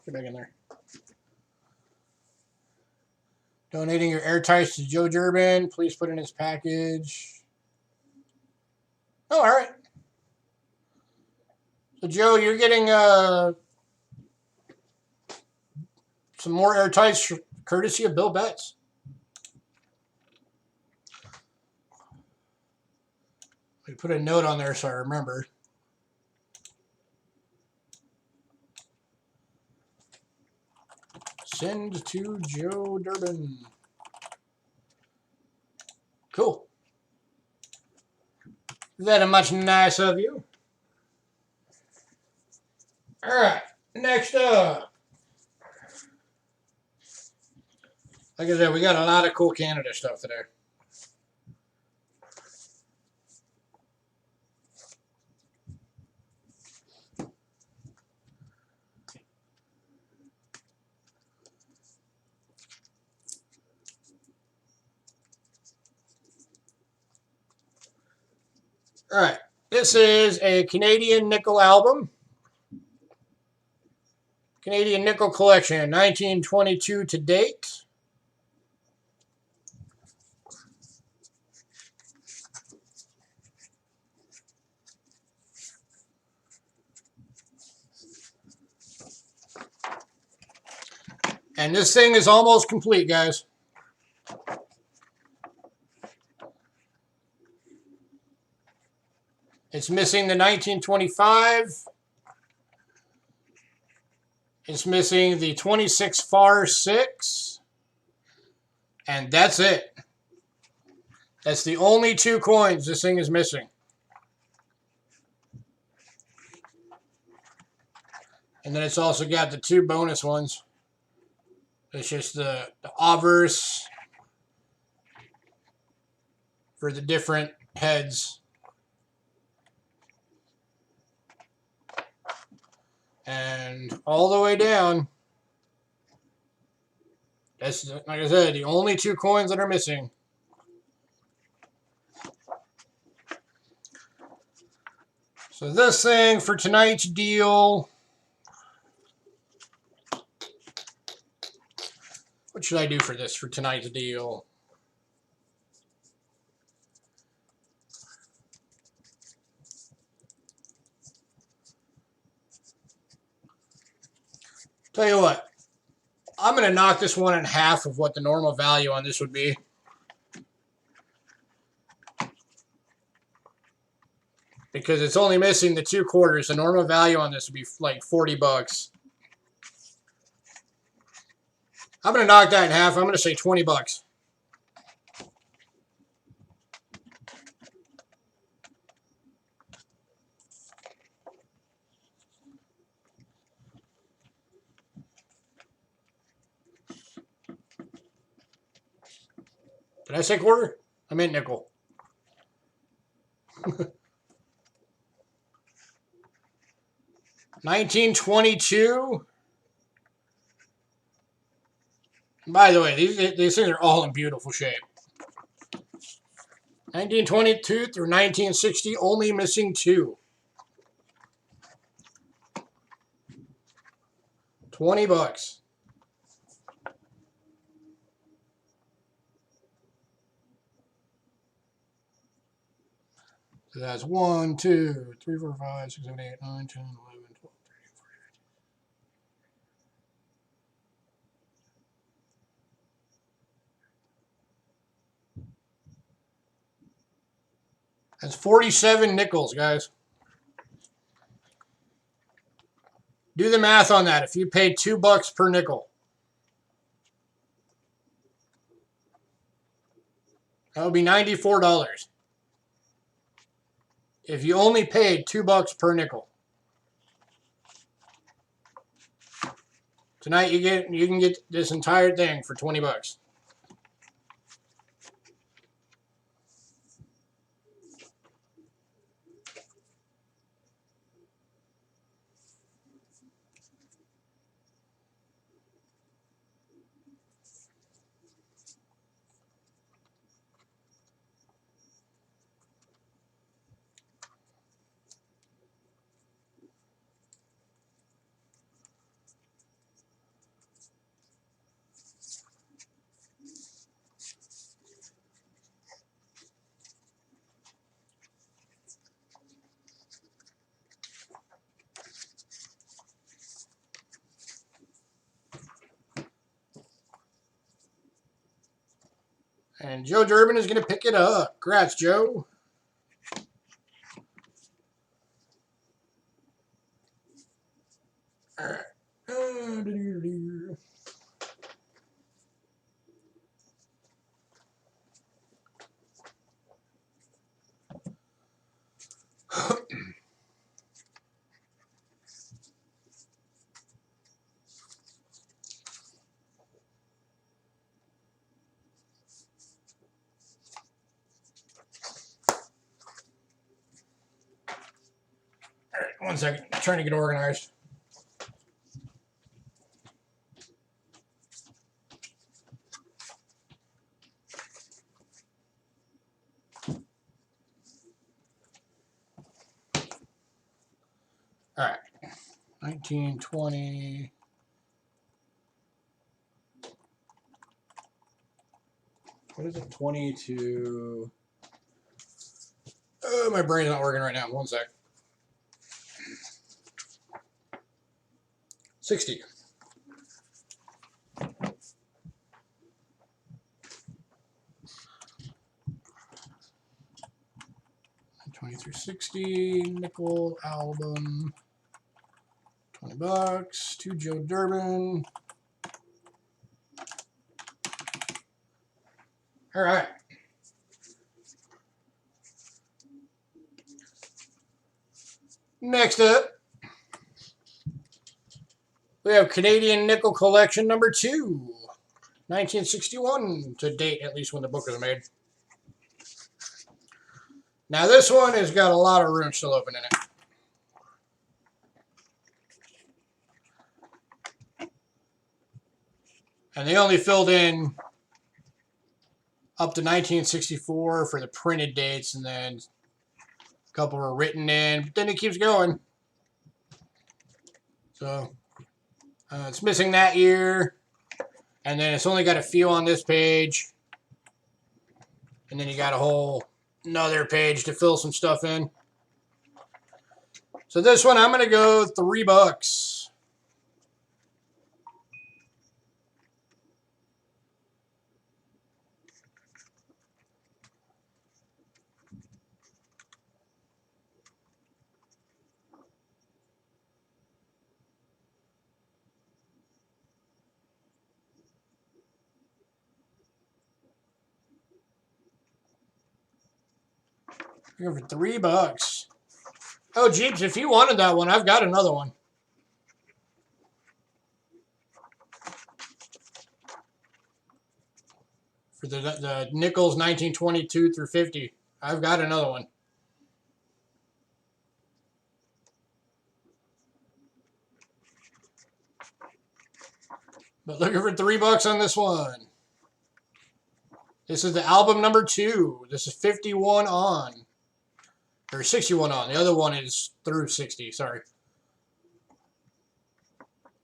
A: Get back in there. Donating your airtights to Joe Durbin. Please put in his package. Oh, all right. So, Joe, you're getting some more airtights courtesy of Bill Betts. I put a note on there so I remember. Send to Joe Durbin. Cool. Very much nice of you. All right. Next up. Like I said, we got a lot of cool Canada stuff today. All right. This is a Canadian nickel album. Canadian nickel collection, 1922 to date. And this thing is almost complete, guys. It's missing the 1925. It's missing the 26 FAR 6. And that's it. That's the only two coins this thing is missing. And then it's also got the two bonus ones. It's just the obverse for the different heads. And all the way down, that's, like I said, the only two coins that are missing. So this thing for tonight's deal, what should I do for this for tonight's deal? Tell you what, I'm going to knock this one in half of what the normal value on this would be. Because it's only missing the 2 quarters. The normal value on this would be like $40. I'm going to knock that in half. I'm going to say $20. Did I say quarter? I meant nickel. 1922. By the way, these things are all in beautiful shape. 1922 through 1960, only missing 2. $20. So that's 1, 2, 3, 4, 5, 6, 7, 8, 9, 10, 11, 12, 13, 14. That's 47 nickels, guys. Do the math on that. If you paid $2 per nickel, that would be $94. If you only paid $2 per nickel. Tonight you can get this entire thing for $20. And Joe Durbin is going to pick it up. Congrats, Joe. All right. All right, 1 second. I'm trying to get organized. All right. 1920. What is it? 22. Oh, my brain's not working right now. 1 sec. 60. 20 through 60. Nickel album. $20. To Joe Durbin. All right. Next up, we have Canadian Nickel Collection number 2. 1961 to date, at least when the book was made. Now this one has got a lot of room still open in it. And they only filled in up to 1964 for the printed dates, and then a couple were written in, but then it keeps going. So it's missing that year, and then it's only got a few on this page, and then you got a whole another page to fill some stuff in. So this one I'm going to go $3. Here for $3. Oh, Jeeps, if you wanted that one, I've got another one. For the Nickels 1922 through 50. I've got another one. But looking for $3 on this one. This is the album number 2. This is 51 on. Or 61 on. The other one is through 60. Sorry.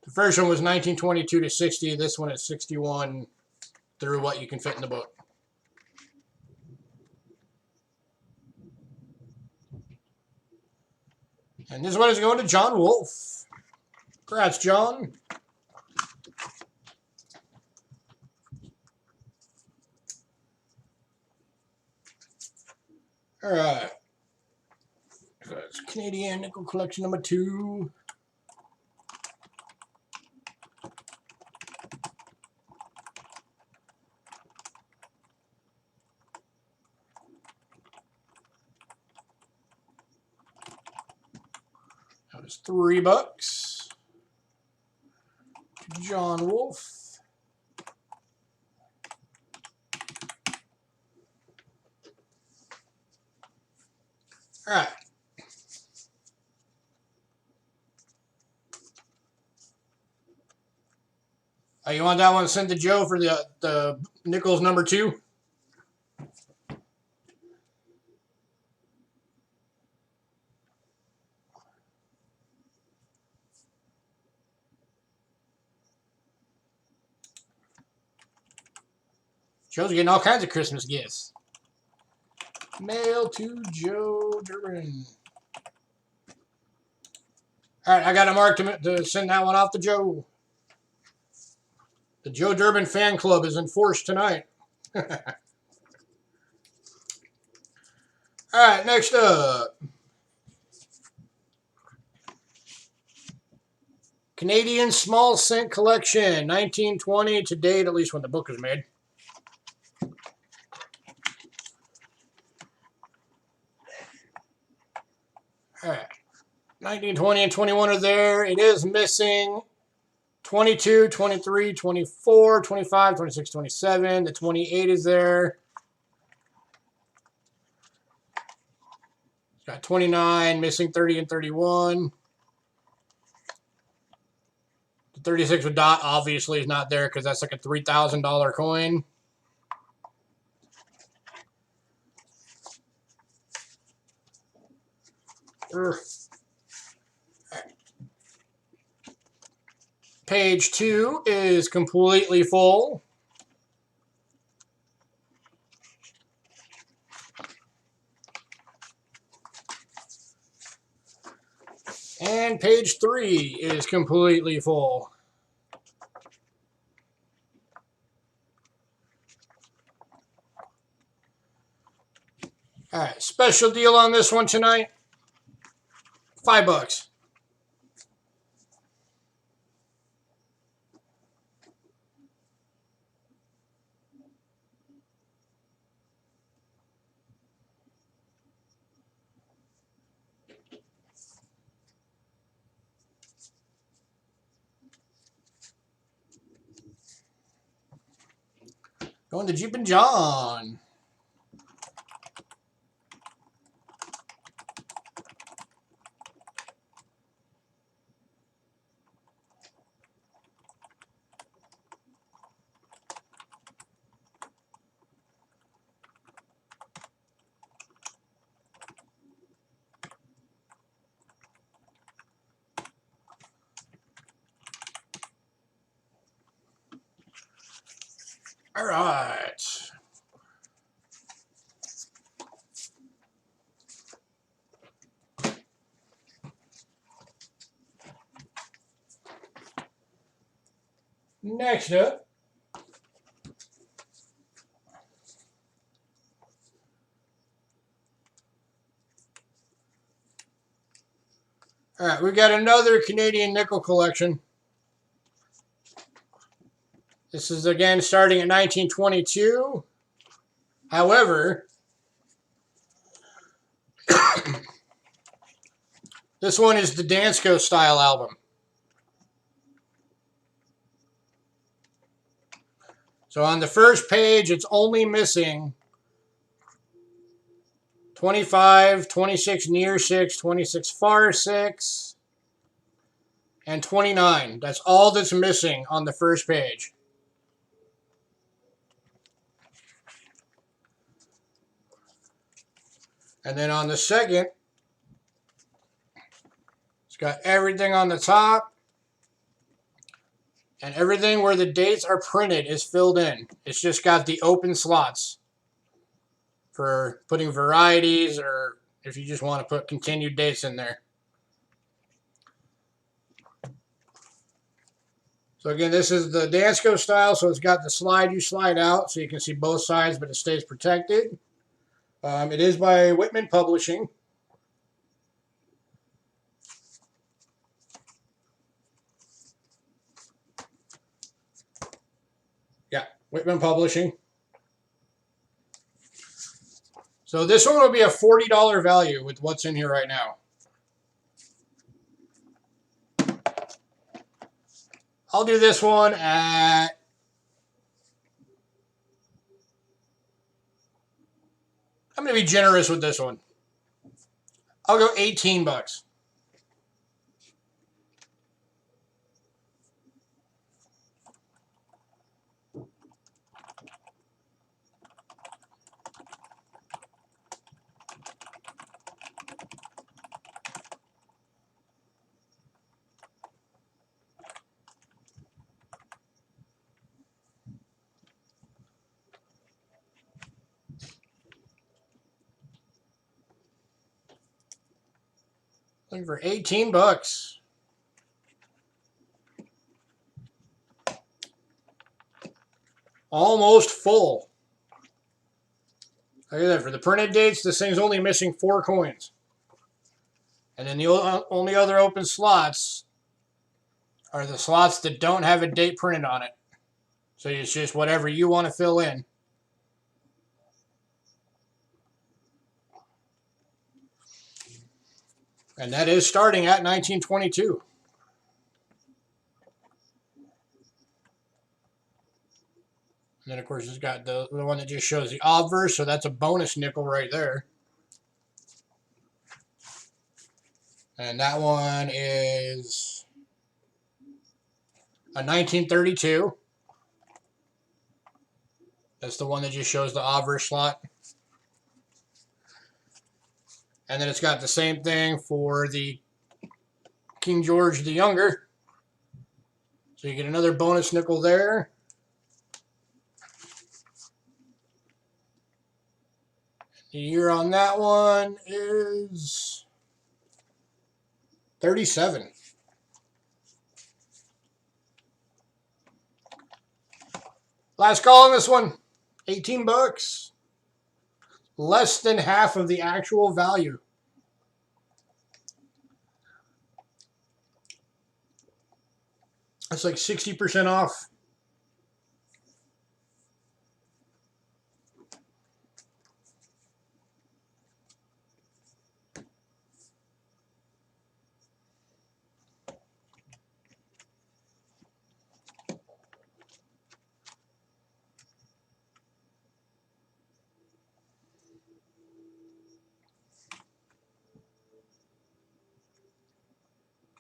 A: The first one was 1922 to 60. This one is 61 through what you can fit in the book. And this one is going to John Wolf. Congrats, John. All right. That's Canadian Nickel Collection number 2. That was $3. John Wolf. All right. Oh, you want that one sent to Joe for the Nickels number 2? Joe's getting all kinds of Christmas gifts. Mail to Joe Durbin. All right, I got a mark to send that one off to Joe. The Joe Durbin fan club is in force tonight. All right, next up. Canadian Small Cent Collection, 1920 to date, at least when the book was made. All right. 19, 20, and 21 are there. It is missing 22, 23, 24, 25, 26, 27. The 28 is there. It's got 29, missing 30 and 31. The 36 with dot obviously is not there because that's like a $3,000 coin. Page 2 is completely full. And page 3 is completely full. All right, special deal on this one tonight. $5. Going to Jeep and John. All right. Next up. All right, we got another Canadian nickel collection. This is again starting at 1922. However, this one is the Dansko style album. So on the first page, it's only missing 25, 26 near 6, 26 far 6, and 29. That's all that's missing on the first page. And then on the second, it's got everything on the top. And everything where the dates are printed is filled in. It's just got the open slots for putting varieties or if you just want to put continued dates in there. So again, this is the Dansko style, so it's got the slide you slide out so you can see both sides, but it stays protected. It is by Whitman Publishing. Yeah, Whitman Publishing. So this one will be a $40 value with what's in here right now. I'll do this one at I'm going to be generous with this one. I'll go $18. Looking for $18. Almost full. Look at that. For the printed dates, this thing's only missing 4 coins. And then the only other open slots are the slots that don't have a date printed on it. So it's just whatever you want to fill in. And that is starting at 1922. And then, of course, it's got the one that just shows the obverse, so that's a bonus nickel right there. And that one is a 1932. That's the one that just shows the obverse slot. And then it's got the same thing for the King George the Younger. So you get another bonus nickel there. The year on that one is 37. Last call on this one, 18 bucks. Less than half of the actual value. That's like 60% off.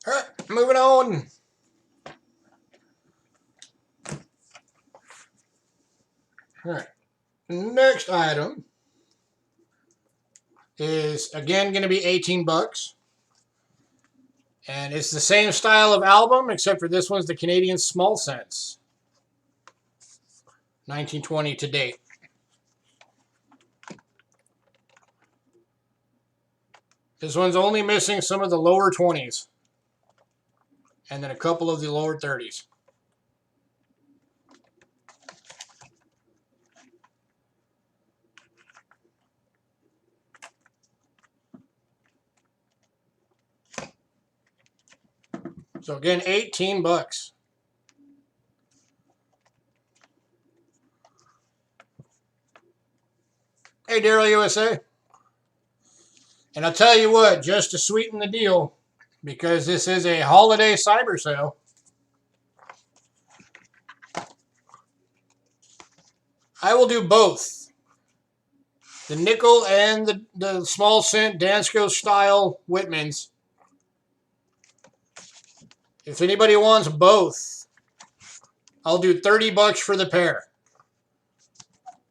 A: All right, moving on. All right, next item is again going to be 18 bucks. And it's the same style of album, except for this one's the Canadian Small Cents. 1920 to date. This one's only missing some of the lower 20s. And then a couple of the lower 30s. So again, 18 bucks. Hey, Daryl USA. And I'll tell you what, just to sweeten the deal, because this is a holiday cyber sale, I will do both. The nickel and the small cent Dansko style Whitmans. If anybody wants both, I'll do 30 bucks for the pair.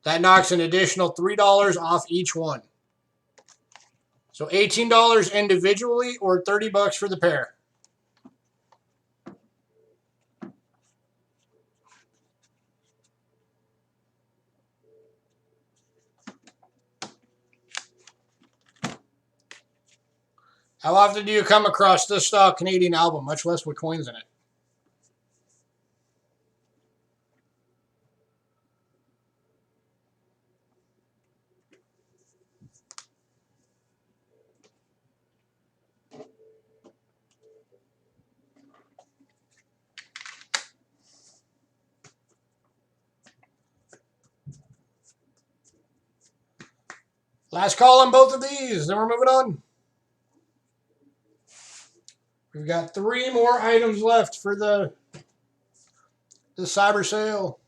A: That knocks an additional $3 off each one. So $18 individually or 30 bucks for the pair. How often do you come across this style Canadian album, much less with coins in it? Last call on both of these, then we're moving on. We've got 3 more items left for the cyber sale.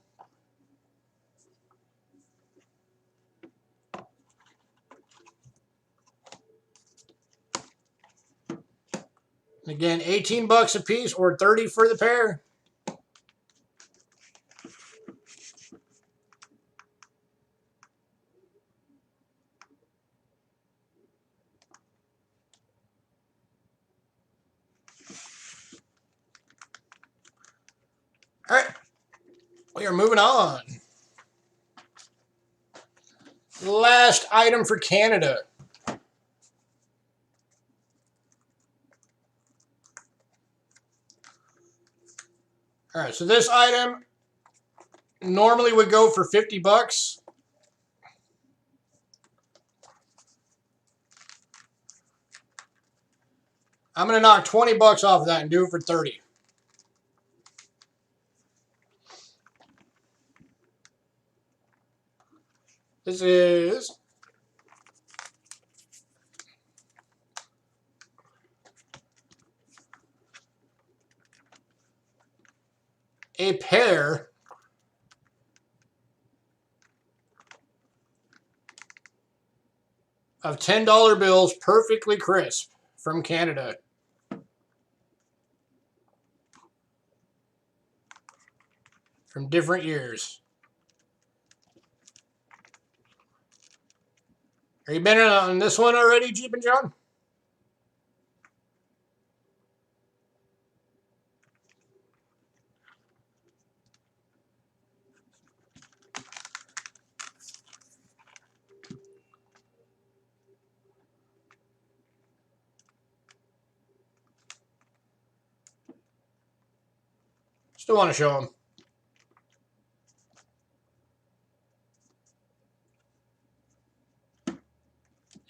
A: Again, 18 bucks a piece or 30 for the pair. All right, we are moving on. Last item for Canada. All right, so this item normally would go for 50 bucks. I'm going to knock 20 bucks off of that and do it for 30. This is a pair of $10 bills, perfectly crisp, from Canada. From different years. Are you been on this one already, Jeep and John? Still want to show them.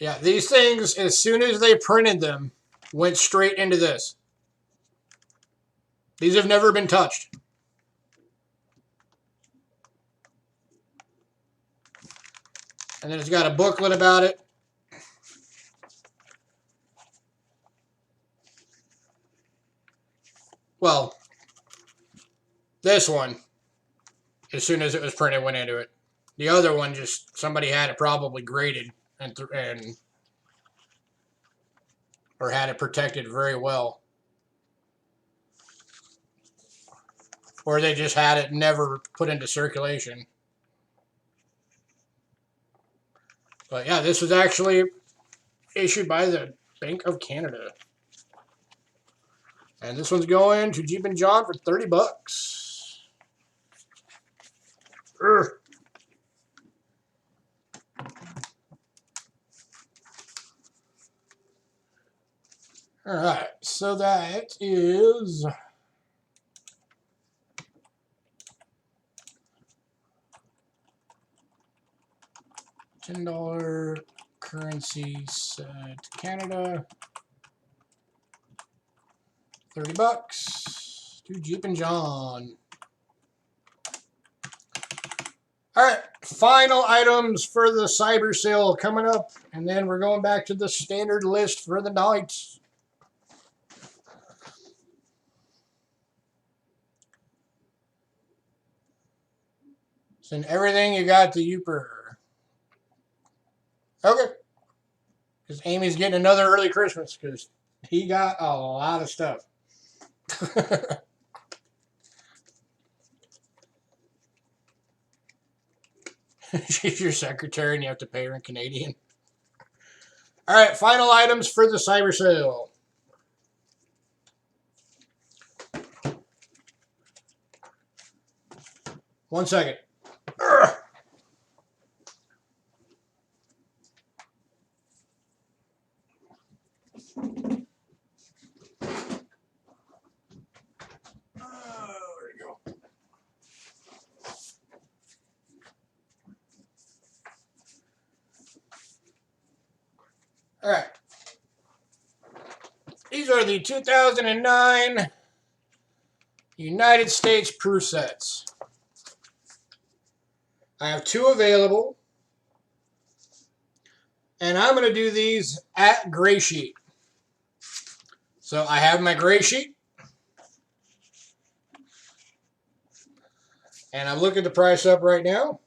A: Yeah, these things, as soon as they printed them, went straight into this. These have never been touched. And then it's got a booklet about it. Well, this one, as soon as it was printed, went into it. The other one, just somebody had it probably graded and or had it protected very well. Or they just had it never put into circulation. But yeah, this was actually issued by the Bank of Canada. And this one's going to Jeep and John for 30 bucks. Urgh. All right, so that is $10 currency set Canada. 30 bucks to Jeep and John. All right, final items for the cyber sale coming up, and then we're going back to the standard list for the night. Send everything you got to Uper. Okay. Because Amy's getting another early Christmas because he got a lot of stuff. She's your secretary and you have to pay her in Canadian. All right, final items for the cyber sale. One second. Urgh. There you go. All right. These are the 2009 United States proof sets. I have 2 available. And I'm going to do these at gray sheet. So I have my gray sheet. And I'm looking the price up right now.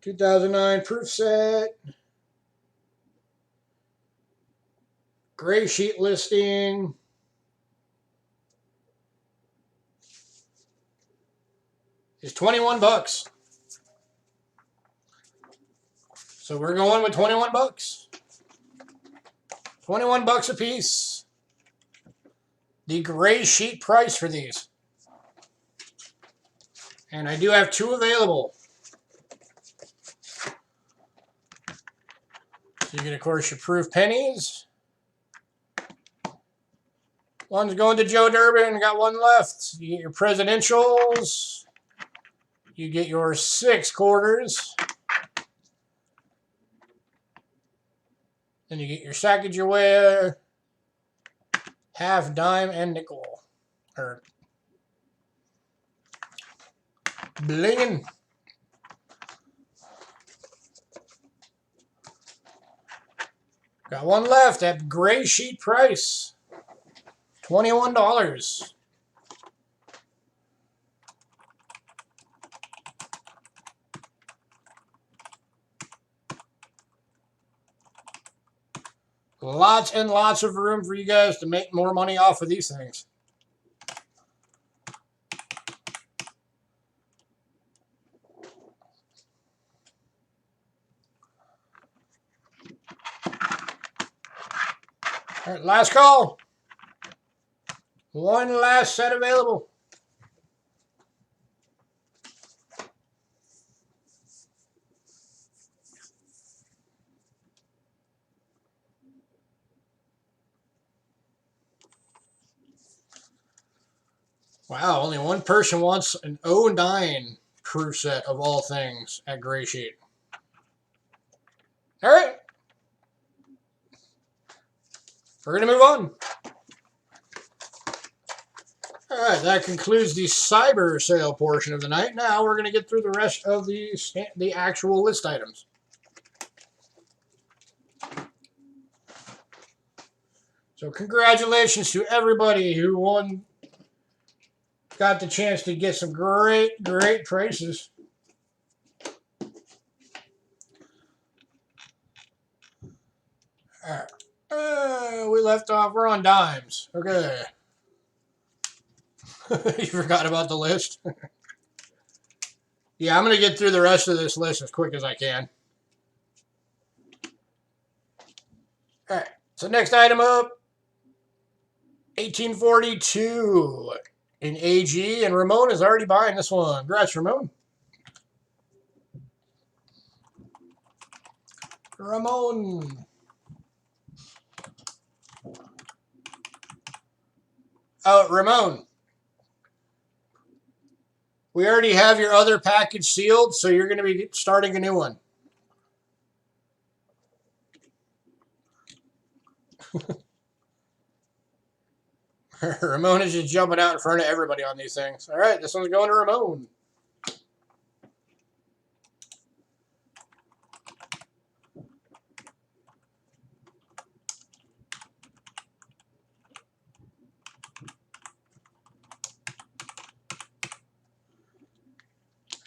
A: $2009 proof set. Gray sheet listing. Is 21 bucks. So we're going with 21 bucks. 21 bucks a piece. The gray sheet price for these. And I do have 2 available. So you get, of course, your proof pennies. One's going to Joe Durbin. Got one left. You get your presidentials. You get your 6 quarters. Then you get your Sacagawea, half dime, and nickel. Or blingin'. Got one left at gray sheet price. $21. Lots and lots of room for you guys to make more money off of these things. All right, last call. One last set available. Wow, only one person wants an 09 crew set of all things at Gray Sheet. All right. We're going to move on. All right, that concludes the cyber sale portion of the night. Now we're going to get through the rest of the actual list items. So congratulations to everybody who got the chance to get some great prices. All right. We left off. We're on dimes. Okay. You forgot about the list? Yeah, I'm going to get through the rest of this list as quick as I can. All right. So next item up, 1842 in AG, and Ramon is already buying this one. Congrats, Ramon. Ramon. Oh, Ramon. We already have your other package sealed, so you're going to be starting a new one. Ramon is just jumping out in front of everybody on these things. All right, this one's going to Ramon.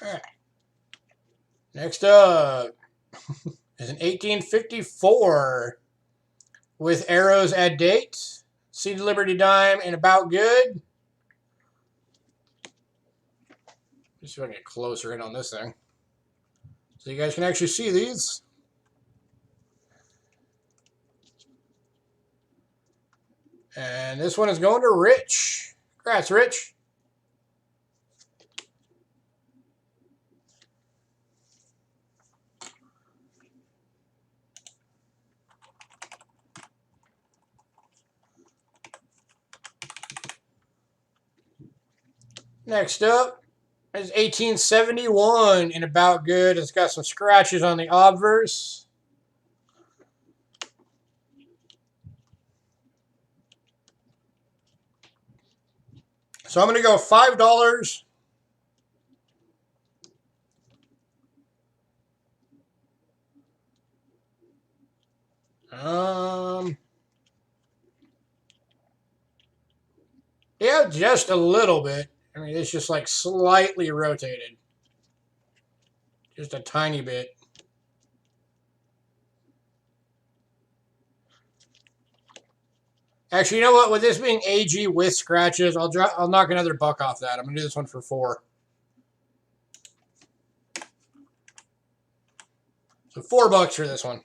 A: All right. Next up is an 1854 with arrows at date, Seed Liberty dime, and about good. Let's see if I can get closer in on this thing so you guys can actually see these. And this one is going to Rich. Congrats, Rich. Next up is 1871 in about good. It's got some scratches on the obverse. So I'm going to go $5. Yeah, just a little bit. I mean, it's just like slightly rotated. Just a tiny bit. Actually, you know what? With this being AG with scratches, I'll knock another buck off that. I'm going to do this one for $4. So $4 for this one.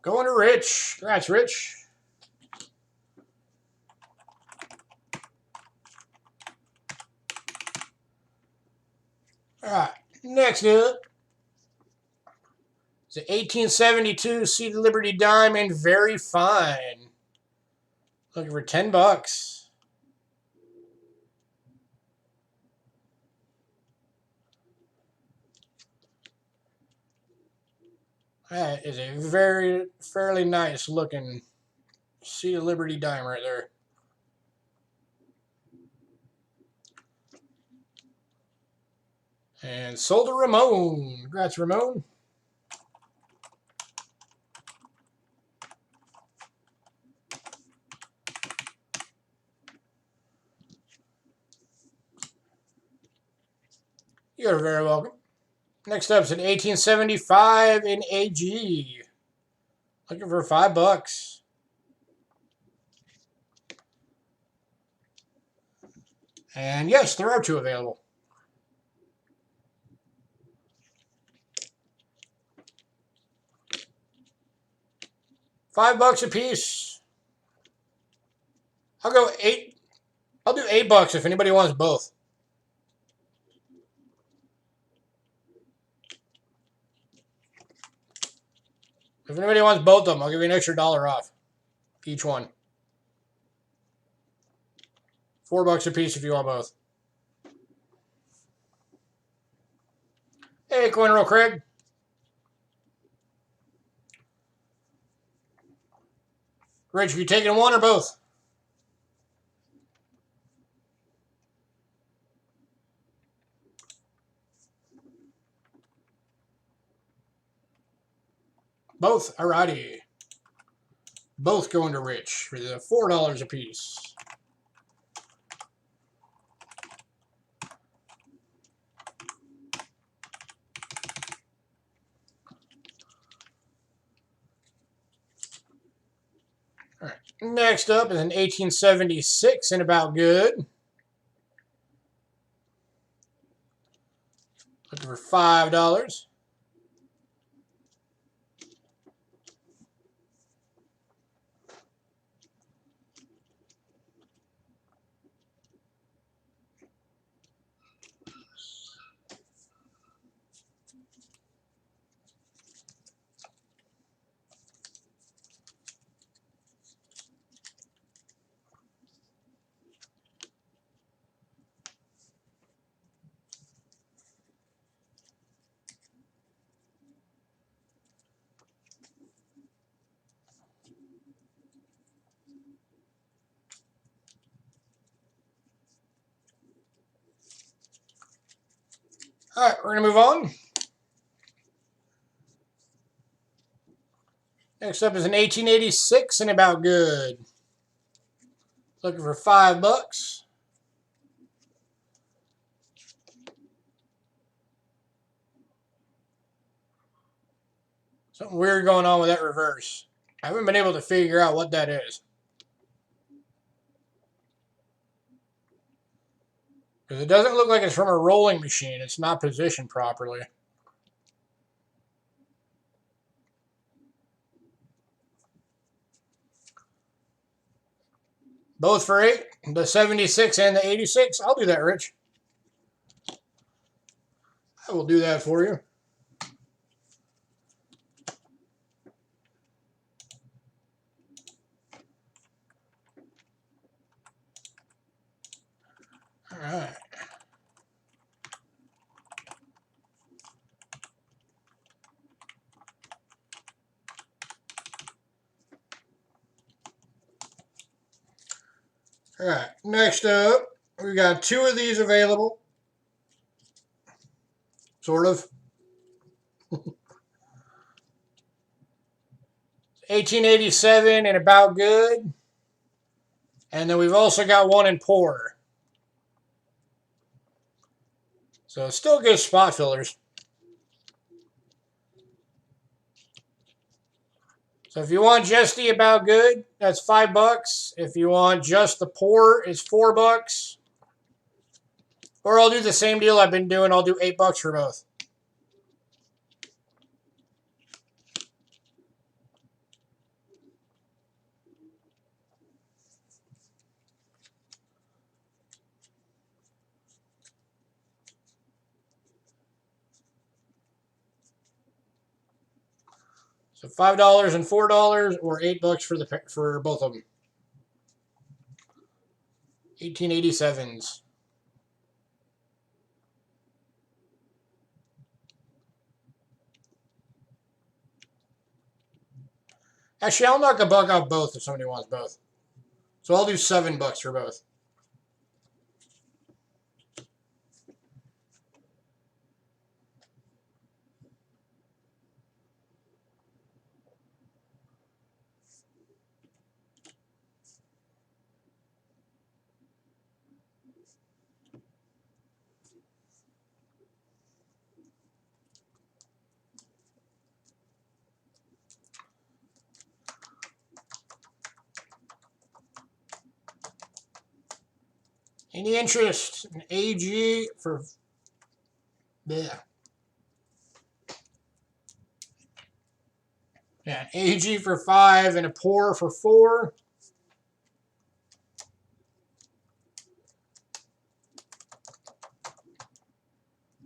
A: Going to Rich. Congrats, Rich. All right. Next up It's an 1872 Seed Liberty Diamond, very fine. Looking for $10. That is a fairly nice looking Seed Liberty Diamond right there. And sold to Ramon. Congrats, Ramon. You're very welcome. Next up is an 1875 in AG. Looking for $5. And yes, there are 2 available. $5 a piece. I'll go 8. I'll do $8 if anybody wants both. If anybody wants both of them, I'll give you an extra $1 off each one. $4 a piece if you want both. Hey, Coin Roll Craig. Rich, are you taking one or both? Both. Alrighty. Both going to Rich for the $4 a piece. All right. Next up is an 1876 and about good. Looking for $5. All right, we're going to move on. Next up is an 1886 and about good. Looking for $5. Something weird going on with that reverse. I haven't been able to figure out what that is. Because it doesn't look like it's from a rolling machine. It's not positioned properly. Both for 8. The 76 and the 86. I'll do that, Rich. I will do that for you. All right. All right. Next up, we got 2 of these available. Sort of. 1887 and about good. And then we've also got one in pour. So still good spot fillers. So if you want just the about good, that's $5. If you want just the pour, it's $4. Or I'll do the same deal I've been doing. I'll do $8 for both. So $5 and $4, or $8 for both of them. 1887s. Actually, I'll knock a buck off both if somebody wants both. So I'll do $7 for both. Any interest in AG for... Yeah. Yeah, AG for 5 and a pour for 4.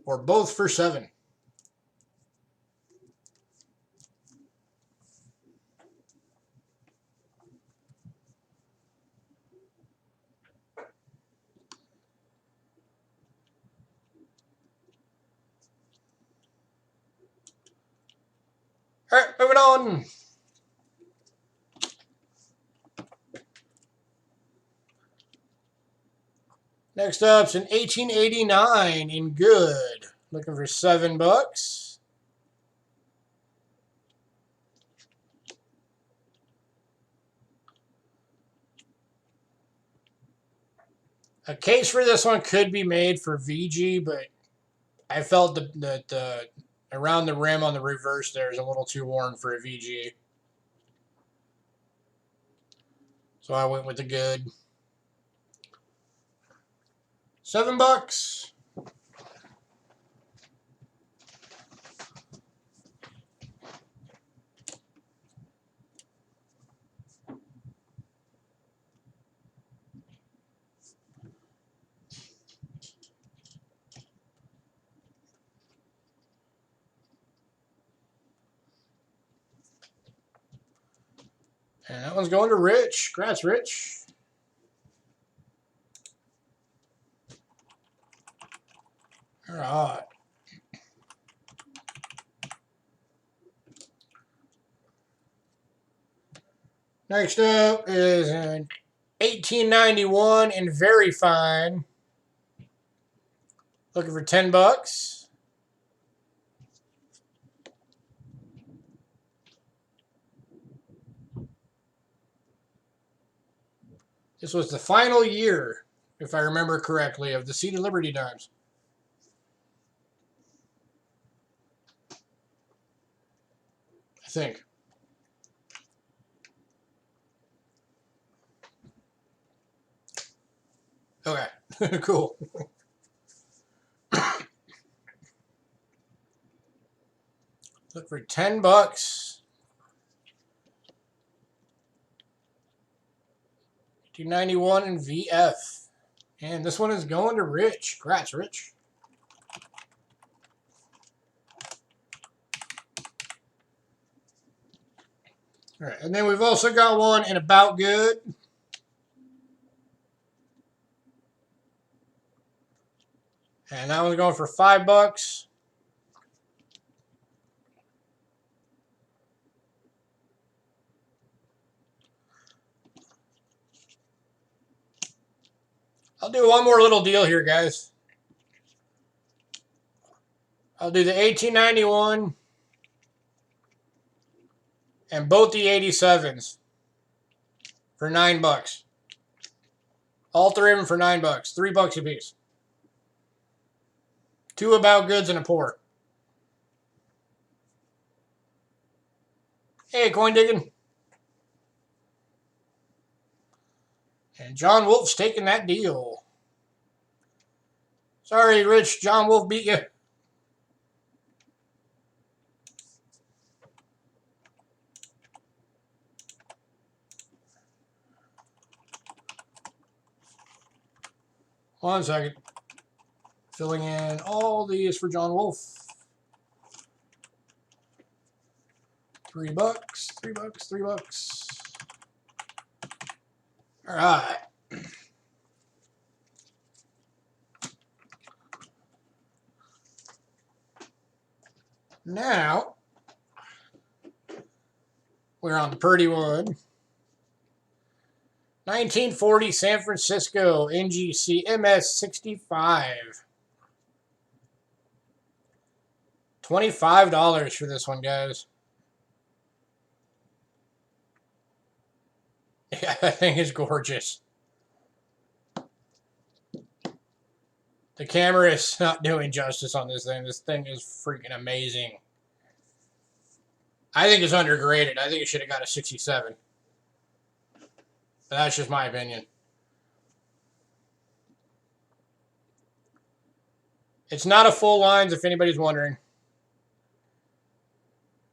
A: Or both for 7. All right, moving on. Next up's an 1889 in good. Looking for $7. A case for this one could be made for VG, but I felt that around the rim on the reverse there is a little too worn for a VG. So I went with the good. $7. And that one's going to Rich. Congrats, Rich. All right. Next up is an 1891 in very fine. Looking for $10. This was the final year, if I remember correctly, of the Seat of Liberty dimes. I think. Okay, cool. Look for $10. 291 in VF. And this one is going to Rich. Congrats, Rich. All right, and then we've also got one in About Good. And that one's going for $5. I'll do one more little deal here, guys. I'll do the 1891 and both the 87s for $9. All three of them for $9. $3 a piece. 2 About Goods and a pour. Hey, coin digging. And John Wolf's taking that deal. Sorry, Rich. John Wolf beat you. One second. Filling in all these for John Wolf. $3, $3, $3. All right. Now, we're on the pretty one. 1940 San Francisco NGC MS65. $25 for this one, guys. Yeah, that thing is gorgeous. The camera is not doing justice on this thing. This thing is freaking amazing. I think it's undergraded. I think it should have got a 67. But that's just my opinion. It's not a full lines, if anybody's wondering.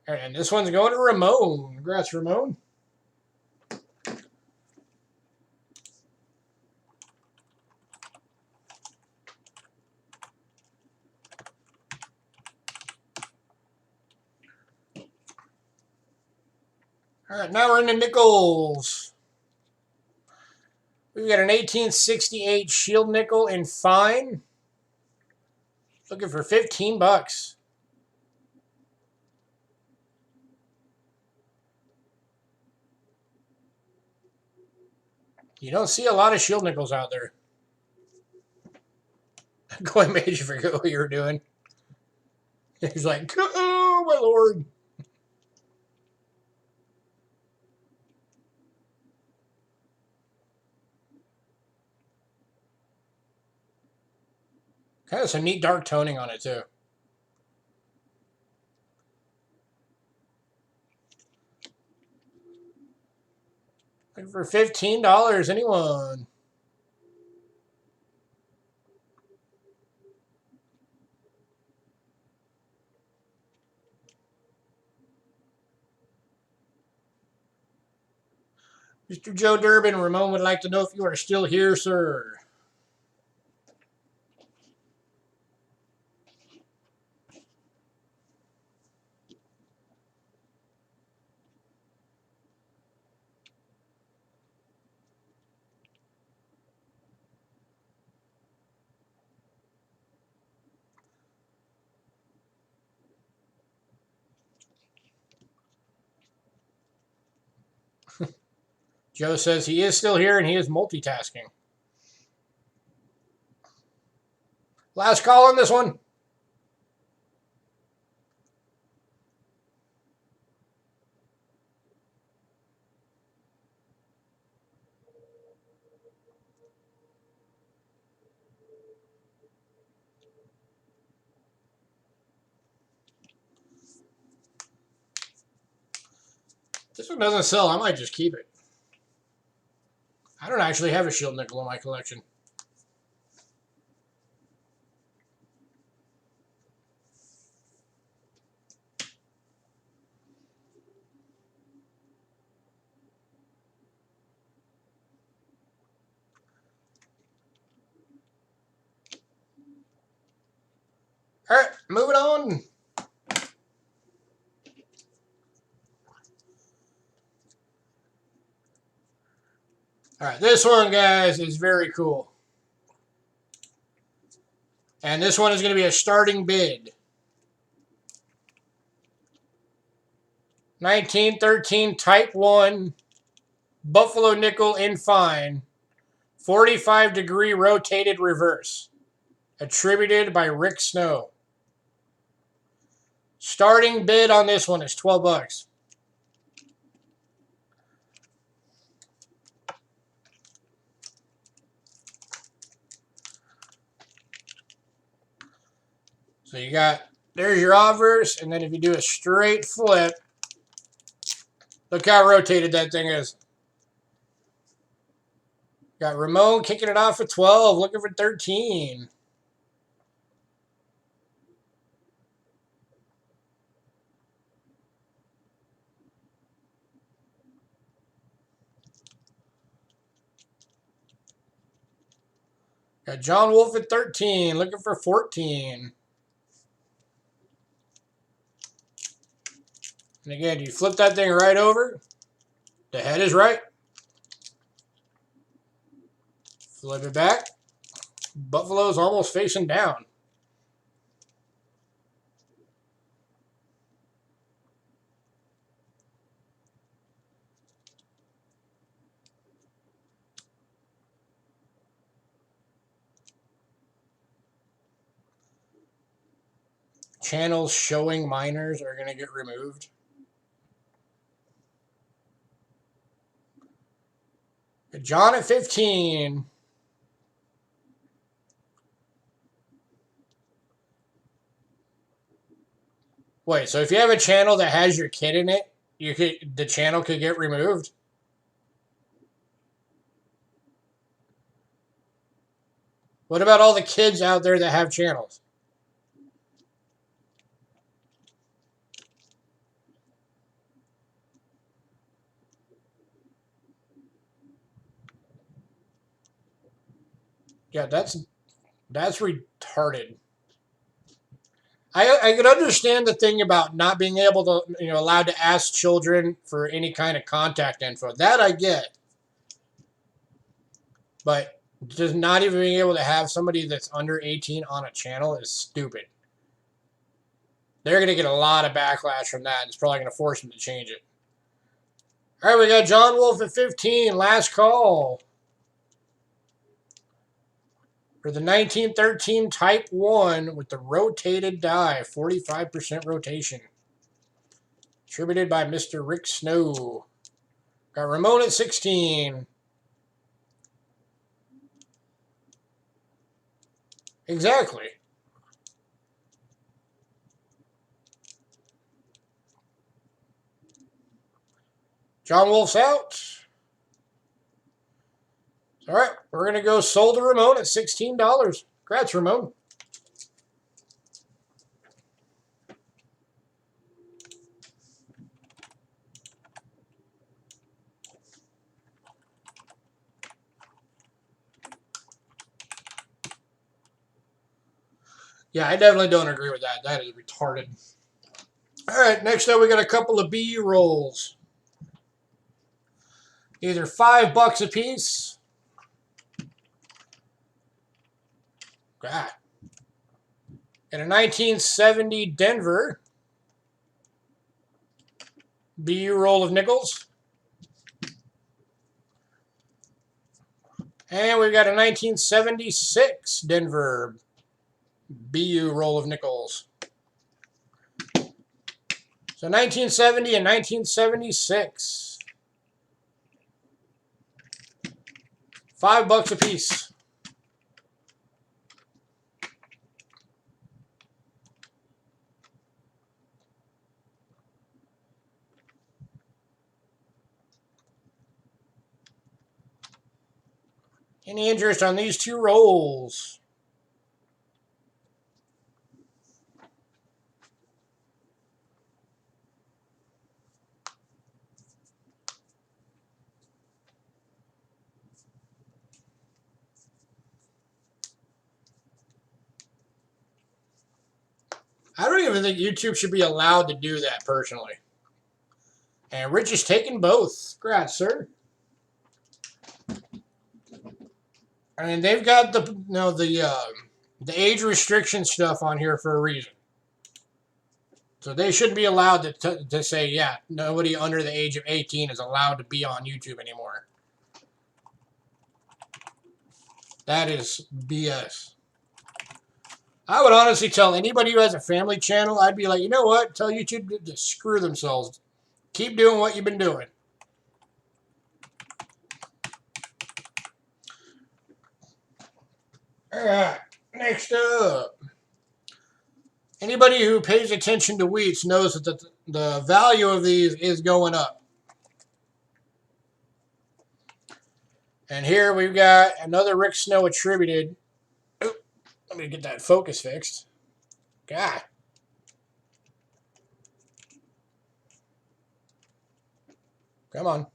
A: And this one's going to Ramon. Congrats, Ramon. All right, now we're in the nickels. We've got an 1868 Shield nickel in fine. Looking for $15. You don't see a lot of Shield nickels out there. Coin made you forget what you were doing. He's like, oh my lord. Kind of some neat dark toning on it too. Looking for $15, anyone? Mr. Joe Durbin, Ramon would like to know if you are still here, sir. Joe says he is still here and he is multitasking. Last call on this one. This one doesn't sell. I might just keep it. I don't actually have a Shield nickel in my collection. All right, moving on. All right, this one, guys, is very cool. And this one is going to be a starting bid. 1913 Type 1 Buffalo nickel in fine. 45-degree rotated reverse. Attributed by Rick Snow. Starting bid on this one is $12. So you got, there's your obverse, and then if you do a straight flip, look how rotated that thing is. Got Ramon kicking it off at 12, looking for 13. Got John Wolf at 13, looking for 14. And again, you flip that thing right over. The head is right. Flip it back. Buffalo's almost facing down. Channels showing minors are going to get removed. John at 15. Wait, so if you have a channel that has your kid in it, the channel could get removed? What about all the kids out there that have channels? Yeah, that's retarded. I could understand the thing about not being able to, allowed to ask children for any kind of contact info. That I get. But just not even being able to have somebody that's under 18 on a channel is stupid. They're going to get a lot of backlash from that. It's probably going to force them to change it. All right, we got John Wolf at 15. Last call. For the 1913 Type 1 with the rotated die, 45% rotation. Attributed by Mr. Rick Snow. Got Ramon at 16. Exactly. John Wolf's out. All right, we're going to go sold to Ramon at $16. Congrats, Ramon. Yeah, I definitely don't agree with that. That is retarded. All right, next up we got a couple of B rolls. Either $5 a piece. God. And a 1970 Denver BU roll of nickels. And we've got a 1976 Denver BU roll of nickels. So 1970 and 1976. $5 a piece. Any interest on these two rolls? I don't even think YouTube should be allowed to do that personally. And Rich is taking both. Congrats, sir. I mean, they've got the age restriction stuff on here for a reason. So they shouldn't be allowed to say, yeah, nobody under the age of 18 is allowed to be on YouTube anymore. That is BS. I would honestly tell anybody who has a family channel, I'd be like, you know what? Tell YouTube to screw themselves. Keep doing what you've been doing. All right, next up. Anybody who pays attention to wheats knows that the value of these is going up. And here we've got another Rick Snow attributed. Oh, let me get that focus fixed. God. Come on.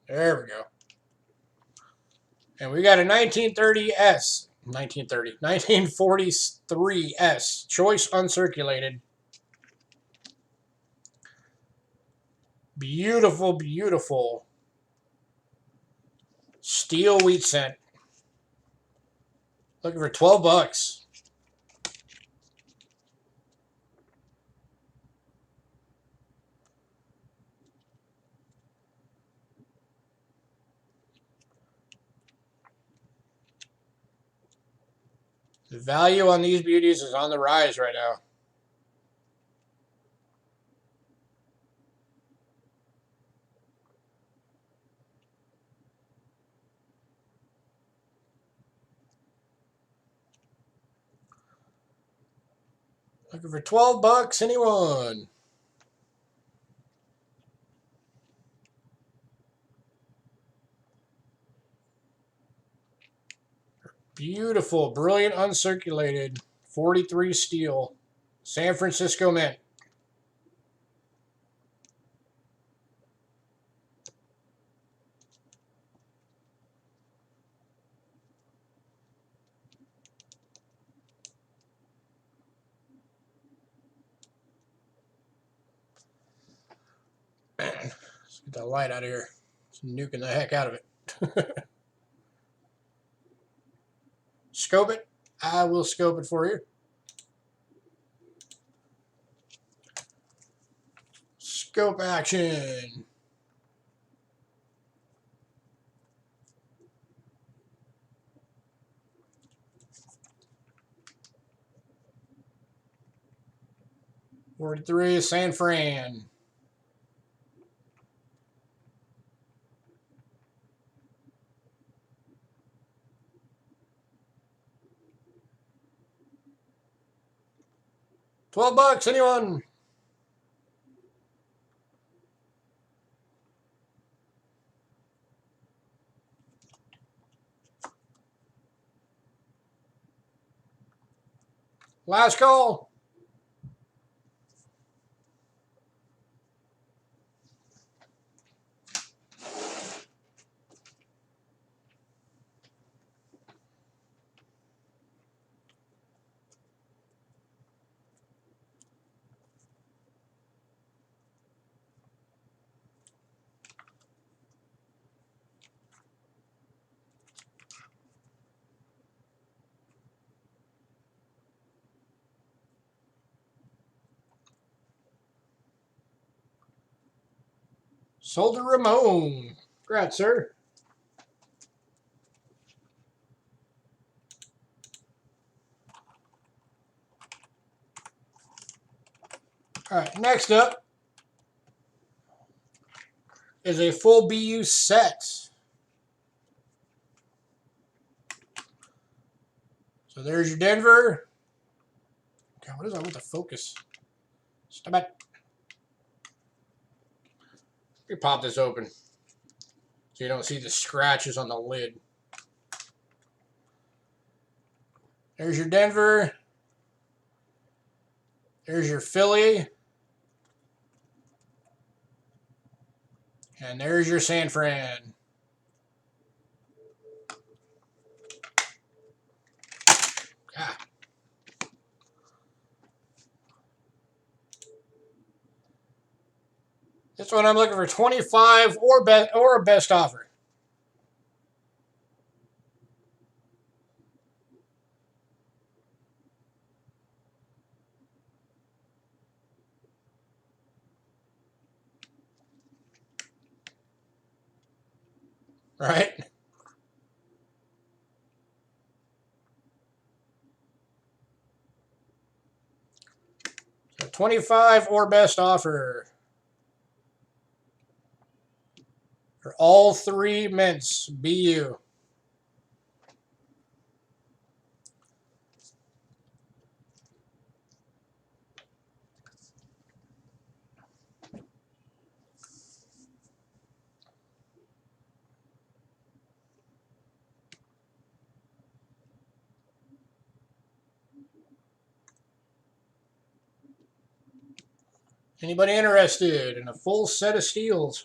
A: There we go. And we got a 1930S. 1943S. Choice uncirculated. Beautiful, beautiful steel wheat cent. Looking for 12 bucks. The value on these beauties is on the rise right now. Looking for 12 bucks, anyone? Beautiful, brilliant, uncirculated, 43 steel, San Francisco Mint. Let's get that light out of here. It's nuking the heck out of it. Scope it. I will scope it for you. Scope action. $43 San Fran. $12, anyone? Last call. Sold to Ramon. Congrats, sir. All right, next up is a full BU set. So there's your Denver. God, what is that with the focus? Stop it. Let me pop this open so you don't see the scratches on the lid. There's your Denver. There's your Philly. And there's your San Fran. Ah. This one I'm looking for 25 or a best offer. Right? So 25 or best offer for all three mints. BU. Anybody interested in a full set of steals?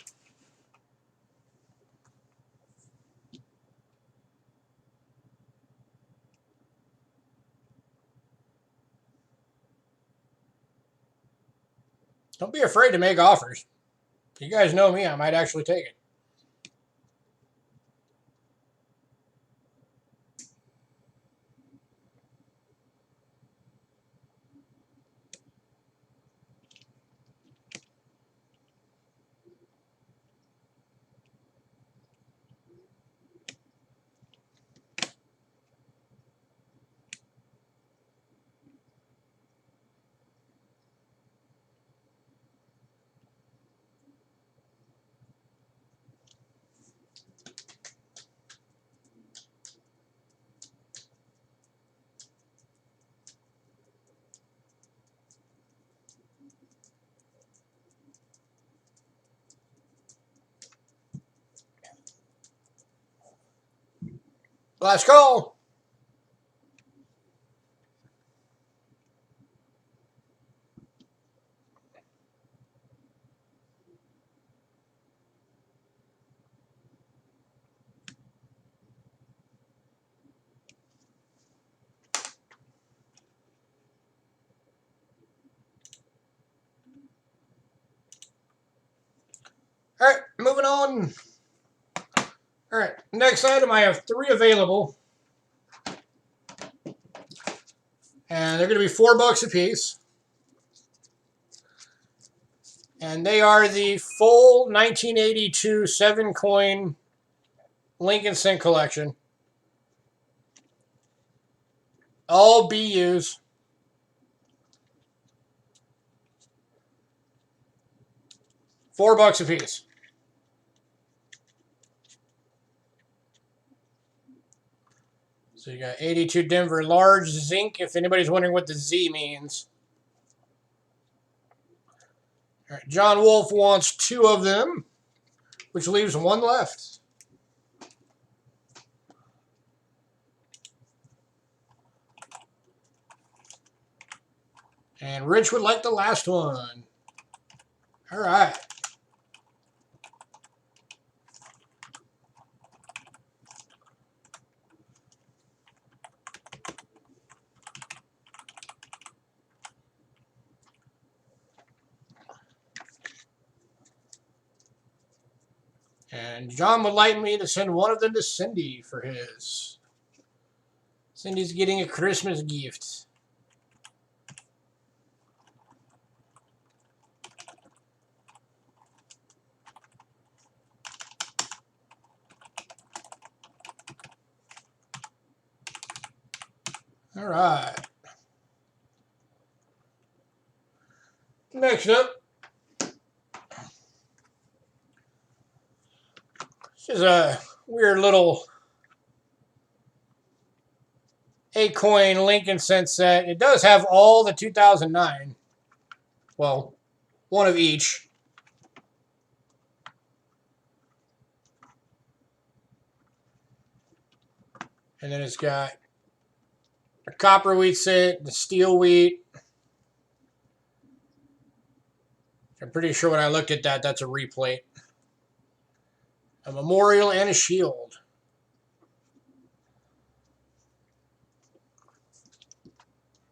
A: Don't be afraid to make offers. You guys know me, I might actually take it. Last call. All right, moving on. All right, next item, I have 3 available. And they're going to be $4 a piece. And they are the full 1982 7-coin Lincoln Cent collection. All BUs. $4 a piece. So you got 82 Denver large zinc, if anybody's wondering what the Z means. All right, John Wolf wants 2 of them, which leaves 1 left. And Rich would like the last one. All right. And John would like me to send one of them to Cindy for his. Cindy's getting a Christmas gift. All right. Next up, this is a weird little 8-coin Lincoln Cent set. It does have all the 2009. Well, one of each. And then it's got a copper wheat set, the steel wheat. I'm pretty sure when I looked at that, that's a replate. A memorial and a shield.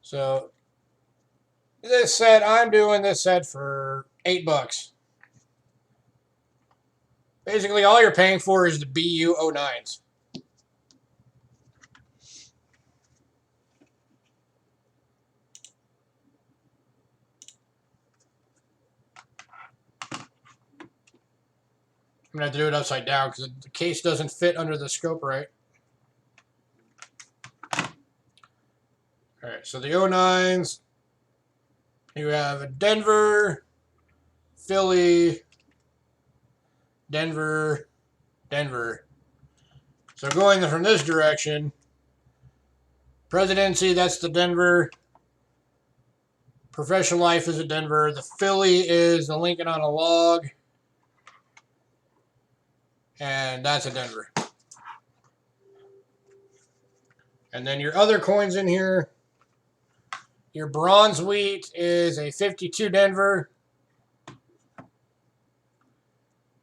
A: So this set, I'm doing this set for $8. Basically, all you're paying for is the BU 09s. I'm going to have to do it upside down because the case doesn't fit under the scope right. All right, so the 09s, you have a Denver, Philly, Denver, Denver. So going from this direction, Presidency, that's the Denver. Professional Life is a Denver. The Philly is the Lincoln on a Log. And that's a Denver. And then your other coins in here. Your bronze wheat is a 52 Denver.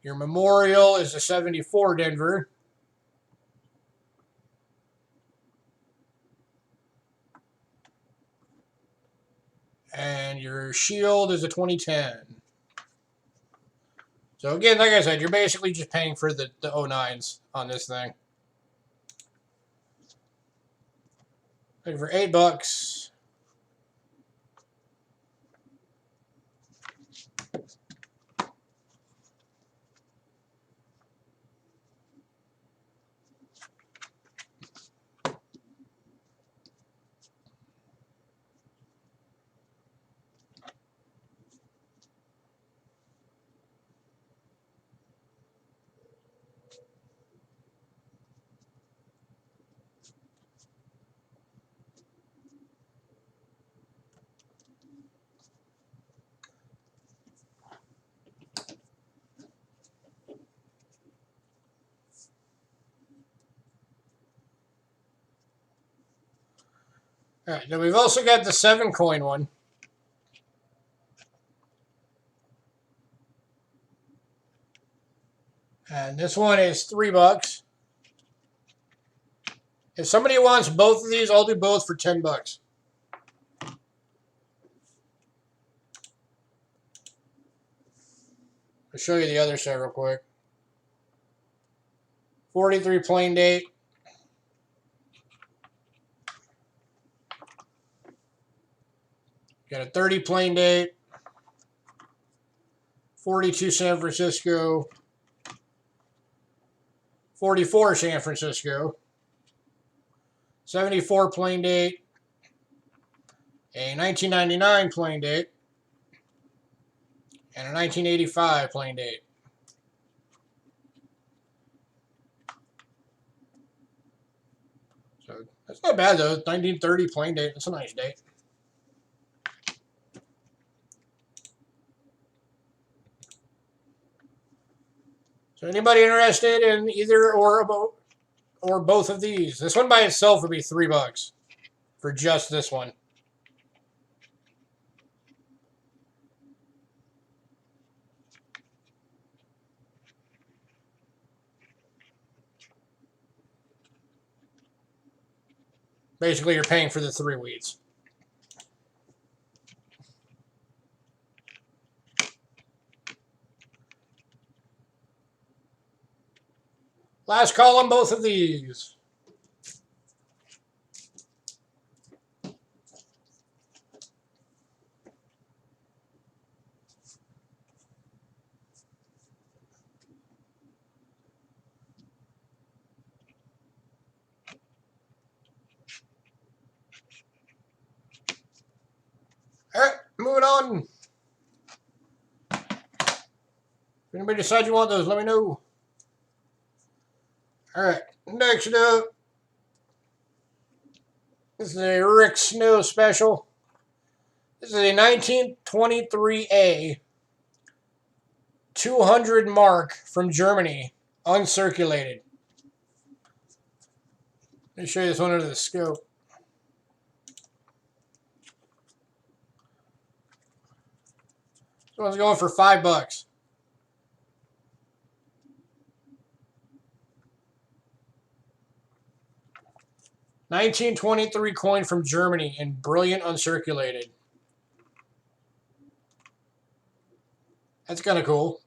A: Your memorial is a 74 Denver. And your shield is a 2010. So again, like I said, you're basically just paying for the 09s on this thing. Looking for $8. All right, now we've also got the 7-coin one. And this one is $3. If somebody wants both of these, I'll do both for $10. I'll show you the other set real quick. 43 plain date. Got a 30 plain date. 42 San Francisco. 44 San Francisco. 74 plain date. A 1999 plain date. And a 1985 plain date. So that's not bad though. 1930 plain date. That's a nice date. So anybody interested in either or both of these? This one by itself would be $3 for just this one. Basically, you're paying for the 3 weeds. Last call on both of these. All right, moving on. If anybody decides you want those, let me know. All right, next up. This is a Rick Snow special. This is a 1923A 200 mark from Germany, uncirculated. Let me show you this one under the scope. This one's going for $5. $1923 coin from Germany in brilliant uncirculated. That's kind of cool.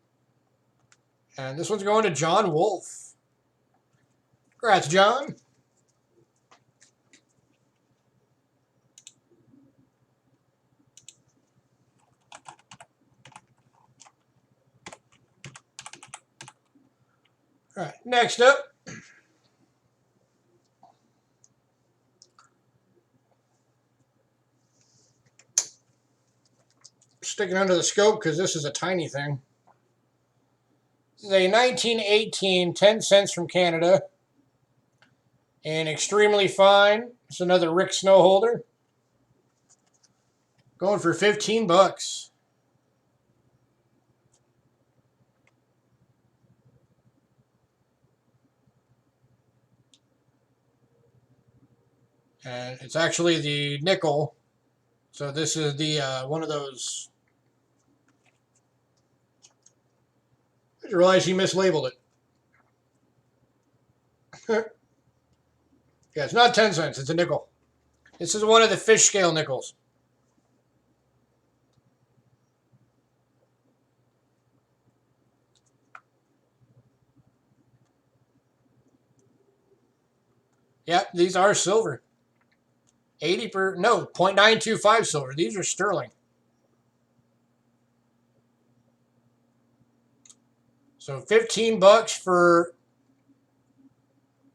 A: And this one's going to John Wolf. Congrats, John. All right, next up. Sticking under the scope because this is a tiny thing. This is a 1918 10 cents from Canada. And extremely fine. It's another Rick Snow holder. Going for $15. And it's actually the nickel. So this is the one of those. I didn't realize he mislabeled it. Yeah, it's not 10 cents. It's a nickel. This is one of the fish scale nickels. Yep, these are silver. 0.925 silver. These are sterling. So 15 bucks for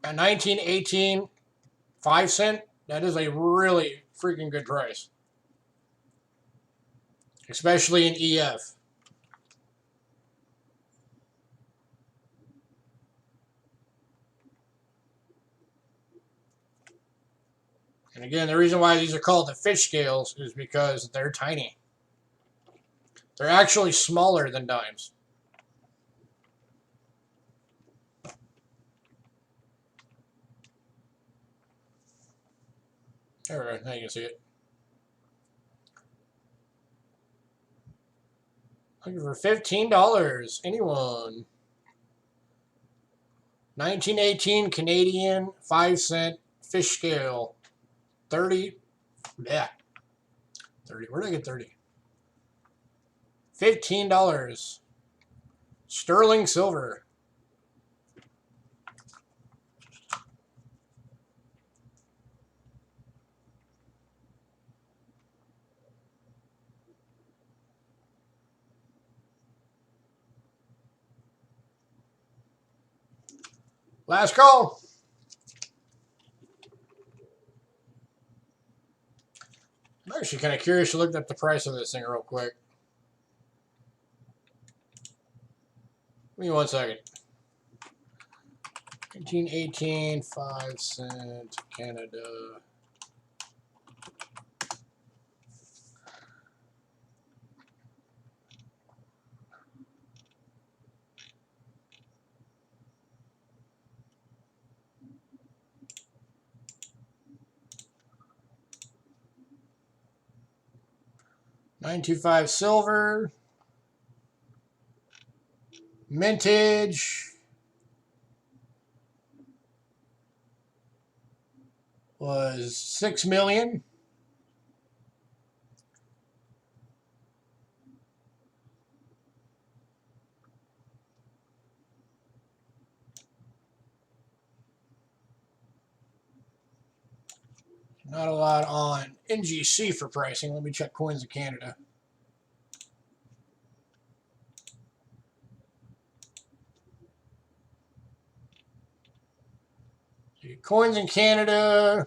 A: a 1918 5 cent. That is a really freaking good price. Especially in EF. And again, the reason why these are called the fish scales is because they're tiny. They're actually smaller than dimes. There we go. Now you can see it. Looking for $15. Anyone? 1918 Canadian 5 cent fish scale. 30. Yeah. 30. Where did I get 30? $15. Sterling silver. Last call. I'm actually kind of curious to look at the price of this thing real quick. Give me 1 second. 1918 5 cent Canada. $9.25 silver. Mintage was 6 million. Not a lot on NGC for pricing. Let me check Coins of Canada. Coins in Canada.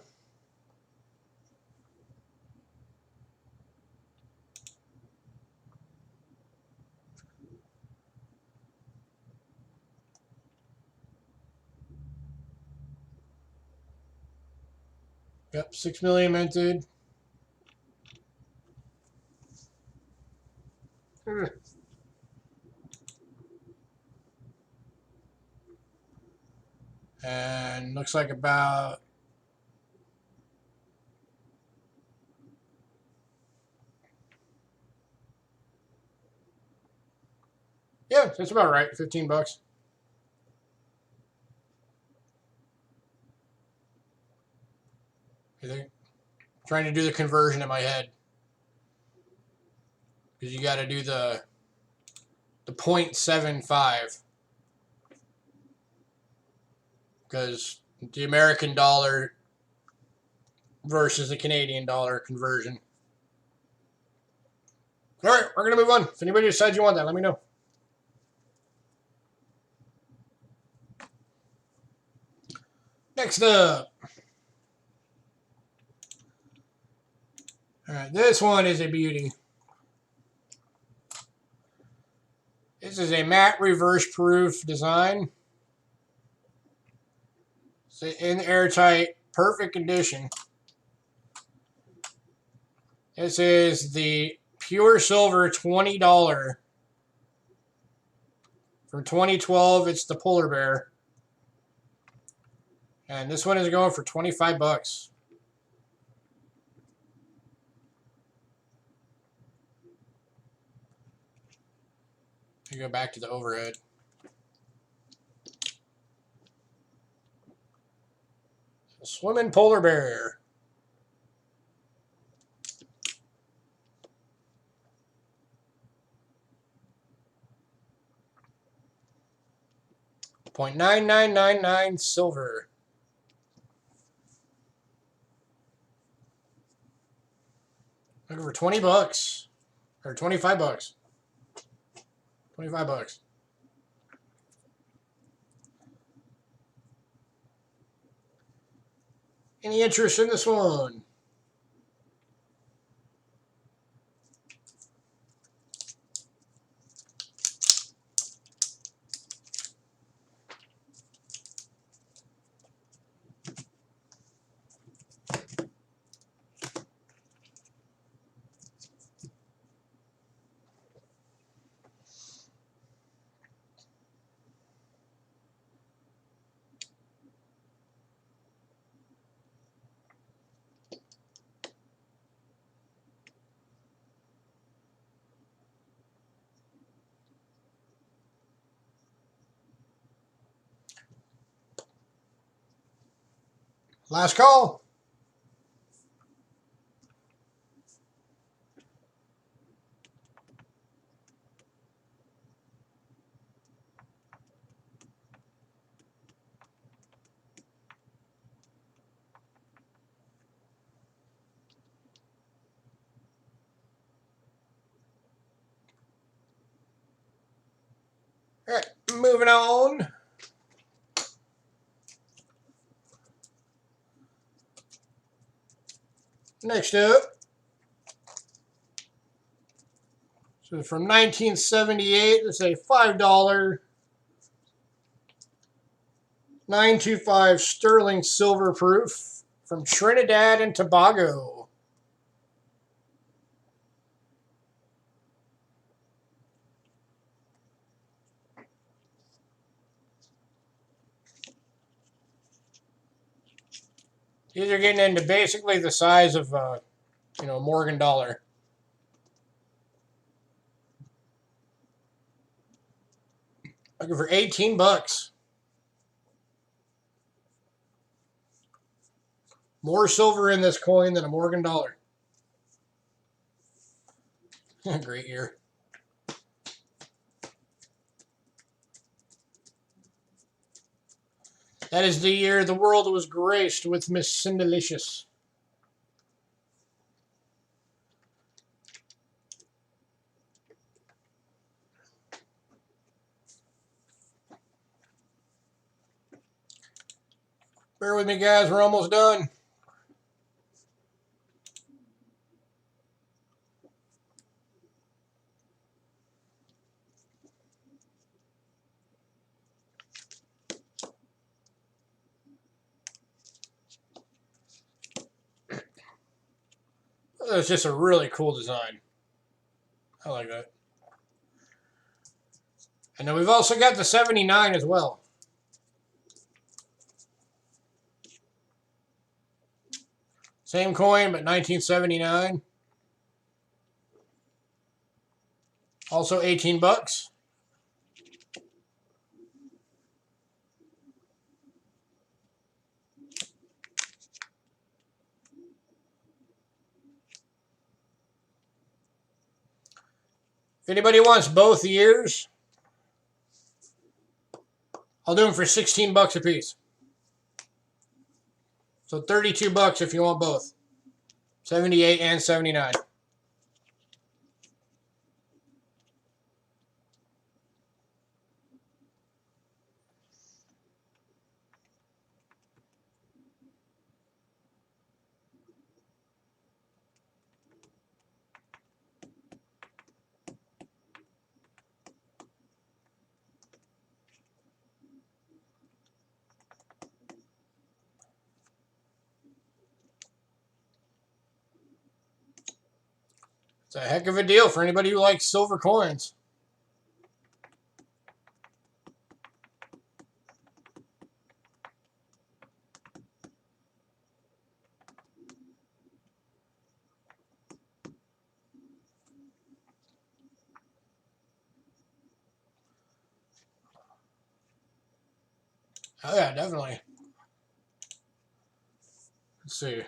A: Yep, 6 million minted. And looks like about yeah, that's about right. 15 bucks. You think? Trying to do the conversion in my head. Because you got to do the 0.75. Because the American dollar versus the Canadian dollar conversion. All right, we're going to move on. If anybody decides you want that, let me know. Next up. All right, this one is a beauty. This is a matte reverse proof design. It's in airtight, perfect condition. This is the pure silver $20. For 2012, it's the polar bear. And this one is going for 25 bucks. You go back to the overhead. A swimming polar bear. .9999 silver. Looking for 20 bucks. Or 25 bucks. 25 bucks. Any interest in this one? Last call. All right, moving on. Next up. So from 1978, it's a $5 925 sterling silver proof from Trinidad and Tobago. These are getting into basically the size of, Morgan dollar. Looking for 18 bucks. More silver in this coin than a Morgan dollar. Great year. That is the year the world was graced with Miss Cinderlicious. Bear with me, guys. We're almost done. That's just a really cool design. I like that. And then we've also got the 79 as well. Same coin, but 1979. Also 18 bucks. If anybody wants both years, I'll do them for 16 bucks a piece. So 32 bucks if you want both. 78 and 79. It's a heck of a deal for anybody who likes silver coins. Oh yeah, definitely. Let's see.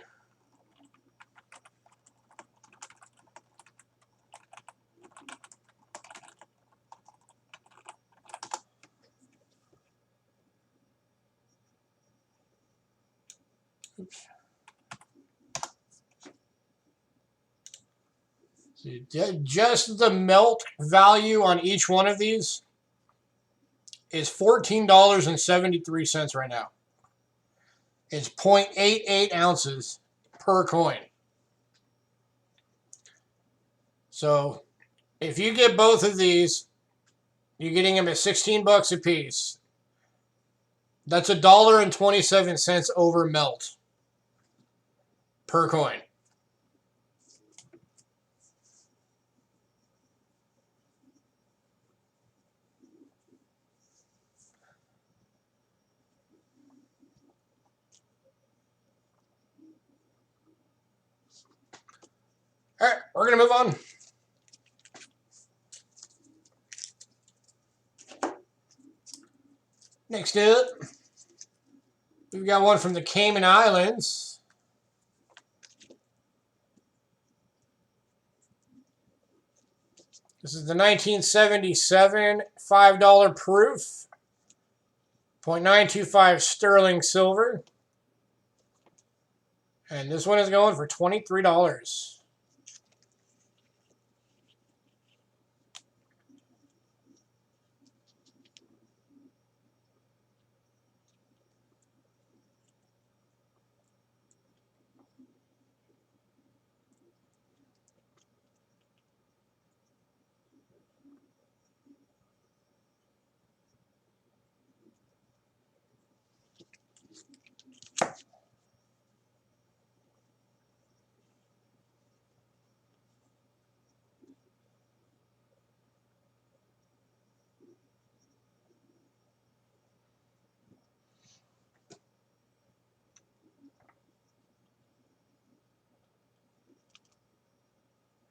A: Oops. Just the melt value on each one of these is $14.73 right now. It's 0.88 ounces per coin. So if you get both of these, you're getting them at 16 bucks a piece. That's $1.27 over melt per coin. All right, we're going to move on. Next up, we've got one from the Cayman Islands. This is the 1977 $5 proof, 0.925 sterling silver. And this one is going for $23.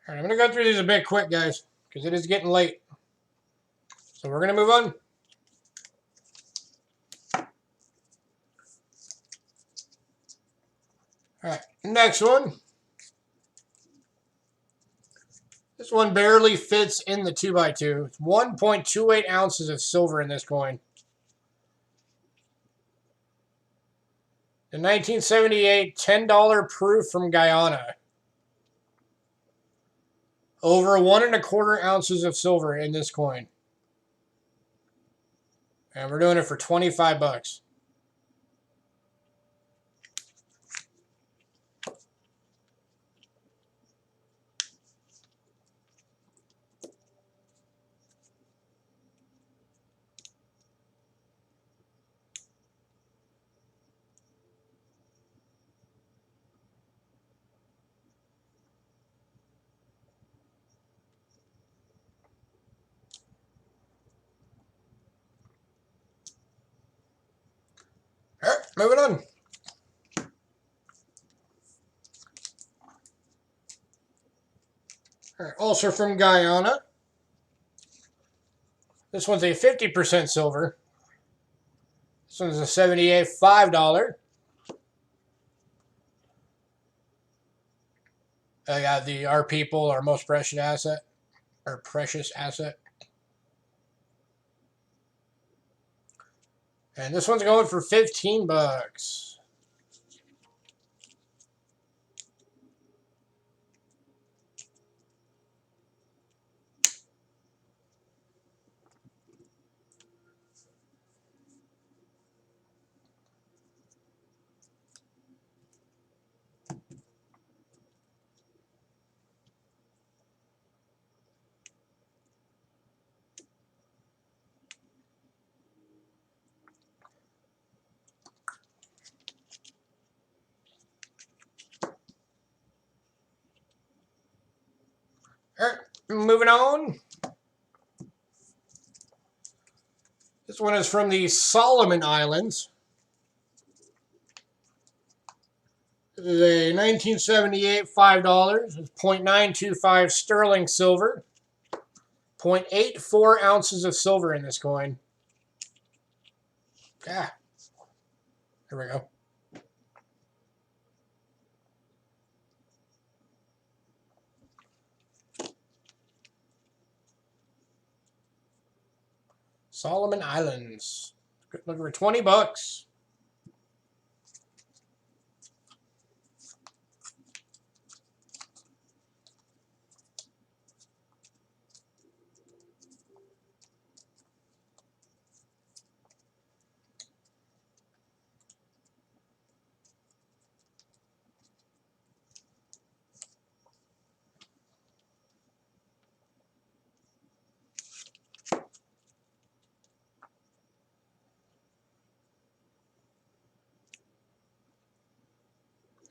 A: All right, I'm going to go through these a bit quick, guys, because it is getting late. So we're going to move on. All right, next one. This one barely fits in the 2x2. It's 1.28 ounces of silver in this coin. The 1978 $10 proof from Guyana. Over 1.25 ounces of silver in this coin. And we're doing it for 25 bucks. All right, moving on. All right, also from Guyana. This one's a 50% silver. This one's a 78 $5. Yeah, our people, our most precious asset. Our precious asset. And this one's going for 15 bucks. All right, moving on. This one is from the Solomon Islands. This is a 1978 $5. It's 0.925 sterling silver. 0.84 ounces of silver in this coin. Yeah. There we go. Solomon Islands. Looking for 20 bucks.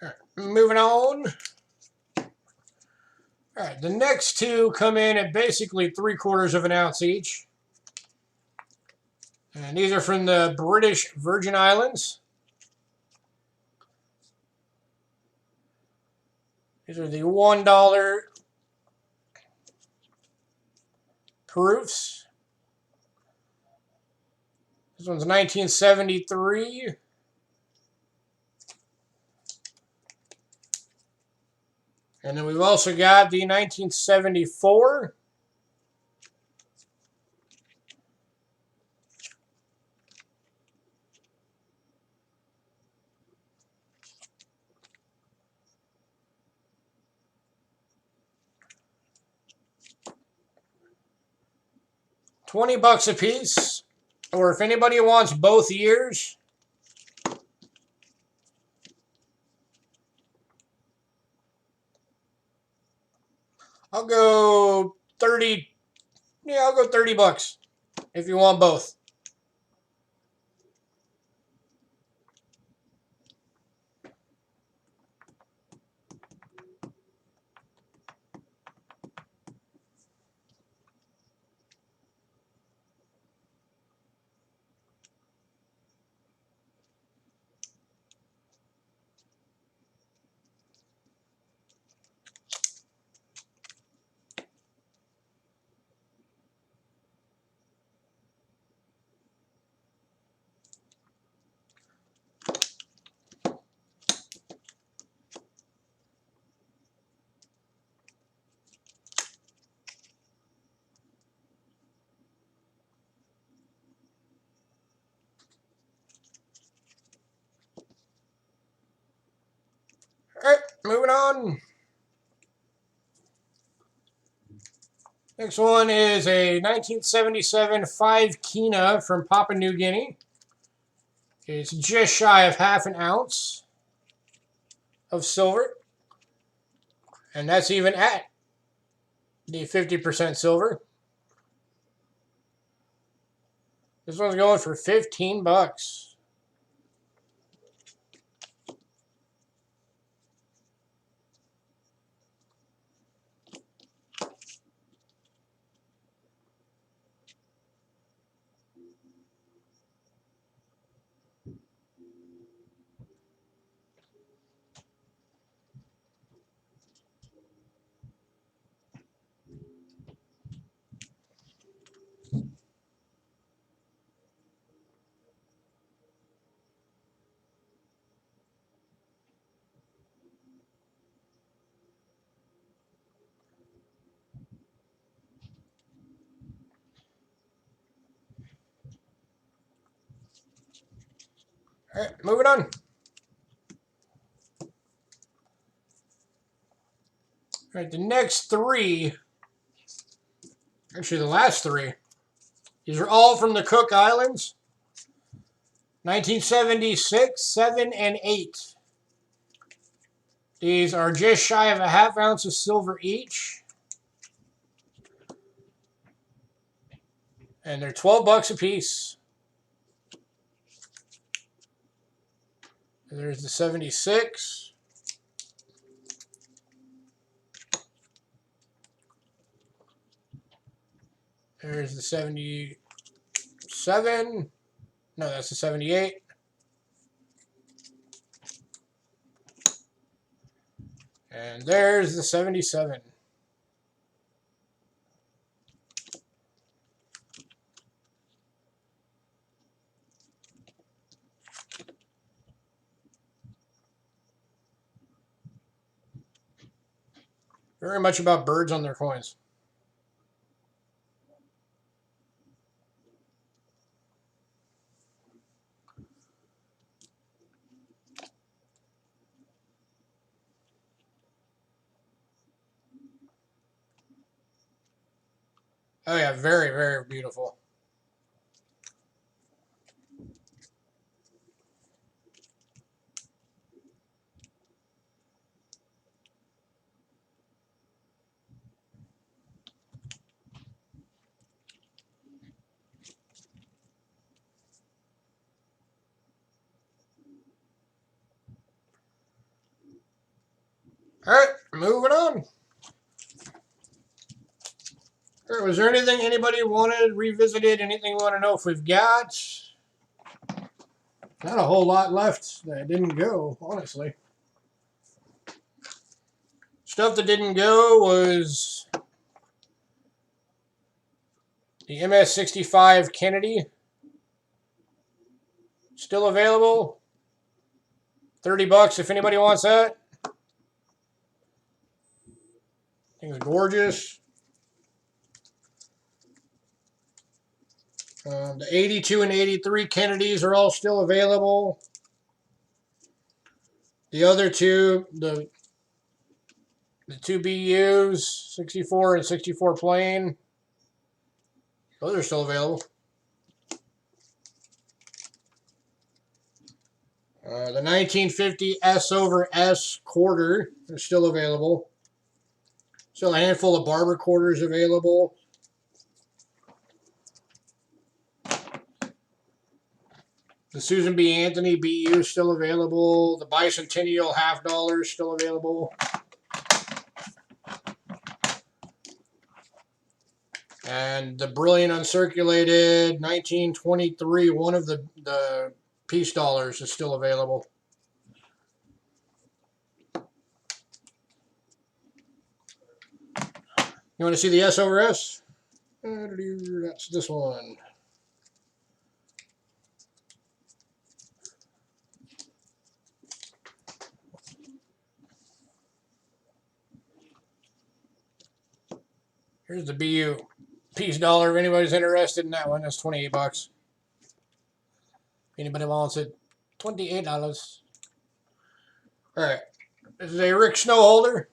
A: All right, moving on. All right, the next two come in at basically 3/4 of an ounce each. And these are from the British Virgin Islands. These are the $1 proofs. This one's 1973. And then we've also got the 1974. $20 a piece. Or if anybody wants both years, I'll go 30. Yeah, I'll go $30 if you want both. All right, moving on. Next one is a 1977 5 Kina from Papua New Guinea. It's just shy of half an ounce of silver. And that's even at the 50% silver. This one's going for $15. All right, moving on. All right, the next three, actually the last three, these are all from the Cook Islands. 1976, 7, and 8. These are just shy of a half ounce of silver each. And they're $12 a piece. And there's the 76. There's the 77. No, that's the 78. And there's the 77. Very much about birds on their coins. Oh yeah, very, very beautiful. All right, moving on. All right, was there anything anybody wanted revisited? Anything you want to know if we've got? Not a whole lot left that didn't go, honestly. Stuff that didn't go was the MS-65 Kennedy. Still available. $30 if anybody wants that. Thing's gorgeous. The 82 and 83 Kennedys are all still available. The other two, the two BUs, 64 and 64 plain, those are still available. The 1950 S over S quarter is still available. Still a handful of barber quarters available. The Susan B. Anthony BU is still available. The Bicentennial $50 is still available. And the Brilliant Uncirculated 1923, one of the piece dollars is still available. You want to see the S over S? That's this one. Here's the BU piece dollar. If anybody's interested in that one, that's $28. Anybody wants it? $28. All right. This is a Rick Snowholder.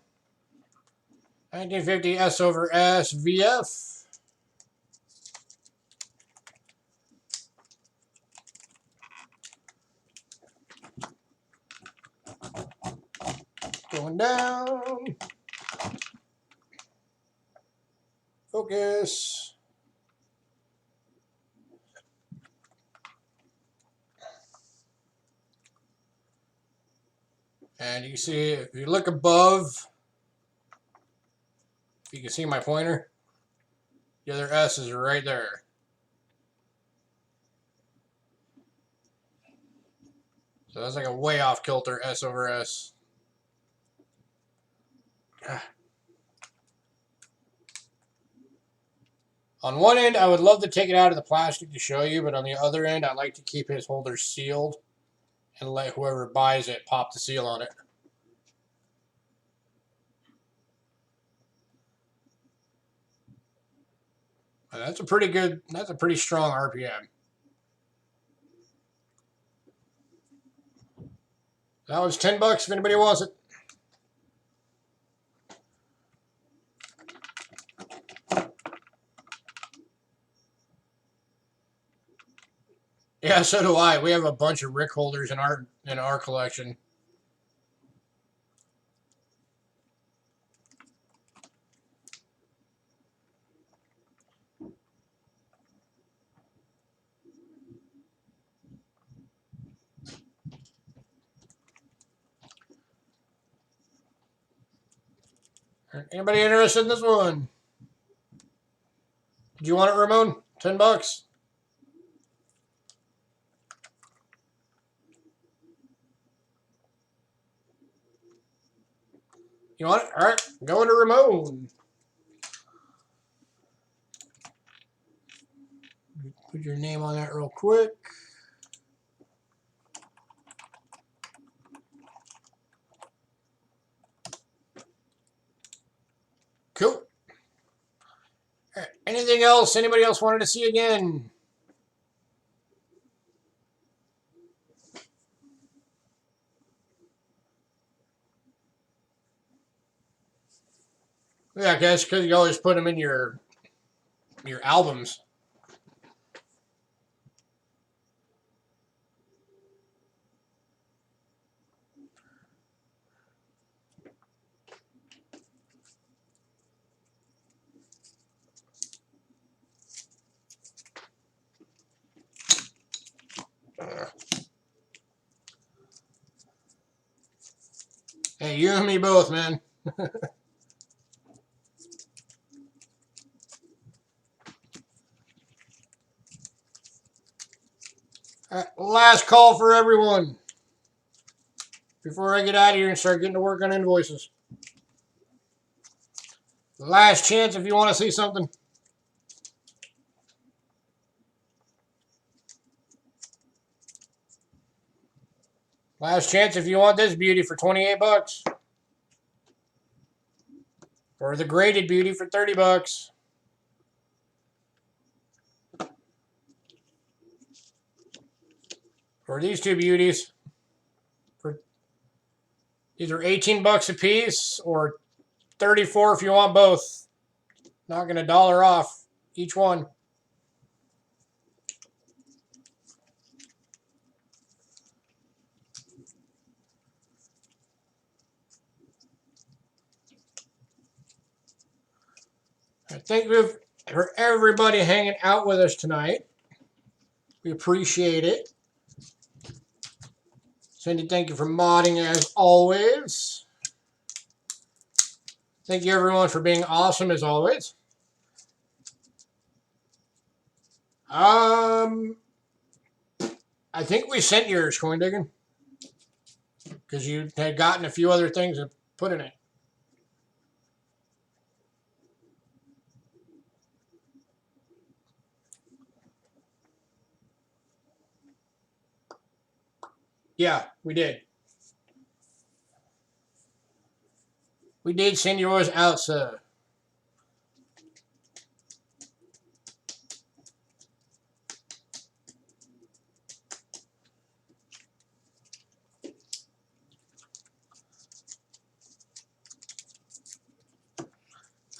A: 1950 S over S VF. Going down. Focus. And you can see, if you look above, you can see my pointer. The other S is right there. So that's like a way off kilter S over S. On one end, I would love to take it out of the plastic to show you, but on the other end, I like to keep his holder sealed and let whoever buys it pop the seal on it. And that's a pretty strong RPM. That was $10 if anybody wants it. Yeah, so do I. We have a bunch of Rick holders in our collection. Anybody interested in this one? Do you want it, Ramon? $10. You want it? All right, going to Ramon. Put your name on that real quick. Cool. All right. Anything else? Anybody else wanted to see again? Yeah, guys, because you always put them in your albums. Hey, you and me both, man. All right, last call for everyone before I get out of here and start getting to work on invoices. Last chance if you want to see something. Last chance if you want this beauty for 28 bucks. Or the graded beauty for 30 bucks. Or these two beauties. These are 18 bucks a piece or 34 if you want both. Knocking $1 off each one. Thank you for everybody hanging out with us tonight. We appreciate it. Cindy, thank you for modding as always. Thank you everyone for being awesome as always. I think we sent yours, Coin Digging, because you had gotten a few other things to put in it. Yeah, we did. We did send yours out, sir.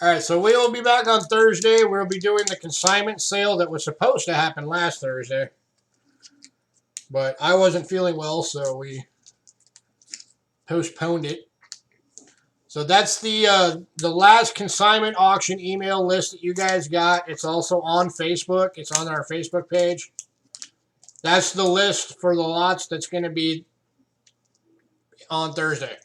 A: All right, so we will be back on Thursday. We'll be doing the consignment sale that was supposed to happen last Thursday. But I wasn't feeling well, so we postponed it. So that's the last consignment auction email list that you guys got. It's also on Facebook. It's on our Facebook page. That's the list for the lots that's going to be on Thursday.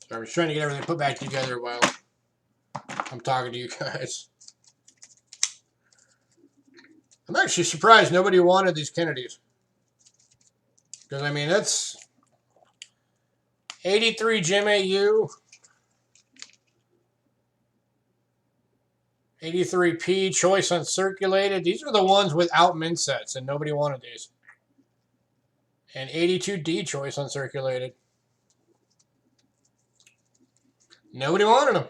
A: So I was trying to get everything put back together while I'm talking to you guys. I'm actually surprised nobody wanted these Kennedys. Because, I mean, that's 83 Jim AU, 83P choice uncirculated. These are the ones without mint sets, and nobody wanted these. And 82D choice uncirculated. Nobody wanted them.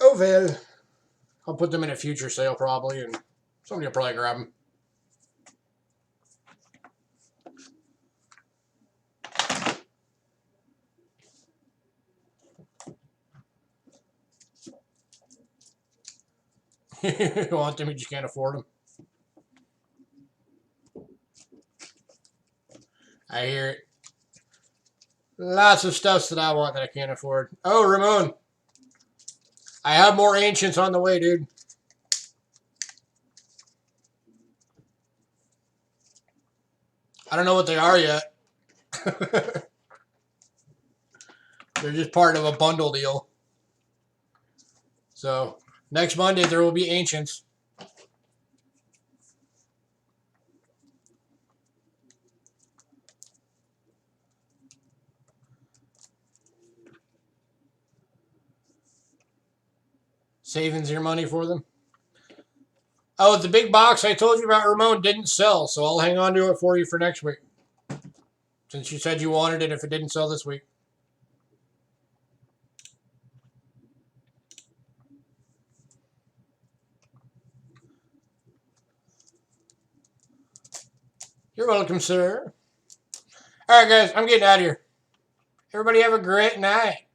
A: Oh, well. I'll put them in a future sale probably, and somebody will probably grab them. You want them, you just can't afford them. I hear it. Lots of stuff that I want that I can't afford. Oh, Ramon. I have more ancients on the way, dude. I don't know what they are yet. They're just part of a bundle deal. So, next Monday there will be ancients. Savings your money for them. Oh, the big box I told you about, Ramon, didn't sell, so I'll hang on to it for you for next week. Since you said you wanted it if it didn't sell this week. You're welcome, sir. All right, guys, I'm getting out of here. Everybody have a great night.